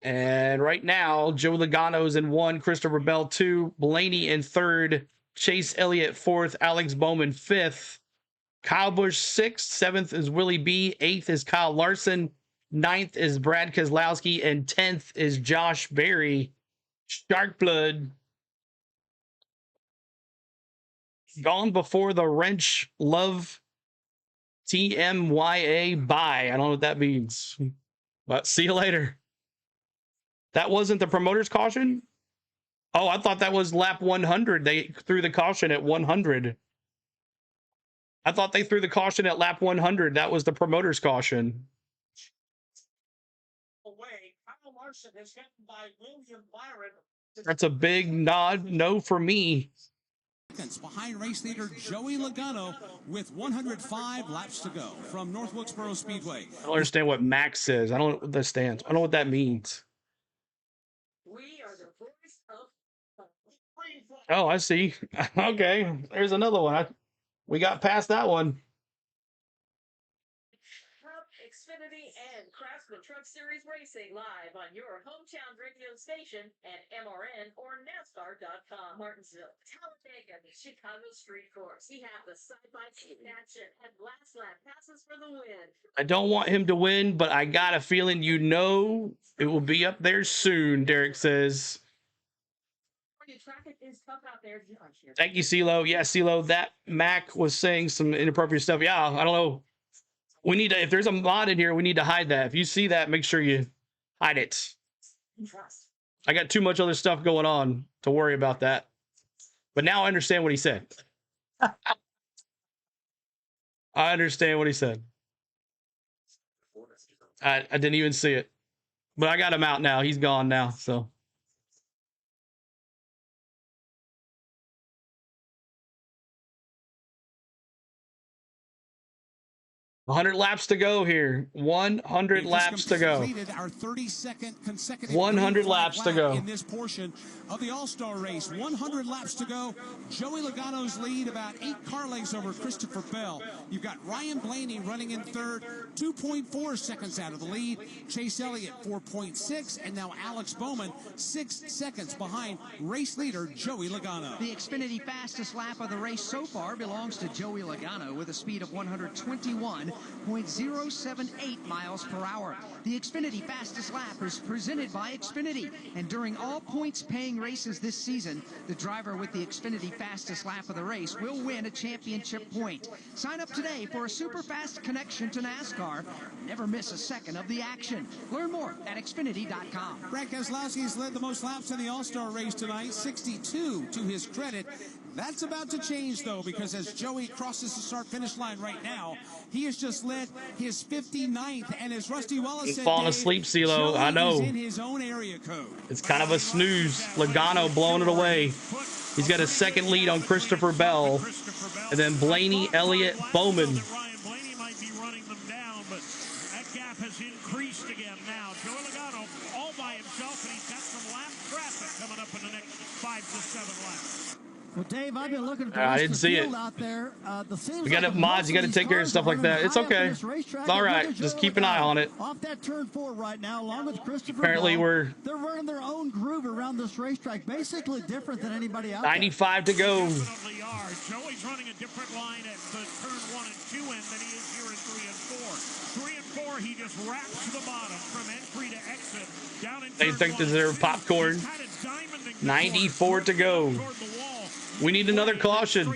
Speaker 1: And right now, Joe Logano's in 1, Christopher Bell 2, Blaney in 3rd, Chase Elliott 4th, Alex Bowman 5th, Kyle Busch 6th, 7th is Willie B, 8th is Kyle Larson, 9th is Brad Keselowski, and 10th is Josh Berry. Shark blood. Gone before the wrench. Love. TMYA. Bye. I don't know what that means. But see you later. That wasn't the promoter's caution? Oh, I thought that was lap 100. They threw the caution at 100. I thought they threw the caution at lap 100. That was the promoter's caution.
Speaker 22: Away, Kyle Larson has gotten by William Byron.
Speaker 1: That's a big nod no for me.
Speaker 7: Behind race leader Joey Logano with 105 laps to go from North Wilkesboro Speedway.
Speaker 1: I don't understand what Max says. I don't know what that stands. I don't know what that means.
Speaker 21: We are the voice of
Speaker 1: Oh, I see. Okay, there's another one. We got past that one.
Speaker 21: Truck, Xfinity, and Craftsman Truck Series Racing live on your hometown radio station at MRN or NASCAR.com. Martinsville, Talladega, Chicago Street Course. We have the side-by-side action and last lap passes for the win.
Speaker 1: I don't want him to win, but I got a feeling it will be up there soon, Derek says.
Speaker 21: Traffic is tough out there.
Speaker 1: Thank you, CeeLo. Yeah, CeeLo, that Mac was saying some inappropriate stuff. Yeah, I don't know. We need to, if there's a mod in here, we need to hide that. If you see that, make sure you hide it. I got too much other stuff going on to worry about that. But now I understand what he said. I understand what he said. I didn't even see it. But I got him out now. He's gone now, so. 100 laps to go here. 100 laps to go.
Speaker 7: Our 32nd consecutive
Speaker 1: 100 laps to go
Speaker 7: in this portion of the All-Star race. 100 laps to go. Joey Logano's lead about 8 car lengths over Christopher Bell. You've got Ryan Blaney running in third, 2.4 seconds out of the lead. Chase Elliott 4.6, and now Alex Bowman 6 seconds behind race leader Joey Logano.
Speaker 14: The Xfinity fastest lap of the race so far belongs to Joey Logano with a speed of 121.078 miles per hour. The Xfinity fastest lap is presented by Xfinity, and during all points-paying races this season, the driver with the Xfinity fastest lap of the race will win a championship point. Sign up today for a super fast connection to NASCAR. Never miss a second of the action. Learn more at Xfinity.com.
Speaker 7: Brad Keselowski has led the most laps in the All-Star race tonight, 62 to his credit. That's about to change, though, because as Joey crosses the start-finish line right now, he has just led his 59th, and as Rusty Wallace
Speaker 1: He's
Speaker 7: said,
Speaker 1: falling asleep, CeeLo. I know.
Speaker 7: in his own area code.
Speaker 1: It's kind of a snooze. Logano blowing it away. He's got a second lead on Christopher Bell, and then Blaney, Elliott, Bowman.
Speaker 17: Ryan Blaney might be running them down, but that gap has increased again now. Joey Logano all by himself, and he's got some lap traffic coming up in the next 5 to 7 laps.
Speaker 15: Well, Dave, I've been looking at the
Speaker 1: I didn't see it.
Speaker 15: out there.
Speaker 1: We got mods. You got to take care of stuff like that. It's okay. It's all right. Just keep an eye on it.
Speaker 15: Off that turn 4 right now, along with Christopher
Speaker 1: Apparently,
Speaker 15: Bell, they're running their own groove around this racetrack, basically different than anybody else.
Speaker 1: 95 to go.
Speaker 17: Definitely are. Joey's running a different line at the turn 1 and 2 end than he is here in 3 and 4. 3 and 4, he just wraps the bottom from entry to exit. Down in
Speaker 1: They think deserve popcorn. 94 to go. We need another caution.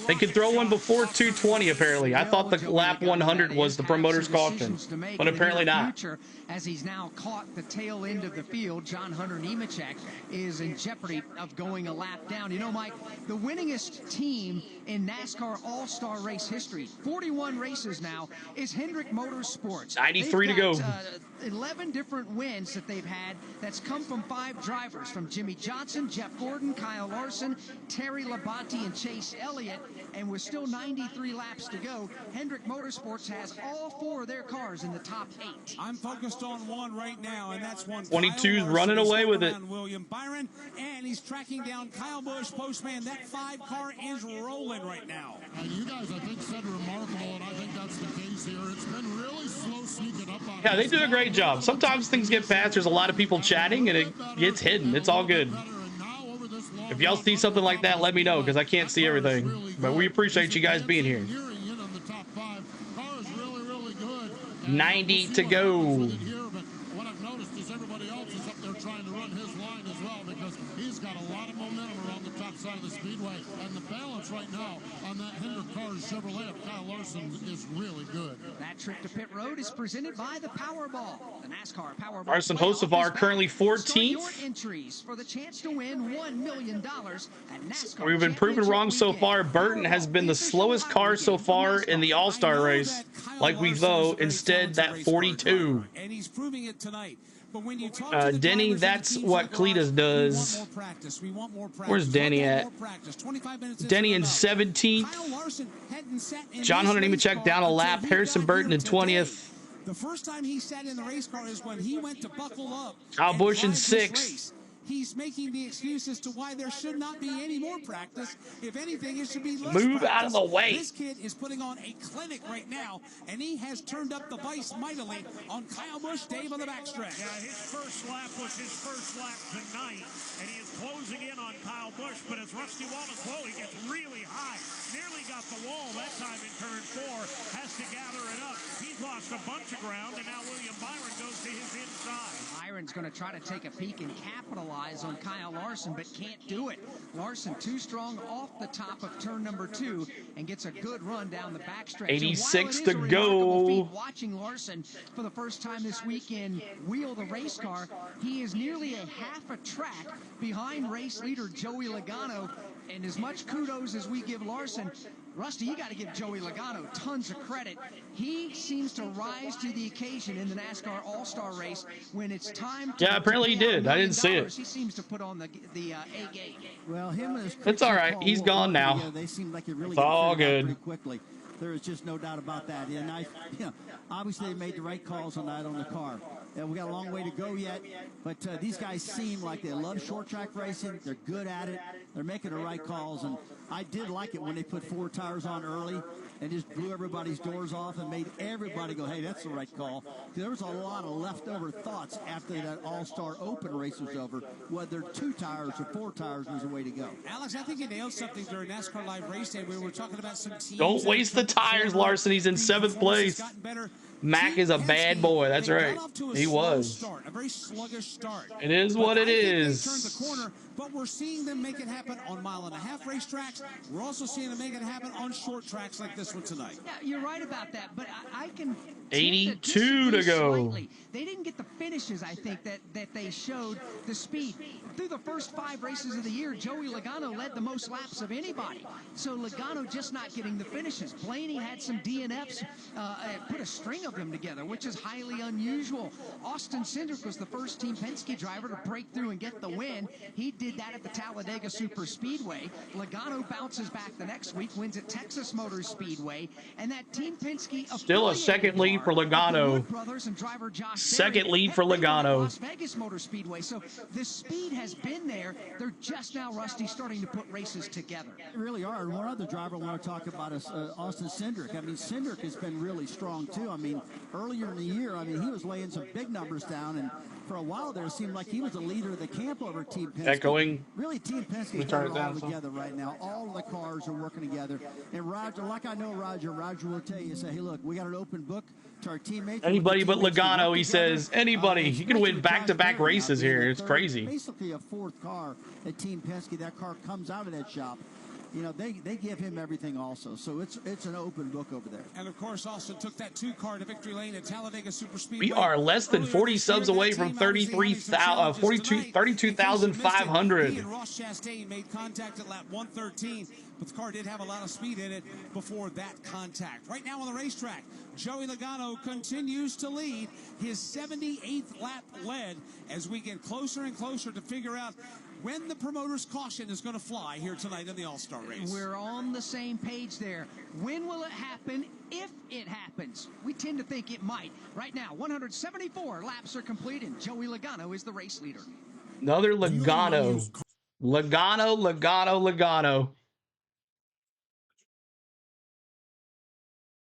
Speaker 1: They could throw one before 220, apparently. I thought the lap 100 was the promoter's caution, but apparently not.
Speaker 14: As he's now caught the tail end of the field, John Hunter Nemechek is in jeopardy of going a lap down. You know, Mike, the winningest team in NASCAR All Star Race history, 41 races now, is Hendrick Motorsports.
Speaker 1: 93 to go.
Speaker 14: 11 different wins that they've had. That's come from 5 drivers, from Jimmy Johnson, Jeff Gordon, Kyle Larson, Terry Labonte, and Chase Elliott. And with still 93 laps to go, Hendrick Motorsports has all 4 of their cars in the top 8.
Speaker 7: I'm focused on one right now, and that's one.
Speaker 1: 22's running away with it.
Speaker 7: William Byron, and he's tracking down Kyle Busch. Postman, that 5 car is rolling right now.
Speaker 5: You guys, I think, said remarkable, and I think that's the case here. It's been really slow sneaking up on.
Speaker 1: Yeah, they do a great job. Sometimes things get past. There's a lot of people chatting, and it gets hidden. It's all good. If y'all see something like that, let me know, because I can't see everything. But we appreciate you guys being here. 90 to go.
Speaker 5: What I've noticed is everybody else is up there trying to run his line as well, because he's got a lot of momentum around the top side. side of the speedway. And the balance right now on that Hendrick Cars Chevrolet of Kyle Larson is really good.
Speaker 14: That trip to pit road is presented by the Powerball. The NASCAR Powerball.
Speaker 1: Larson Hocevar currently 14th.
Speaker 14: Start your entries for the chance to win $1 million at NASCAR.
Speaker 1: We've been proven wrong so far. Burton has been the slowest car so far in the All-Star race. Like we thought, instead that 42.
Speaker 7: And he's proving it tonight. But when you talk to the
Speaker 1: Denny, that's what Cletus does. Where's Denny at? Denny in 17th. John Hunter Nemechek down a lap. Harrison Burton in 20th.
Speaker 7: The first time he sat in the race car is when he went to buckle up.
Speaker 1: Kyle Busch in 6th.
Speaker 7: He's making the excuse as to why there should not be any more practice. If anything, it should be less
Speaker 1: Move
Speaker 7: practice.
Speaker 1: out of the way.
Speaker 7: This kid is putting on a clinic right now, and he has turned up the vice mightily on Kyle Busch, Dave, on the backstretch.
Speaker 17: Yeah, his first lap was his first lap tonight, and he is closing in on Kyle Busch, but as Rusty Wallace, whoa, he gets really high. Nearly got the wall that time in turn 4, has to gather it up. He's lost a bunch of ground, and now William Byron goes to his inside.
Speaker 14: Byron's going to try to take a peek and capitalize on Kyle Larson, but can't do it. Larson too strong off the top of turn number 2 and gets a good run down the backstretch.
Speaker 1: 86 to go.
Speaker 14: Watching Larson for the first time this weekend wheel the race car, he is nearly a half a track behind race leader Joey Logano. And as much kudos as we give Larson, Rusty, you got to give Joey Logano tons of credit. He seems to rise to the occasion in the NASCAR All Star Race when it's time to.
Speaker 1: Yeah, apparently he did. I didn't see it.
Speaker 14: He seems to put on the A game.
Speaker 15: Well, him and his
Speaker 1: it's all right. He's gone now.
Speaker 15: They seem like it really
Speaker 1: it's all good.
Speaker 15: Pretty quickly. There is just no doubt about that. And obviously they made the right calls on that on the car. We got a long way to go yet, but these guys seem like they love short track racing. They're good at it. They're making the right calls, and I did like it when they put 4 tires on early and just blew everybody's doors off and made everybody go, hey, that's the right call. There was a lot of leftover thoughts after that All-Star Open race was over, whether 2 tires or 4 tires was the way to go.
Speaker 7: Alex, I think you nailed something during NASCAR Live Race Day. We were talking about some teams.
Speaker 1: Don't waste the tires, Larson. He's in 7th place. Mac is a bad boy. That's right. He was.
Speaker 7: A very sluggish start.
Speaker 1: It is what it is.
Speaker 7: They turned the corner, but we're seeing them make it happen on 1.5 mile racetracks. We're also seeing them make it happen on short tracks like this one tonight.
Speaker 14: Yeah, you're right about that, but I can
Speaker 1: 82 to go.
Speaker 14: Slightly. They didn't get the finishes, I think, that they showed the speed. Through the first 5 races of the year, Joey Logano led the most laps of anybody. So Logano just not getting the finishes. Blaney had some DNFs, put a string of them together, which is highly unusual. Austin Cindric was the first Team Penske driver to break through and get the win. He did that at the Talladega Super Speedway. Logano bounces back the next week, wins at Texas Motor Speedway, and that Team Penske
Speaker 1: still a second lead for Logano. Second lead for Logano.
Speaker 14: Las Vegas Motor Speedway. So the speed has been there. They're just now, Rusty, starting to put races together.
Speaker 15: They really are. And one other driver I want to talk about is Austin Cindric. I mean, Cindric has been really strong too. I mean, earlier in the year, I mean, he was laying some big numbers down, and for a while there, it seemed like he was the leader of the camp over Team Penske.
Speaker 1: Echoing.
Speaker 15: Really, Team Penske is all together right now. All of the cars are working together. And Roger, like I know Roger will tell you, say, hey, look, we got an open book to our teammates.
Speaker 1: Anybody but Logano, he says. Anybody. You can win back-to-back races here. It's crazy.
Speaker 15: Basically a 4th car at Team Penske. That car comes out of that shop. You know, they give him everything also. So it's an open book over there.
Speaker 7: And, of course, Austin took that 2-car to victory lane at Talladega Super Speedway.
Speaker 1: We are less than 40 subs away from 32,500.
Speaker 7: He and Ross Chastain made contact at lap 113, but the car did have a lot of speed in it before that contact. Right now on the racetrack, Joey Logano continues to lead his 78th lap led as we get closer and closer to figure out when the promoter's caution is going to fly here tonight in the All-Star race.
Speaker 14: We're on the same page there. When will it happen? If it happens. We tend to think it might. Right now, 174 laps are complete, and Joey Logano is the race leader.
Speaker 1: Another Logano. Logano.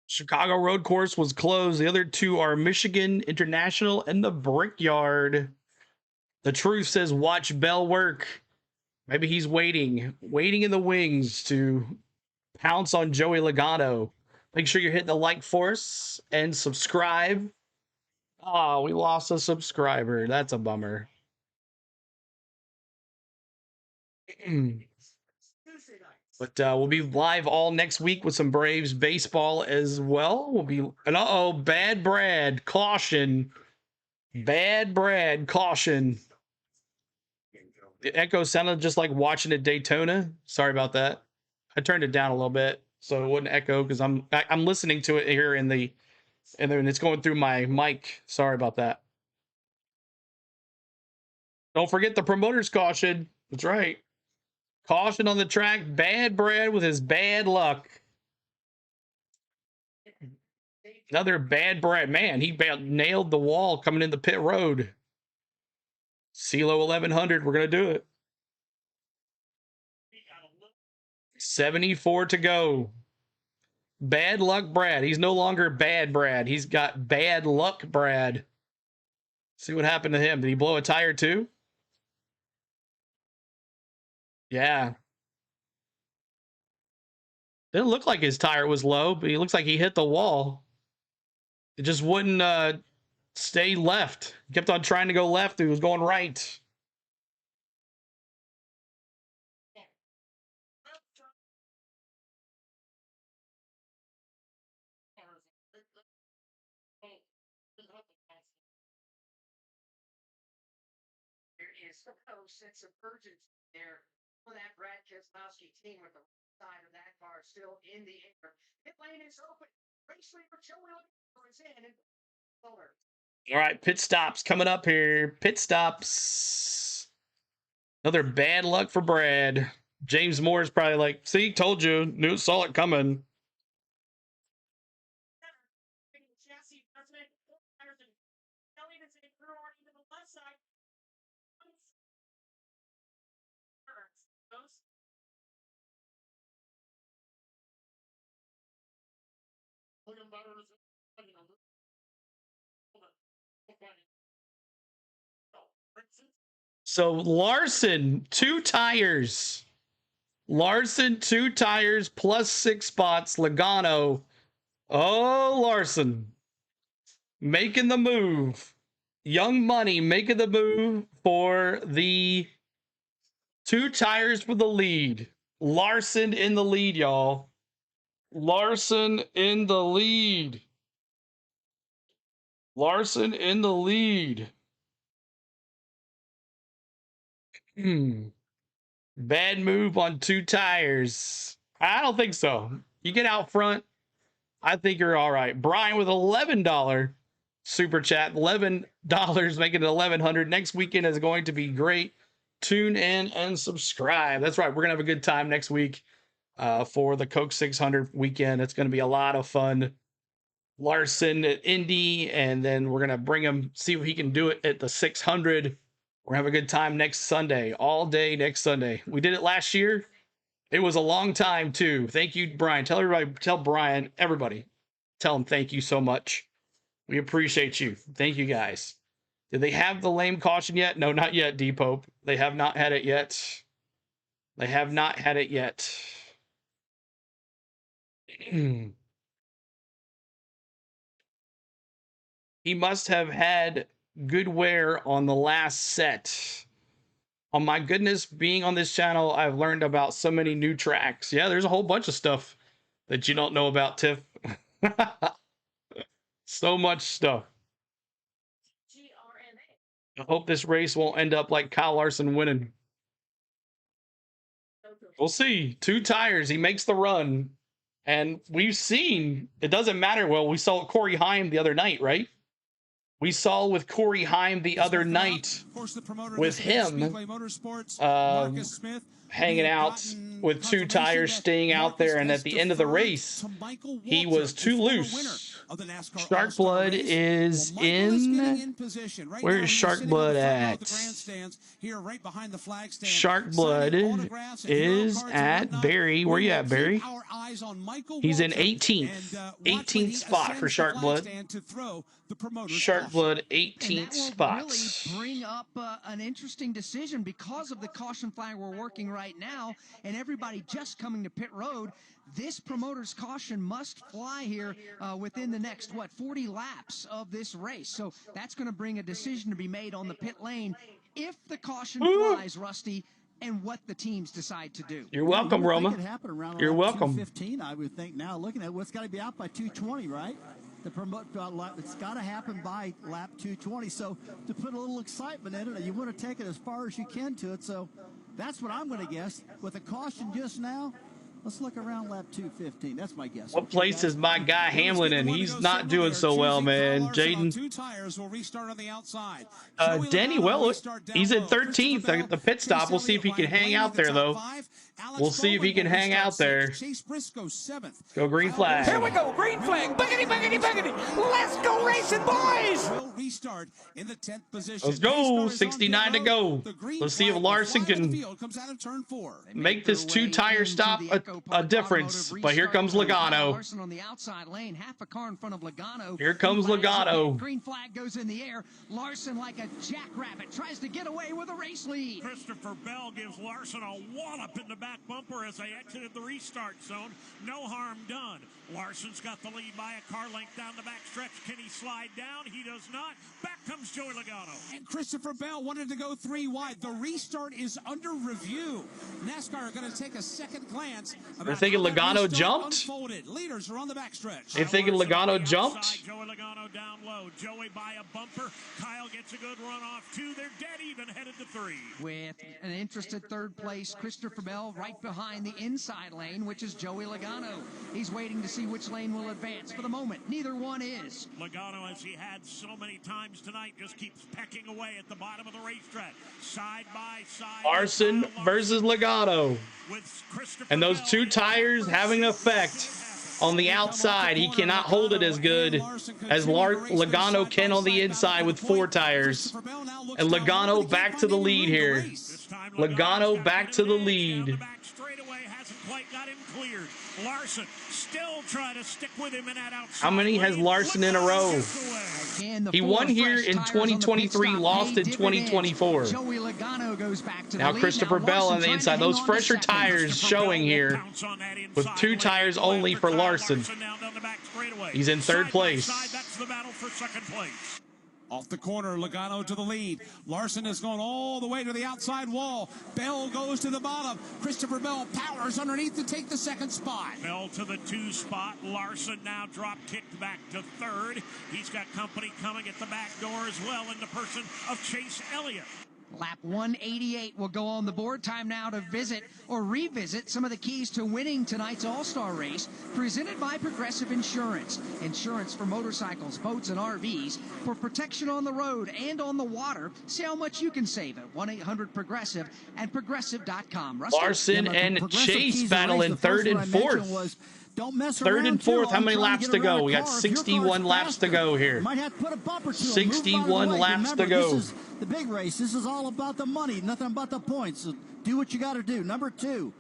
Speaker 1: Chicago Road Course was closed. The other 2 are Michigan International and the Brickyard. The Truth says, watch Bell work. Maybe he's waiting in the wings to pounce on Joey Logano. Make sure you're hitting the like for us and subscribe. Oh, we lost a subscriber. That's a bummer. But we'll be live all next week with some Braves baseball as well. We'll be, and uh-oh, Bad Brad, caution. Bad Brad, caution. The echo sounded just like watching at Daytona. Sorry about that. I turned it down a little bit so it wouldn't echo because I'm listening to it here and then it's going through my mic. Sorry about that. Don't forget the promoter's caution. That's right. Caution on the track. Bad Brad with his bad luck. Another Bad Brad. Man, he nailed the wall coming in the pit road. CeeLo 1100. We're going to do it. 74 to go. Bad luck Brad. He's no longer Bad Brad. He's got bad luck Brad. See what happened to him. Did he blow a tire too? Yeah. Didn't look like his tire was low, but he looks like he hit the wall. It just wouldn't stay left. He kept on trying to go left. He was going right.
Speaker 22: There is no sense of urgency there for that Brad Keselowskit team with the side of that car still in the air. Pit lane is open. Race leader Joe Williams is in.
Speaker 1: All right, pit stops coming up here. Pit stops. Another bad luck for Brad. James Moore is probably like, see, told you, saw it coming. So Larson, 2 tires. Larson, 2 tires plus 6 spots. Logano. Oh, Larson. Making the move. Young Money making the move for the 2 tires for the lead. Larson in the lead, y'all. Larson in the lead. Larson in the lead. Bad move on 2 tires. I don't think so. You get out front, I think you're all right. Brian with $11 super chat. $11 making it 1,100. Next weekend is going to be great. Tune in and subscribe. That's right. We're going to have a good time next week for the Coke 600 weekend. It's going to be a lot of fun. Larson at Indy, and then we're going to bring him, see if he can do it at the 600. We're going to have a good time next Sunday, all day next Sunday. We did it last year. It was a long time, too. Thank you, Brian. Tell everybody, tell Brian, everybody, tell him thank you so much. We appreciate you. Thank you, guys. Did they have the lame caution yet? No, not yet, D-Pope. They have not had it yet. They have not had it yet. He must have had good wear on the last set. Oh my goodness, being on this channel, I've learned about so many new tracks. Yeah, there's a whole bunch of stuff that you don't know about, Tiff. So much stuff. I hope this race won't end up like Kyle Larson winning. We'll see. 2 tires. He makes the run. And we've seen, it doesn't matter. Well, we saw Corey Heim the other night, right? We saw with Corey Heim the other night with him hanging out with 2 tires, staying out there, and at the end of the race, he was too loose. Shark Blood is in. Where's Shark Blood at? Shark Blood is at Barry. Where you at, Barry? He's in 18th. 18th spot for Shark Blood. Shark Blood, 18th spot.
Speaker 14: Bring up an interesting decision because of the caution flag we're working right now, and everybody just coming to pit road. This promoter's caution must fly here within the next 40 laps of this race. So that's going to bring a decision to be made on the pit lane. If the caution flies, Rusty, and what the teams decide to do.
Speaker 1: You're welcome, Roma. You're welcome.
Speaker 15: 215, I would think now. Looking at what's got to be out by 220, right? It's got to happen by lap 220. So to put a little excitement in it, you want to take it as far as you can to it. So that's what I'm going to guess. With a caution just now, let's look around lap 215. That's my guess.
Speaker 1: What place is my guy Hamlin in? He's not doing so well, man. Jaden.
Speaker 7: 2 tires will restart on the outside.
Speaker 1: Denny, well, he's in 13th at the pit stop. We'll see if he can hang out there, though. We'll see if he can hang out there.
Speaker 7: Chase Briscoe 7th.
Speaker 1: Go green flag.
Speaker 11: Here we go, green flag. Buggity, buggity, buggity. Let's go racing, boys.
Speaker 7: Will restart in the 10th position.
Speaker 1: Let's go. 69 to go. Let's see if Larson can make this 2-tire stop a difference. But here comes Logano.
Speaker 14: Larson on the outside lane, half a car in front of Logano.
Speaker 1: Here comes Logano.
Speaker 14: Green flag goes in the air. Larson, like a jackrabbit, tries to get away with a race lead.
Speaker 17: Christopher Bell gives Larson a wallop in the back bumper as they exited the restart zone. No harm done. Larson's got the lead by a car length down the back stretch. Can he slide down? He does not. Back comes Joey Logano.
Speaker 7: And Christopher Bell wanted to go 3 wide. The restart is under review. NASCAR are going to take a second glance.
Speaker 1: They're thinking Logano jumped.
Speaker 7: Unfolded. Leaders are on the backstretch.
Speaker 1: They're thinking Logano jumped.
Speaker 17: Joey Logano down low. Joey by a bumper. Kyle gets a good run off 2. They're dead even, headed to 3.
Speaker 14: With an interested 3rd place, Christopher Bell right behind the inside lane, which is Joey Logano. He's waiting to see which lane will advance. For the moment, neither one is.
Speaker 17: Logano, as he had so many times tonight, just keeps pecking away at the bottom of the racetrack. Side by side.
Speaker 1: Larson versus Logano. And those 2 tires having an effect on the outside. He cannot hold it as good as Logano can on the inside with 4 tires. And Logano back to the lead here. Logano back to the lead.
Speaker 17: Quite got him cleared. Larson still trying to stick with him in that outside.
Speaker 1: How many has Larson in a row? He won here in 2023, lost in 2024. Now Christopher Bell on the inside. Those fresher tires showing here with 2 tires only for Larson. He's in 3rd place.
Speaker 17: That's the battle for 2nd place.
Speaker 7: Off the corner, Logano to the lead. Larson has gone all the way to the outside wall. Bell goes to the bottom. Christopher Bell powers underneath to take the 2nd spot.
Speaker 17: Bell to the 2 spot. Larson now drop kicked back to 3rd. He's got company coming at the back door as well in the person of Chase Elliott.
Speaker 14: Lap 188 will go on the board. Time now to visit or revisit some of the keys to winning tonight's All-Star Race, presented by Progressive Insurance. Insurance for motorcycles, boats, and RVs for protection on the road and on the water. See how much you can save at 1-800-PROGRESSIVE and Progressive.com.
Speaker 1: Larson and Chase battle in 3rd and 4th.
Speaker 15: Don't mess
Speaker 1: 3rd and 4th. How many laps to go? We got 61 laps to go here.
Speaker 15: Might have to put a bumper to
Speaker 1: 61 laps to go.
Speaker 15: This is the big race. This is all about the money, nothing about the points. So do what you got to do. Number 2.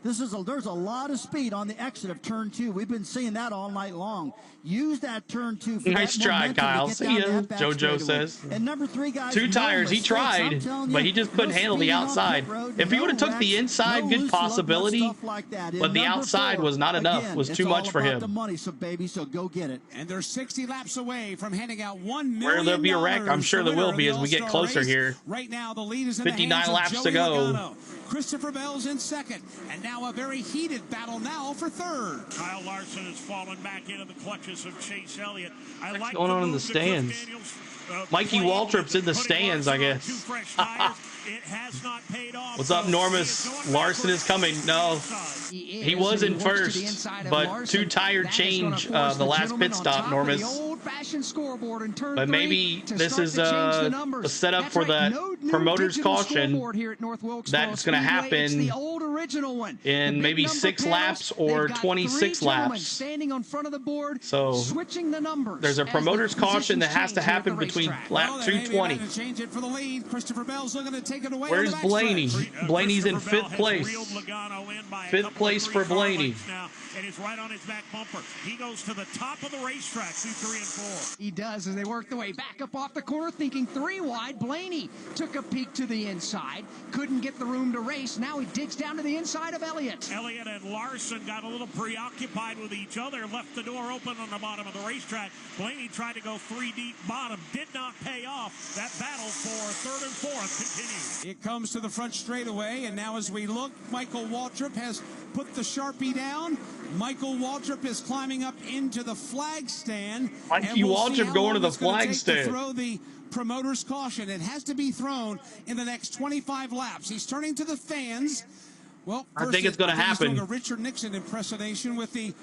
Speaker 15: There's a lot of speed on the exit of turn 2. We've been seeing that all night long. Use that turn 2. For
Speaker 1: nice try, Kyle. See ya, JoJo says.
Speaker 15: And number 3, guys.
Speaker 1: 2 tires. He tried, but he just couldn't handle the outside. If he would have took the inside, good possibility. But the outside was not enough. Was too much for him.
Speaker 15: The money, so baby, so go get it.
Speaker 7: And they're 60 laps away from handing out $1 million.
Speaker 1: Where there'll be a wreck, I'm sure there will be as we get closer here.
Speaker 7: Right now, the lead is in
Speaker 1: 59 laps to go.
Speaker 7: Christopher Bell's in 2nd, and now a very heated battle now for 3rd.
Speaker 17: Kyle Larson has fallen back into the clutches of Chase Elliott.
Speaker 1: What's going on in the stands? Mikey Waltrip's in the stands, I guess. What's up, Normus? Larson is coming. No, he was in 1st, but 2-tire change the last pit stop, Normus. But maybe this is a setup for the promoter's caution that's going to happen in maybe 6 laps or 26 laps. So there's a promoter's caution that has to happen between lap 220. Where's Blaney? Blaney's in 5th place. 5th place for Blaney.
Speaker 17: and is right on his back bumper. He goes to the top of the racetrack through 3 and 4.
Speaker 14: He does as they work their way back up off the corner, thinking 3 wide. Blaney took a peek to the inside, couldn't get the room to race. Now he digs down to the inside of Elliott.
Speaker 17: Elliott and Larson got a little preoccupied with each other, left the door open on the bottom of the racetrack. Blaney tried to go 3 deep bottom, did not pay off. That battle for 3rd and 4th continues.
Speaker 7: It comes to the front straightaway, and now as we look, Michael Waltrip has put the Sharpie down. Michael Waltrip is climbing up into the flag stand.
Speaker 1: Mikey Waltrip going to the flag stand.
Speaker 7: Throw the promoter's caution. It has to be thrown in the next 25 laps. He's turning to the fans. Well,
Speaker 1: I think it's going to happen.
Speaker 7: He's doing a Richard Nixon impersonation with the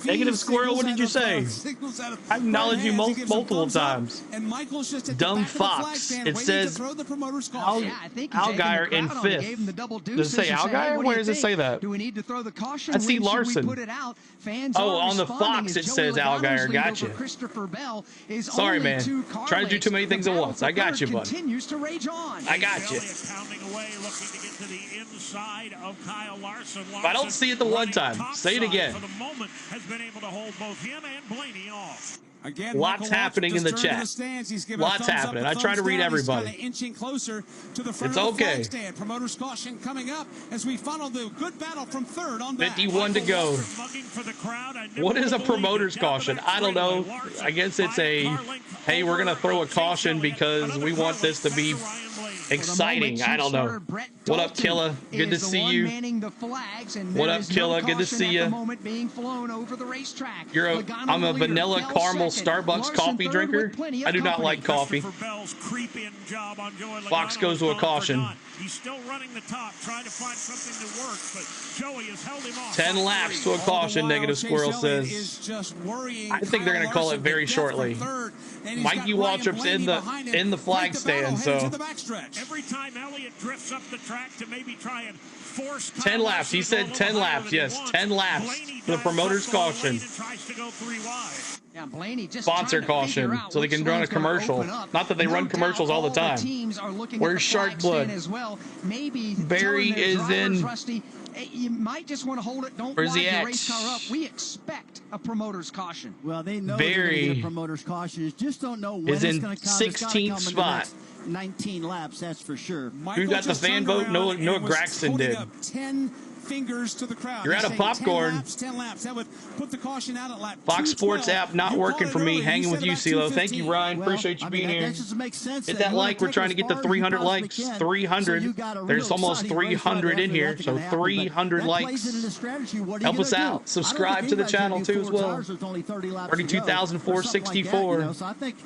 Speaker 1: Negative Squirrel, what did you say? I acknowledged you multiple times.
Speaker 7: And Michael's just at
Speaker 1: Dumb
Speaker 7: the back
Speaker 1: Fox.
Speaker 7: Of the flag stand,
Speaker 1: it says Allgaier in 5th. Does it say Allgaier? Where does it say that?
Speaker 14: Do we need to throw the caution?
Speaker 1: I see Larson.
Speaker 14: Put it out? Fans
Speaker 1: on the Fox it says Allgaier. Gotcha.
Speaker 14: Christopher Bell is
Speaker 1: sorry, man. Trying to do too many things at once. I got you, bud.
Speaker 14: Continues to rage on.
Speaker 1: I got you.
Speaker 17: Pounding away, looking to get to the inside of Kyle Larson.
Speaker 1: If I don't see it the one time, say it again.
Speaker 17: For the moment, has been able to hold both him and Blaney off.
Speaker 7: Again,
Speaker 1: lots happening in the chat. Lots happening. I try to read everybody.
Speaker 7: Inching closer to the front
Speaker 1: it's
Speaker 7: of the
Speaker 1: okay.
Speaker 7: Flag stand. Promoter's caution coming up as we follow the good battle from 3rd on back.
Speaker 1: 51 to go. What is a promoter's caution? I don't know. I guess it's a, hey, we're going to throw a caution because we want this to be exciting. I don't know. What up, Killa? Good to see you. What up, Killa? Good to see you. I'm a vanilla caramel Starbucks coffee drinker. I do not like coffee. Fox goes to a caution.
Speaker 17: He's still running the top, trying to find something that works, but Joey has held him off.
Speaker 1: 10 laps to a caution, Negative Squirrel says. I think they're going to call it very shortly. Mikey Waltrip's in the flag stand, so.
Speaker 17: Every time Elliott drifts up the track to maybe try and force
Speaker 1: 10 laps. He said 10 laps. Yes, 10 laps for the promoter's caution.
Speaker 14: Yeah, Blaney just
Speaker 1: sponsor caution so they can run a commercial. Not that they run commercials all the time. Where's Shark Blood?
Speaker 14: Well. Maybe
Speaker 1: Barry is in.
Speaker 14: Rusty, you might just want to hold it. Don't
Speaker 1: where's
Speaker 14: wind
Speaker 1: he at?
Speaker 14: The race car up. We expect a promoter's caution.
Speaker 15: Well, they know
Speaker 1: Barry
Speaker 15: a promoter's caution. You just don't know when
Speaker 1: is
Speaker 15: it's
Speaker 1: in
Speaker 15: going to come.
Speaker 1: 16th spot.
Speaker 15: 19 laps, that's for sure.
Speaker 1: Who got the fan vote? Noah Graxton did.
Speaker 7: 10 fingers to the crowd.
Speaker 1: You're out of popcorn.
Speaker 7: 10 laps. That would put the caution out at lap
Speaker 1: Fox Sports app not working for me. Hanging with you, CeeLo. Thank you, Ryan. Appreciate you being here.
Speaker 15: That just makes sense.
Speaker 1: Hit that like. We're trying to get to 300 likes. 300. There's almost 300 in here, so 300 likes. Help us out. Subscribe to the channel too as well. 32,464.
Speaker 15: So I think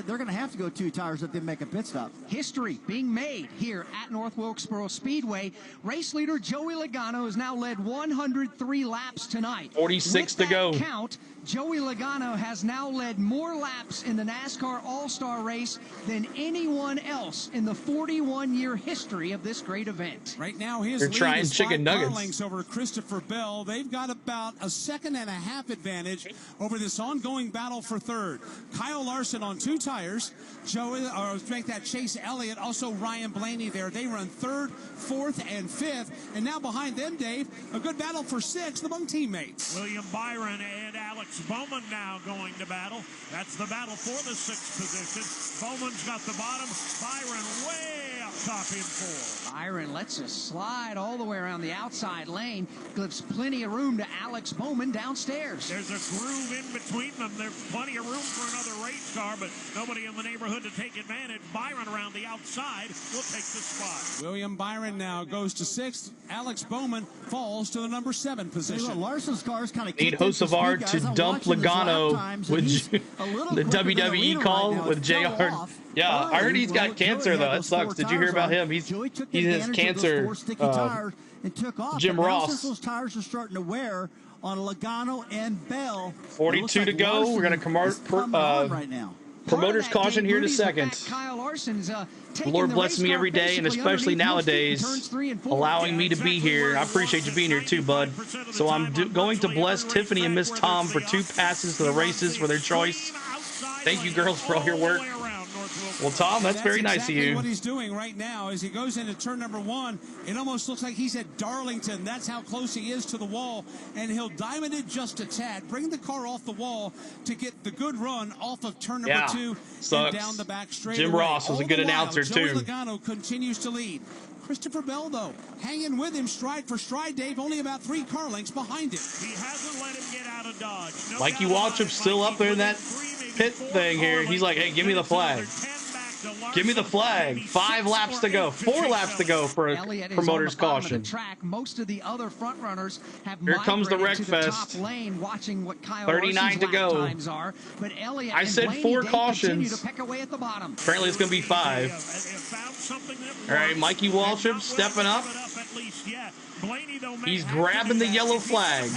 Speaker 15: they're going to have to go 2 tires if they make a pit stop.
Speaker 14: History being made here at North Wilkesboro Speedway. Race leader Joey Logano has now led 103 laps tonight.
Speaker 1: 46 to go.
Speaker 14: Count, Joey Logano has now led more laps in the NASCAR All Star Race than anyone else in the 41-year history of this great event.
Speaker 7: Right now, his lead
Speaker 1: trying
Speaker 7: is
Speaker 1: chicken
Speaker 7: 5
Speaker 1: nuggets.
Speaker 7: car lengths over Christopher Bell. They've got about a 1.5 second advantage over this ongoing battle for 3rd. Kyle Larson on 2 tires. Chase Elliott, also Ryan Blaney there. They run 3rd, 4th, and 5th. And now behind them, Dave, a good battle for 6th among teammates.
Speaker 17: William Byron and Alex Bowman now going to battle. That's the battle for the 6th position. Bowman's got the bottom. Byron way up top in 4.
Speaker 14: Byron lets us slide all the way around the outside lane. Gives plenty of room to Alex Bowman downstairs.
Speaker 17: There's a groove in between them. There's plenty of room for another race car, but nobody in the neighborhood to take advantage. Byron around the outside will take the spot.
Speaker 7: William Byron now goes to 6th. Alex Bowman falls to the number 7 position.
Speaker 15: Hey, look, Larson's car is kind of
Speaker 1: need Hocevar to dump Logano with the WWE call with JR. Yeah, I heard he's got cancer though. That sucks. Did you hear about him? He has cancer. Jim Ross.
Speaker 15: Those tires are starting to wear on Logano and Bell.
Speaker 1: 42 to go. We're going to
Speaker 15: right now.
Speaker 1: Promoter's caution here in a second. The Lord bless me every day, and especially nowadays, allowing me to be here. I appreciate you being here too, bud. So I'm going to bless Tiffany and Miss Tom for 2 passes to the races for their choice. Thank you, girls, for all your work. Well, Tom, that's very nice
Speaker 7: exactly
Speaker 1: of you.
Speaker 7: What he's doing right now is he goes into turn number 1. It almost looks like he's at Darlington. That's how close he is to the wall. And he'll diamond it just a tad, bring the car off the wall to get the good run off of turn number 2 and down the back straight.
Speaker 1: Jim Ross was a good announcer,
Speaker 7: Joey
Speaker 1: too.
Speaker 7: Logano continues to lead. Christopher Bell, though, hanging with him stride for stride, Dave, only about 3 car lengths behind him.
Speaker 17: He hasn't let him get out of Dodge. No
Speaker 1: Mikey Waltrip's still up there in that pit thing here. He's like, hey, give me the flag. Give me the flag. 5 laps to go. 4 laps to go for a promoter's caution.
Speaker 14: Track. Most of the other front runners have
Speaker 1: Here comes the wreck
Speaker 14: to
Speaker 1: fest.
Speaker 14: The top lane, watching what Kyle
Speaker 1: 39 to go.
Speaker 14: times are. But Elliott
Speaker 1: I said 4 cautions.
Speaker 14: to peck away at the bottom.
Speaker 1: Apparently it's going to be 5. All right, Mikey Waltrip stepping up. He's grabbing the yellow flag.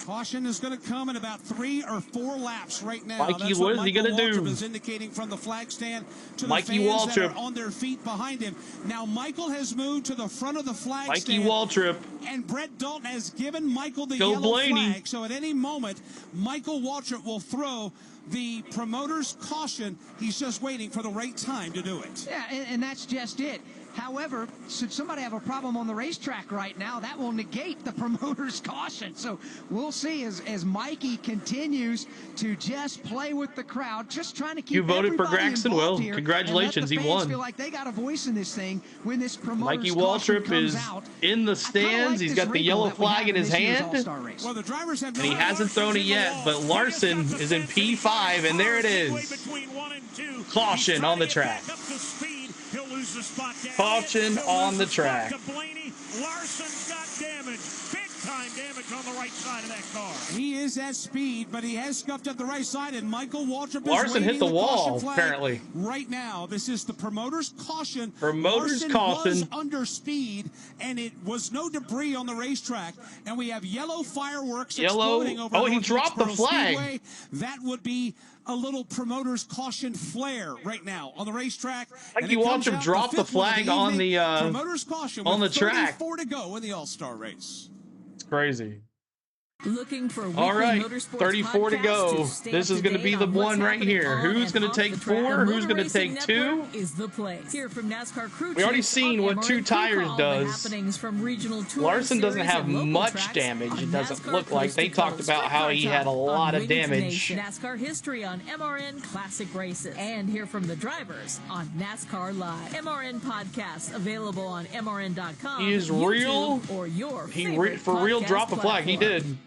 Speaker 7: Caution is going to come in about 3 or 4 laps right now.
Speaker 1: Mikey,
Speaker 7: That's
Speaker 1: what is he going to do?
Speaker 7: Is indicating from the flag stand to
Speaker 1: Mikey
Speaker 7: the fans that
Speaker 1: Waltrip
Speaker 7: are on their feet behind him. Now Michael has moved to the front of the flag
Speaker 1: Mikey
Speaker 7: stand.
Speaker 1: Waltrip.
Speaker 7: And Brett Dalton has given Michael the
Speaker 1: Go
Speaker 7: yellow
Speaker 1: Blaney.
Speaker 7: flag. So at any moment, Michael Waltrip will throw the promoter's caution. He's just waiting for the right time to do it.
Speaker 14: Yeah, and that's just it. However, should somebody have a problem on the racetrack right now, that will negate the promoter's caution. So we'll see as Mikey continues to just play with the crowd, just trying to keep
Speaker 1: You voted for
Speaker 14: everybody
Speaker 1: Gregson.
Speaker 14: involved
Speaker 1: Well,
Speaker 14: here
Speaker 1: congratulations,
Speaker 14: and let the
Speaker 1: he
Speaker 14: fans
Speaker 1: won.
Speaker 14: feel like they got a voice in this thing when this promoter's
Speaker 1: Mikey
Speaker 14: caution
Speaker 1: Waltrip
Speaker 14: comes
Speaker 1: is
Speaker 14: out.
Speaker 1: in the stands. He's got the yellow flag in his hand.
Speaker 7: Well, the drivers have
Speaker 1: And he hasn't thrown it yet, but Larson is in P5, and there it is. Caution on the track. Caution on the track.
Speaker 17: Larson's got damage. Big time damage on the right side of that car.
Speaker 7: He is at speed, but he has scuffed up the right side, and Michael Waltrip
Speaker 1: Larson
Speaker 7: is
Speaker 1: hit the wall,
Speaker 7: caution flag
Speaker 1: apparently.
Speaker 7: right now. This is the promoter's caution.
Speaker 1: Promoter's
Speaker 7: Larson
Speaker 1: caution.
Speaker 7: was under speed, and it was no debris on the racetrack. And we have yellow fireworks exploding over
Speaker 1: Oh, he
Speaker 7: North
Speaker 1: dropped the
Speaker 7: Wilkesboro
Speaker 1: flag.
Speaker 7: Speedway. That would be a little promoter's caution flare right now on the racetrack.
Speaker 1: Mikey Waltrip dropped the flag on the
Speaker 7: promoter's caution
Speaker 1: on the
Speaker 7: with
Speaker 1: track.
Speaker 7: 34 to go in the All-Star race.
Speaker 1: It's crazy.
Speaker 6: Looking for
Speaker 1: all right, 34 to go. This is going to be the one right here. Who's going to take 4? Who's going to take 2?
Speaker 6: Is the place. Here from NASCAR crew.
Speaker 1: We already seen what 2 tires does.
Speaker 6: From regional
Speaker 1: Larson doesn't have much damage. It doesn't look like. They talked about how he had a lot of damage.
Speaker 6: NASCAR history on MRN Classic Races. And hear from the drivers on NASCAR Live. MRN podcast available on MRN.com.
Speaker 1: He is real.
Speaker 6: Or your
Speaker 1: For real, drop a flag. He did.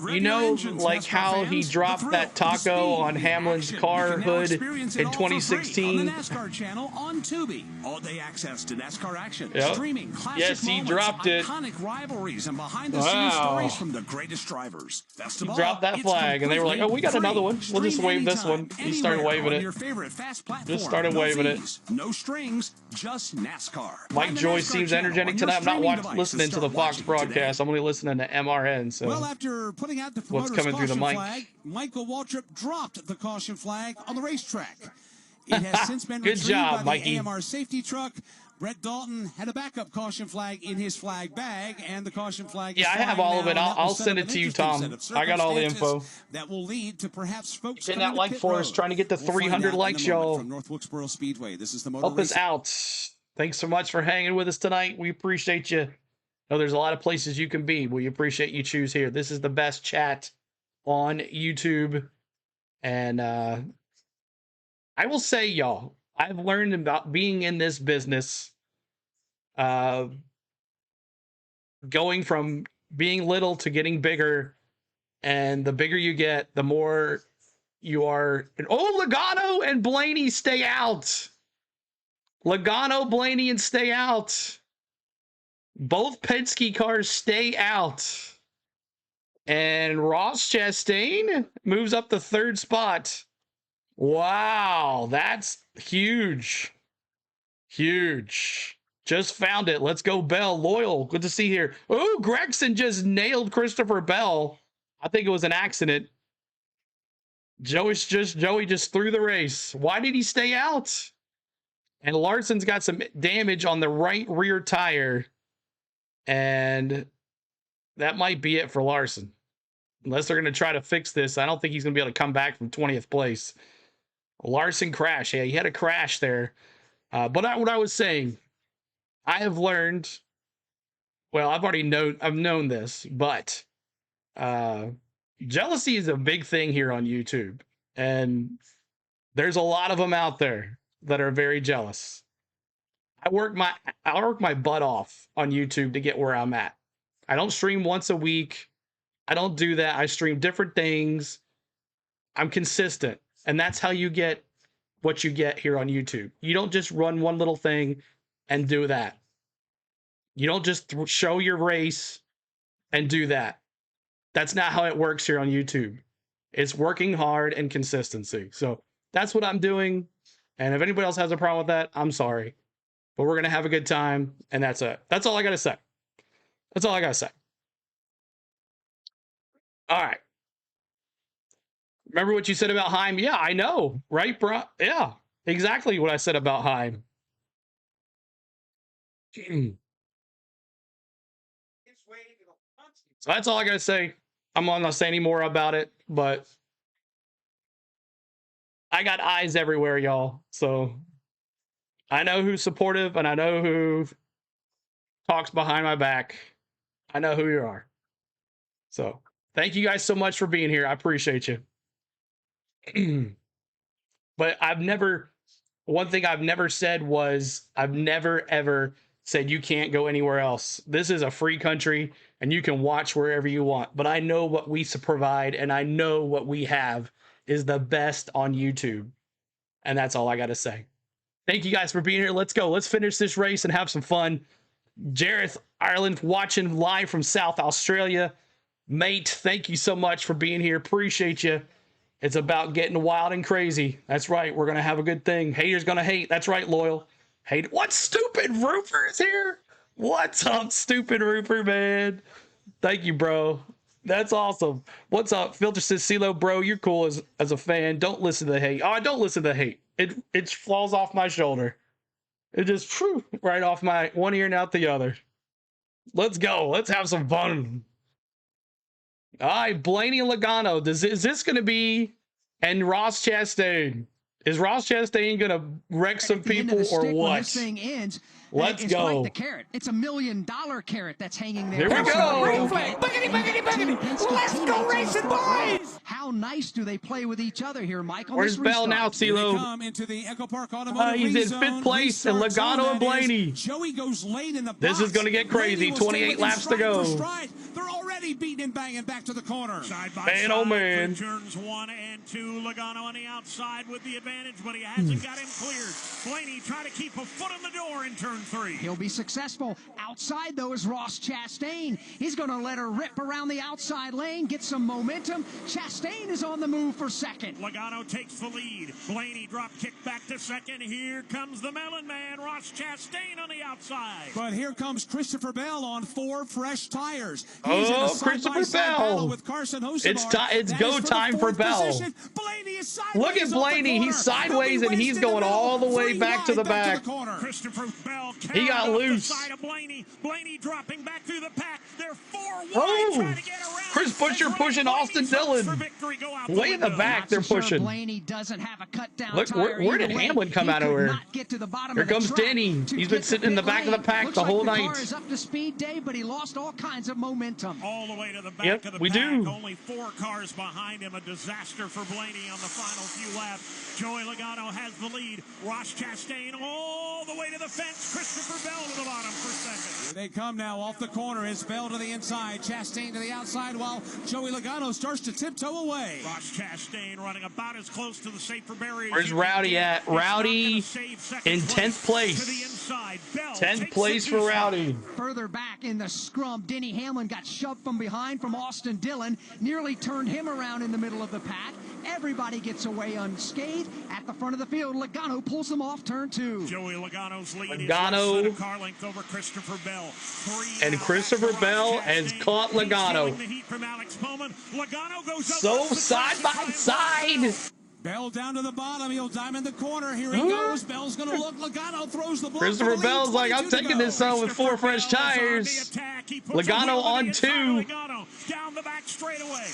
Speaker 1: You know, like how he dropped that taco on Hamlin's car hood in 2016?
Speaker 7: On the NASCAR channel on Tubi. All-day access to NASCAR action,
Speaker 1: Yep.
Speaker 7: streaming, classic
Speaker 1: Yes, he
Speaker 7: moments,
Speaker 1: dropped it.
Speaker 7: iconic rivalries, and behind-the-scenes stories from the greatest drivers. Best
Speaker 1: He
Speaker 7: of all,
Speaker 1: dropped that
Speaker 7: it's
Speaker 1: flag, and they were like, "Oh, we got
Speaker 7: completely
Speaker 1: another one. We'll just
Speaker 7: free.
Speaker 1: wave this
Speaker 7: Stream
Speaker 1: one." He started
Speaker 7: anywhere
Speaker 1: waving
Speaker 7: on
Speaker 1: it.
Speaker 7: your favorite fast platform.
Speaker 1: Just started
Speaker 7: No
Speaker 1: waving it.
Speaker 7: fees, no strings, just NASCAR.
Speaker 1: Mike
Speaker 7: Find the
Speaker 1: Joyce
Speaker 7: NASCAR
Speaker 1: seems
Speaker 7: channel
Speaker 1: energetic
Speaker 7: on your
Speaker 1: tonight. I'm not
Speaker 7: streaming device
Speaker 1: listening
Speaker 7: and
Speaker 1: to the
Speaker 7: start
Speaker 1: Fox
Speaker 7: watching
Speaker 1: broadcast.
Speaker 7: today.
Speaker 1: I'm only listening to MRN. So
Speaker 7: Well, after putting out the
Speaker 1: What's
Speaker 7: promoter's
Speaker 1: coming through the
Speaker 7: caution
Speaker 1: mic?
Speaker 7: flag, Michael Waltrip dropped the caution flag on the racetrack. It has since been
Speaker 1: Good
Speaker 7: retrieved
Speaker 1: job,
Speaker 7: by the
Speaker 1: Mikey.
Speaker 7: AMR safety truck. Brett Dalton had a backup caution flag in his flag bag, and the caution flag is
Speaker 1: Yeah, I have
Speaker 7: flying
Speaker 1: all of
Speaker 7: now,
Speaker 1: it.
Speaker 7: and that will
Speaker 1: I'll
Speaker 7: set
Speaker 1: send
Speaker 7: up
Speaker 1: it
Speaker 7: an
Speaker 1: to you,
Speaker 7: interesting
Speaker 1: Tom.
Speaker 7: set of
Speaker 1: I got all the
Speaker 7: circumstances
Speaker 1: info.
Speaker 7: that will lead to perhaps folks
Speaker 1: Hitting
Speaker 7: coming
Speaker 1: that
Speaker 7: to
Speaker 1: like
Speaker 7: pit
Speaker 1: for us,
Speaker 7: road.
Speaker 1: trying to get to
Speaker 7: We'll find
Speaker 1: 300
Speaker 7: out in a
Speaker 1: likes,
Speaker 7: moment
Speaker 1: y'all.
Speaker 7: From North Wilkesboro Speedway. This is the motor
Speaker 1: Help us
Speaker 7: race.
Speaker 1: out. Thanks so much for hanging with us tonight. We appreciate you. I know there's a lot of places you can be. We appreciate you choose here. This is the best chat on YouTube. And I will say, y'all, I've learned about being in this business, going from being little to getting bigger. And the bigger you get, the more you are. Oh, Logano and Blaney stay out. Logano, Blaney, and stay out. Both Penske cars stay out. And Ross Chastain moves up the 3rd spot. Wow, that's huge. Huge. Just found it. Let's go, Bell. Loyal. Good to see here. Oh, Gregson just nailed Christopher Bell. I think it was an accident. Joey just threw the race. Why did he stay out? And Larson's got some damage on the right rear tire. And that might be it for Larson. Unless they're going to try to fix this, I don't think he's going to be able to come back from 20th place. Larson crash. Yeah, he had a crash there. But what I was saying, I have learned, well, I've known this, but jealousy is a big thing here on YouTube. And there's a lot of them out there that are very jealous. I work my butt off on YouTube to get where I'm at. I don't stream once a week. I don't do that. I stream different things. I'm consistent. And that's how you get what you get here on YouTube. You don't just run one little thing and do that. You don't just show your race and do that. That's not how it works here on YouTube. It's working hard and consistency. So that's what I'm doing. And if anybody else has a problem with that, I'm sorry. But we're going to have a good time. And that's it. That's all I got to say. That's all I got to say. All right. Remember what you said about Heim? Yeah, I know. Right, bro? Yeah, exactly what I said about Heim. So that's all I got to say. I'm not going to say any more about it, but I got eyes everywhere, y'all. So I know who's supportive and I know who talks behind my back. I know who you are. So thank you guys so much for being here. I appreciate you. But one thing I've never said was I've never ever said you can't go anywhere else. This is a free country and you can watch wherever you want. But I know what we provide and I know what we have is the best on YouTube. And that's all I got to say. Thank you guys for being here. Let's go. Let's finish this race and have some fun. Jareth Ireland watching live from South Australia. Mate, thank you so much for being here. Appreciate you. It's about getting wild and crazy. That's right. We're going to have a good thing. Haters going to hate. That's right, Loyal. Hate. What, Stupid Roofer is here? What's up, Stupid Roofer, man? Thank you, bro. That's awesome. What's up? Filter says, CeeLo, bro, you're cool as a fan. Don't listen to the hate. Oh, I don't listen to the hate. It falls off my shoulder. It just right off my one ear and out the other. Let's go. Let's have some fun. All right, Blaney and Logano. Is this going to be, and Ross Chastain? Is Ross Chastain going to wreck some people or what?
Speaker 14: When this thing ends,
Speaker 1: let's
Speaker 14: it's
Speaker 1: go.
Speaker 14: like the carrot. It's $1 million carrot that's hanging there.
Speaker 1: Here we go.
Speaker 11: Green flag. Boogity, boogity, boogity. Let's go racing, boys.
Speaker 14: How nice do they play with each other here, Michael?
Speaker 1: Where's Bell now, CeeLo?
Speaker 7: Come into the Echo Park Automotive
Speaker 1: he's in fifth place, and Logano and Blaney.
Speaker 7: Joey goes late in the box.
Speaker 1: This is going to get crazy. 28 laps to go.
Speaker 7: They're already beating and banging back to the corner.
Speaker 17: Side by
Speaker 1: man,
Speaker 17: side
Speaker 1: oh man.
Speaker 17: Turns 1 and 2. Logano on the outside with the advantage, but he hasn't got him cleared. Blaney trying to keep a foot in the door in turn 3.
Speaker 14: He'll be successful. Outside, though, is Ross Chastain. He's going to let her rip around the outside lane, get some momentum. Chastain is on the move for second.
Speaker 17: Logano takes the lead. Blaney drop kick back to second. Here comes the Melon Man, Ross Chastain on the outside.
Speaker 7: But here comes Christopher Bell on 4 fresh tires.
Speaker 1: He's in a Christopher Bell.
Speaker 7: With Carson
Speaker 1: It's go time for Bell. Look at Blaney. He's sideways and he's going all the way back to the back.
Speaker 17: Christopher Bell
Speaker 1: he got loose.
Speaker 17: Side of Blaney. Blaney dropping back through the pack. They're 4 wide trying to get around.
Speaker 1: Chris Buescher pushing Austin Dillon. Way in the back they're pushing.
Speaker 14: Blaney doesn't have a cut down.
Speaker 1: Look, where did Hamlin come out of here? Here comes Denny. He's been sitting in the back of the pack the whole night.
Speaker 14: The car is up to speed, Dave, but he lost all kinds of momentum.
Speaker 17: All the way to the back of the pack. Only 4 cars behind him. A disaster for Blaney on the final few laps. Joey Logano has the lead. Ross Chastain all the way to the fence. Christopher Bell to the bottom for second.
Speaker 7: Here they come now off the corner. It's Bell to the inside, Chastain to the outside, while Joey Logano starts to tiptoe away.
Speaker 17: Ross Chastain running about as close to the safer barrier.
Speaker 1: Where's Rowdy at? Rowdy in 10th place. 10th place for Rowdy.
Speaker 14: Further back in the scrum, Denny Hamlin got shoved from behind from Austin Dillon, nearly turned him around in the middle of the pack. Everybody gets away unscathed. At the front of the field, Logano pulls them off turn 2.
Speaker 17: Joey Logano's lead
Speaker 1: Logano
Speaker 17: is car length over Christopher Bell.
Speaker 1: And Christopher Bell has caught Logano.
Speaker 17: Logano goes
Speaker 1: so side by side.
Speaker 7: Bell down to the bottom. He'll diamond the corner. Here he goes. Bell's going to look. Logano throws the ball.
Speaker 1: Christopher Bell's like, I'm taking this on with 4 fresh tires. Logano on 2.
Speaker 17: down the back straightaway.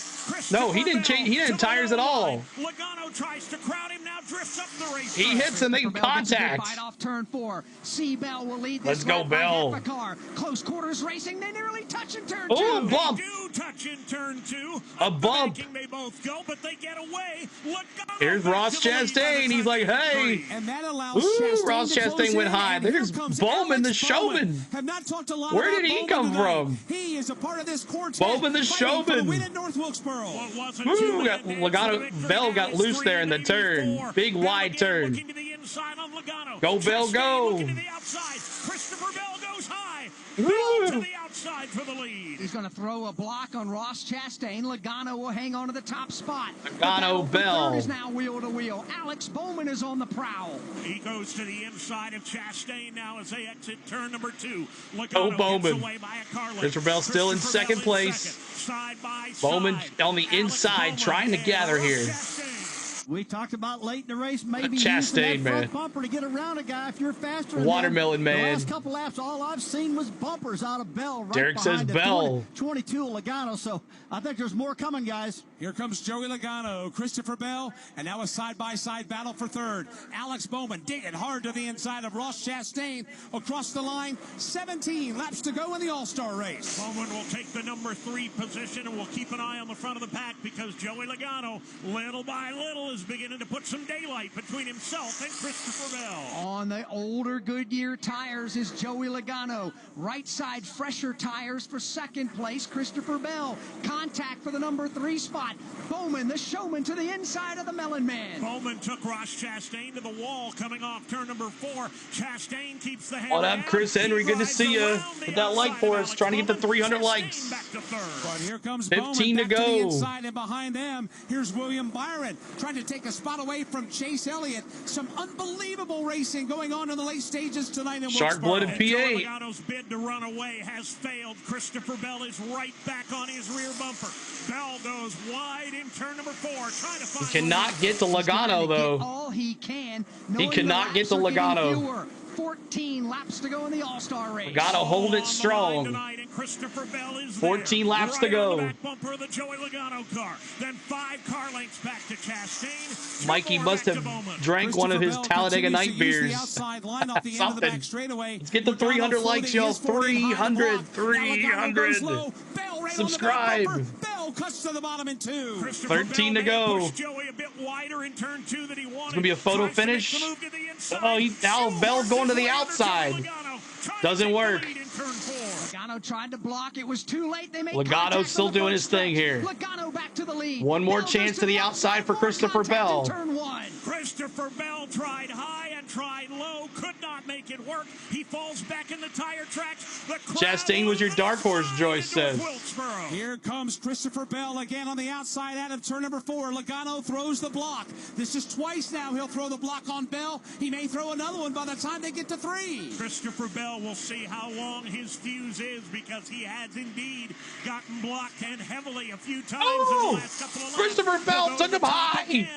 Speaker 1: No, he didn't change. He didn't tires at all.
Speaker 17: Logano tries to crowd him, now drifts up the race.
Speaker 1: He hits and they contact.
Speaker 14: Bite off turn 4. C. Bell will lead this.
Speaker 1: Let's go, Bell.
Speaker 14: Half a car. Close quarters racing. They nearly touch in turn 2.
Speaker 1: Oh, bump.
Speaker 17: They do touch in turn 2.
Speaker 1: A bump.
Speaker 17: They both go, but they get away. Logano
Speaker 1: Here's Ross Chastain. He's like, hey.
Speaker 7: And that allows
Speaker 1: Ross Chastain went high. There's Bowman the showman.
Speaker 7: Have not talked a lot
Speaker 1: Where
Speaker 7: about
Speaker 1: did he
Speaker 7: Bowman
Speaker 1: come
Speaker 7: today.
Speaker 1: from?
Speaker 7: He is a part of this quartet.
Speaker 1: Bowman the showman.
Speaker 7: Win at North Wilkesboro.
Speaker 1: Logano Bell got loose there in the turn. Big wide turn. Go Bell, go.
Speaker 17: Christopher Bell goes high. Bell to the outside for the lead.
Speaker 14: He's going to throw a block on Ross Chastain. Logano will hang on to the top spot.
Speaker 1: Logano Bell
Speaker 14: is now wheel to wheel. Alex Bowman is on the prowl.
Speaker 17: He goes to the inside of Chastain now as they exit turn number 2.
Speaker 1: Logano Bowman. Christopher Bell still in second place. Bowman on the inside trying to gather here.
Speaker 15: We talked about late in the race, maybe
Speaker 1: Chastain,
Speaker 15: using that front bumper to get around a guy if you're faster.
Speaker 1: Watermelon man.
Speaker 15: The last couple laps, all I've seen was bumpers out of Bell. Right
Speaker 1: Derek says Bell.
Speaker 15: 22 Logano, so I think there's more coming, guys.
Speaker 7: Here comes Joey Logano, Christopher Bell, and now a side-by-side battle for third. Alex Bowman digging hard to the inside of Ross Chastain across the line. 17 laps to go in the All-Star race.
Speaker 17: Bowman will take the number 3 position, and we'll keep an eye on the front of the pack because Joey Logano, little by little, is beginning to put some daylight between himself and Christopher Bell.
Speaker 14: On the older Goodyear tires is Joey Logano. Right side fresher tires for second place, Christopher Bell. Contact for the number 3 spot. Bowman, the showman, to the inside of the Melon Man.
Speaker 17: Bowman took Ross Chastain to the wall coming off turn number 4. Chastain keeps the hand.
Speaker 1: What up, Chris Henry? Good to see you. Hit that like for us. Trying to get to 300 likes.
Speaker 7: But here comes
Speaker 1: 15
Speaker 7: Bowman
Speaker 1: to
Speaker 7: back
Speaker 1: go.
Speaker 7: To the inside and behind them, here's William Byron trying to take a spot away from Chase Elliott. Some unbelievable racing going on in the late stages tonight in
Speaker 1: Shark-blooded
Speaker 7: Wilkesboro.
Speaker 1: P8.
Speaker 17: Logano's bid to run away has failed. Christopher Bell is right back on his rear bumper. Bell goes wide in turn number 4, trying to find.
Speaker 1: He cannot get to Logano though.
Speaker 14: All he can.
Speaker 1: He cannot get to Logano.
Speaker 14: 14 laps to go in the All-Star race.
Speaker 1: Gotta hold it strong. 14 laps to go.
Speaker 17: Back bumper of the Joey Logano car. Then 5 car lengths back to Chastain.
Speaker 1: Mikey must have drank one of his Talladega night beers. Something. Let's get to 300 likes, y'all. 300. Subscribe.
Speaker 7: Bell cuts to the bottom in 2.
Speaker 1: 13 to go.
Speaker 17: Joey a bit wider in turn 2 than he wanted.
Speaker 1: It's gonna be a photo finish. Oh, now Bell's going to the outside. Doesn't work.
Speaker 14: Logano tried to block. It was too late. They made
Speaker 1: Logano's still doing his thing here.
Speaker 14: Logano back to the lead.
Speaker 1: One more chance to the outside for Christopher Bell.
Speaker 14: Turn 1.
Speaker 17: Christopher Bell tried high and tried low, could not make it work. He falls back in the tire tracks.
Speaker 1: Chastain was your dark horse, Joyce says.
Speaker 7: Here comes Christopher Bell again on the outside out of turn number 4. Logano throws the block. This is twice now he'll throw the block on Bell. He may throw another one by the time they get to 3.
Speaker 17: Christopher Bell will see how long his fuse is because he has indeed gotten blocked and heavily a few times in the last couple of laps.
Speaker 1: Christopher Bell took him high.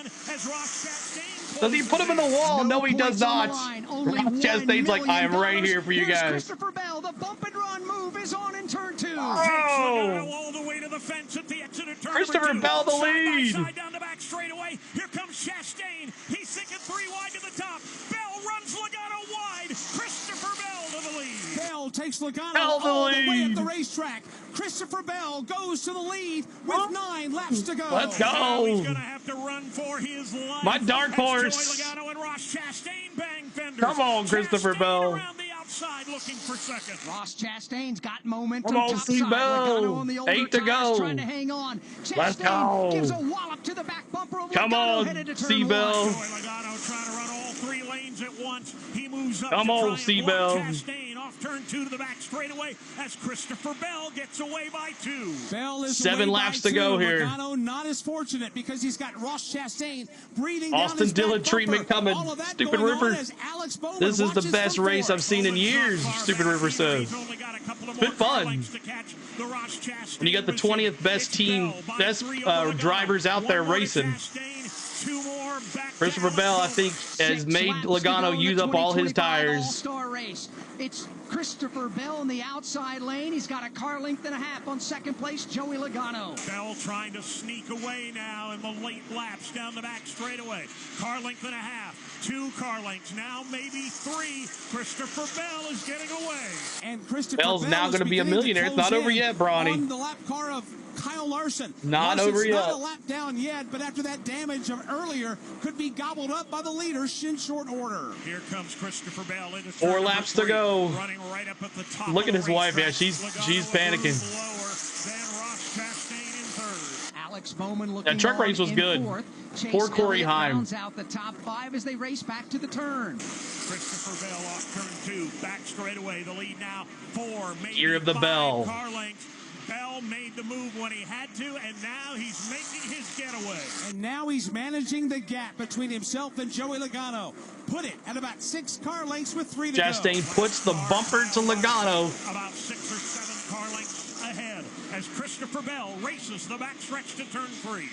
Speaker 1: Does he put him in the wall? No, he does not. Chastain's like, I am right here for you guys.
Speaker 14: Christopher Bell, the bump and run move is on in turn 2.
Speaker 1: Oh!
Speaker 17: All the way to the fence at the exit of turn
Speaker 1: Christopher Bell the lead.
Speaker 17: Side down the back straightaway. Here comes Chastain. He's sinking 3 wide to the top. Bell runs Logano wide. Christopher Bell to the lead.
Speaker 7: Bell takes Logano all the way up the racetrack. Christopher Bell goes to the lead with 9 laps to go.
Speaker 1: Let's go.
Speaker 17: He's going to have to run for his life.
Speaker 1: My dark horse.
Speaker 17: Logano and Ross Chastain bang fenders.
Speaker 1: Come on, Christopher Bell.
Speaker 17: Around the outside looking for second.
Speaker 14: Ross Chastain's got momentum.
Speaker 1: Come on, C. Bell. 8 to go.
Speaker 14: Trying to hang on.
Speaker 1: Let's go.
Speaker 14: Gives a wallop to the back bumper of
Speaker 1: Come
Speaker 14: Logano,
Speaker 1: on, C. Bell.
Speaker 17: Logano trying to run all 3 lanes at once. He moves up.
Speaker 1: Come on, C. Bell.
Speaker 17: Chastain off turn 2 to the back straightaway as Christopher Bell gets away by 2.
Speaker 7: Bell is
Speaker 1: 7 laps to go here.
Speaker 7: Logano not as fortunate because he's got Ross Chastain breathing
Speaker 1: Austin
Speaker 7: down his
Speaker 1: Dillon
Speaker 7: back
Speaker 1: treatment
Speaker 7: bumper.
Speaker 1: coming.
Speaker 7: All of that
Speaker 1: Stupid
Speaker 7: going on
Speaker 1: Ripper.
Speaker 7: as Alex Bowman
Speaker 1: This is the
Speaker 7: watches
Speaker 1: best
Speaker 7: from
Speaker 1: race
Speaker 7: fourth.
Speaker 1: I've seen in years, Stupid Ripper says. Good fun. When you got the 20th best team, best drivers out there racing.
Speaker 17: 2 more
Speaker 1: Christopher Bell, I think, has made Logano use up all his tires.
Speaker 14: All-Star Race. It's Christopher Bell in the outside lane. He's got a car length and a half on second place, Joey Logano.
Speaker 17: Bell trying to sneak away now in the late laps down the back straightaway. Car length and a half, 2 car lengths, now maybe 3. Christopher Bell is getting away.
Speaker 7: And Christopher
Speaker 1: Bell's now going to be a millionaire. It's not over yet, Bronny.
Speaker 7: On the lap car of Kyle Larson.
Speaker 1: Not over yet.
Speaker 7: Not a lap down yet, but after that damage of earlier, could be gobbled up by the leaders in short order.
Speaker 17: Here comes Christopher Bell into
Speaker 1: 4 laps to go.
Speaker 17: Running right up at the top.
Speaker 1: Look at his wife. Yeah, she's panicking.
Speaker 14: Alex Bowman looking
Speaker 1: that truck race was good. Poor Corey Heim.
Speaker 14: Rounds out the top 5 as they race back to the turn.
Speaker 17: Christopher Bell off turn 2, back straightaway. The lead now 4.
Speaker 1: Year of the Bell.
Speaker 17: Car lengths. Bell made the move when he had to, and now he's making his getaway.
Speaker 7: And now he's managing the gap between himself and Joey Logano. Put it at about 6 car lengths with 3 to go.
Speaker 1: Chastain puts the bumper to Logano.
Speaker 17: About 6 or 7 car lengths ahead as Christopher Bell races the backstretch to turn 3.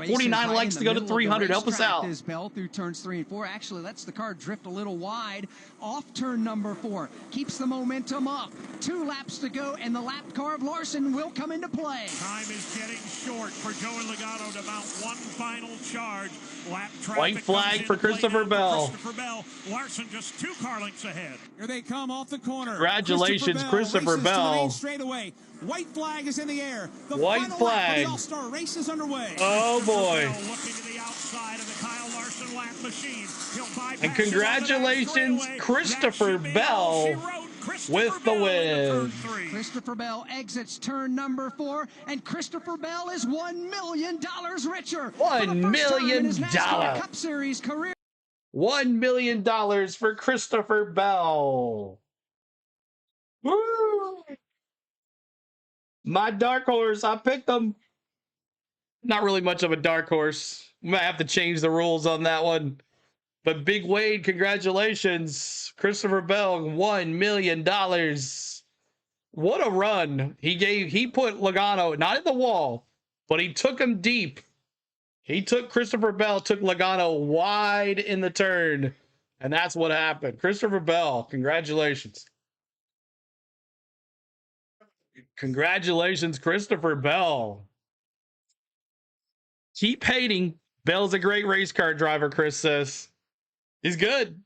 Speaker 1: 49 likes to go to 300. Help us out.
Speaker 14: Is Bell through turns 3 and 4. Actually, lets the car drift a little wide off turn number 4. Keeps the momentum up. 2 laps to go, and the lapped car of Larson will come into play.
Speaker 17: Time is getting short for Joey Logano to mount one final charge. Lap traffic.
Speaker 1: White flag for Christopher Bell.
Speaker 17: Christopher Bell. Larson just 2 car lengths ahead.
Speaker 7: Here they come off the corner.
Speaker 1: Congratulations, Christopher Bell.
Speaker 7: Straight away. White flag is in the air. The
Speaker 1: white
Speaker 7: final
Speaker 1: flag.
Speaker 7: Lap for the All-Star Race is underway.
Speaker 1: Oh boy.
Speaker 17: Looking to the outside of the Kyle Larson lap machine.
Speaker 1: And congratulations, Christopher Bell with the win.
Speaker 14: Christopher Bell exits turn number 4, and Christopher Bell is $1 million richer.
Speaker 1: $1 million.
Speaker 14: Cup Series career.
Speaker 1: $1 million for Christopher Bell. Woo! My dark horse, I picked him. Not really much of a dark horse. We might have to change the rules on that one. But Big Wade, congratulations. Christopher Bell, $1 million. What a run. He put Logano not in the wall, but he took him deep. Christopher Bell took Logano wide in the turn. And that's what happened. Christopher Bell, congratulations. Congratulations, Christopher Bell. Keep hating. Bell's a great race car driver, Chris says. He's good.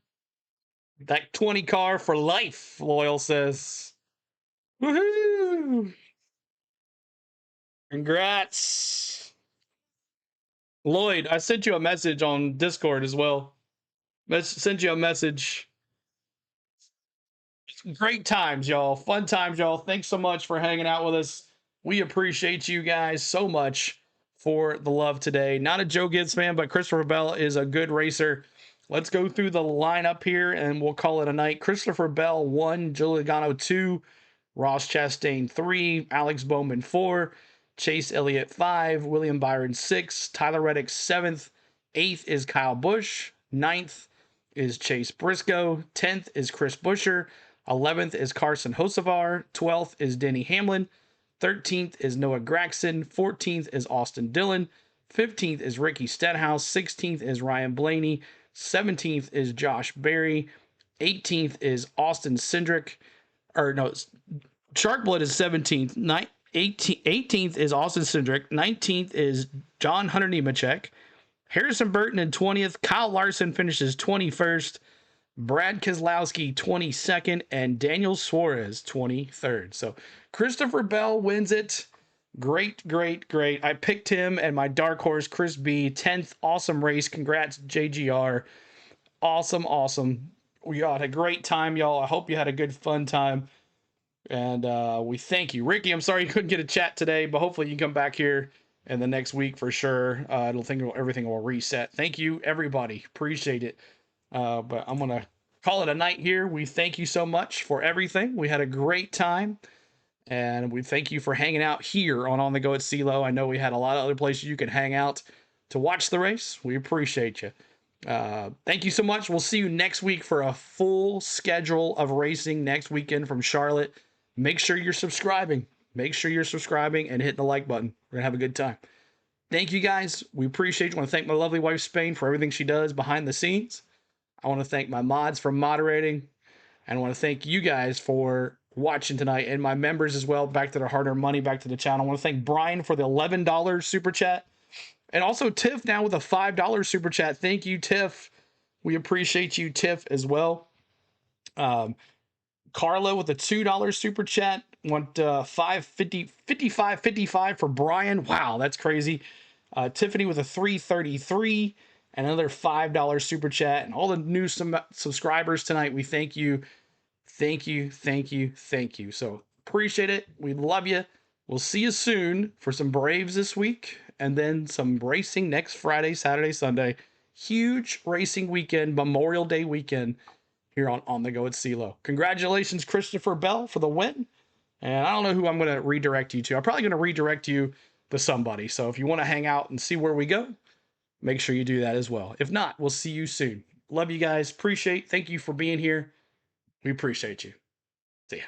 Speaker 1: That 20 car for life, Loyal says. Woohoo! Congrats. Lloyd, I sent you a message on Discord as well. Sent you a message. Great times, y'all. Fun times, y'all. Thanks so much for hanging out with us. We appreciate you guys so much for the love today. Not a Joe Gibbs fan, but Christopher Bell is a good racer. Let's go through the lineup here, and we'll call it a night. Christopher Bell 1, Joe Logano 2, Ross Chastain 3, Alex Bowman 4, Chase Elliott 5, William Byron 6, Tyler Reddick 7th, 8th is Kyle Busch, 9th is Chase Briscoe, 10th is Chris Buescher, 11th is Carson Hocevar, 12th is Denny Hamlin, 13th is Noah Gragson, 14th is Austin Dillon, 15th is Ricky Stenhouse, 16th is Ryan Blaney, 17th is Josh Berry, 18th is Austin Cindric, Sharkblood is 17th, 18th is Austin Cindric, 19th is John Hunter Nemechek, Harrison Burton in 20th, Kyle Larson finishes 21st, Brad Keselowski 22nd, and Daniel Suarez 23rd. So Christopher Bell wins it. Great. I picked him and my dark horse, Chris B. 10th. Awesome race. Congrats, JGR. Awesome. We all had a great time, y'all. I hope you had a good, fun time. And we thank you. Ricky, I'm sorry you couldn't get a chat today, but hopefully you can come back here in the next week for sure. Everything will reset. Thank you, everybody. Appreciate it. But I'm going to call it a night here. We thank you so much for everything. We had a great time. And we thank you for hanging out here on the Go at CeeLo. I know we had a lot of other places you can hang out to watch the race. We appreciate you. Thank you so much. We'll see you next week for a full schedule of racing next weekend from Charlotte. Make sure you're subscribing. And hitting the like button. We're going to have a good time. Thank you guys. We appreciate you. I want to thank my lovely wife, Spain, for everything she does behind the scenes. I want to thank my mods for moderating. And I want to thank you guys for watching tonight, and my members as well. Back to their hard-earned money, back to the channel. I want to thank Brian for the $11 super chat. And also Tiff now with a $5 super chat. Thank you, Tiff. We appreciate you, Tiff, as well. Carlo with a $2 super chat. Want $55.55 for Brian. Wow, that's crazy. Tiffany with a $3.33 and another $5 super chat. And all the new subscribers tonight, we thank you. Thank you, thank you, thank you. So appreciate it. We love you. We'll see you soon for some Braves this week, and then some racing next Friday, Saturday, Sunday. Huge racing weekend, Memorial Day weekend here on the Go at CeeLo. Congratulations, Christopher Bell, for the win. And I don't know who I'm going to redirect you to. I'm probably going to redirect you to somebody. So if you want to hang out and see where we go, make sure you do that as well. If not, we'll see you soon. Love you guys. Thank you for being here. We appreciate you. See ya.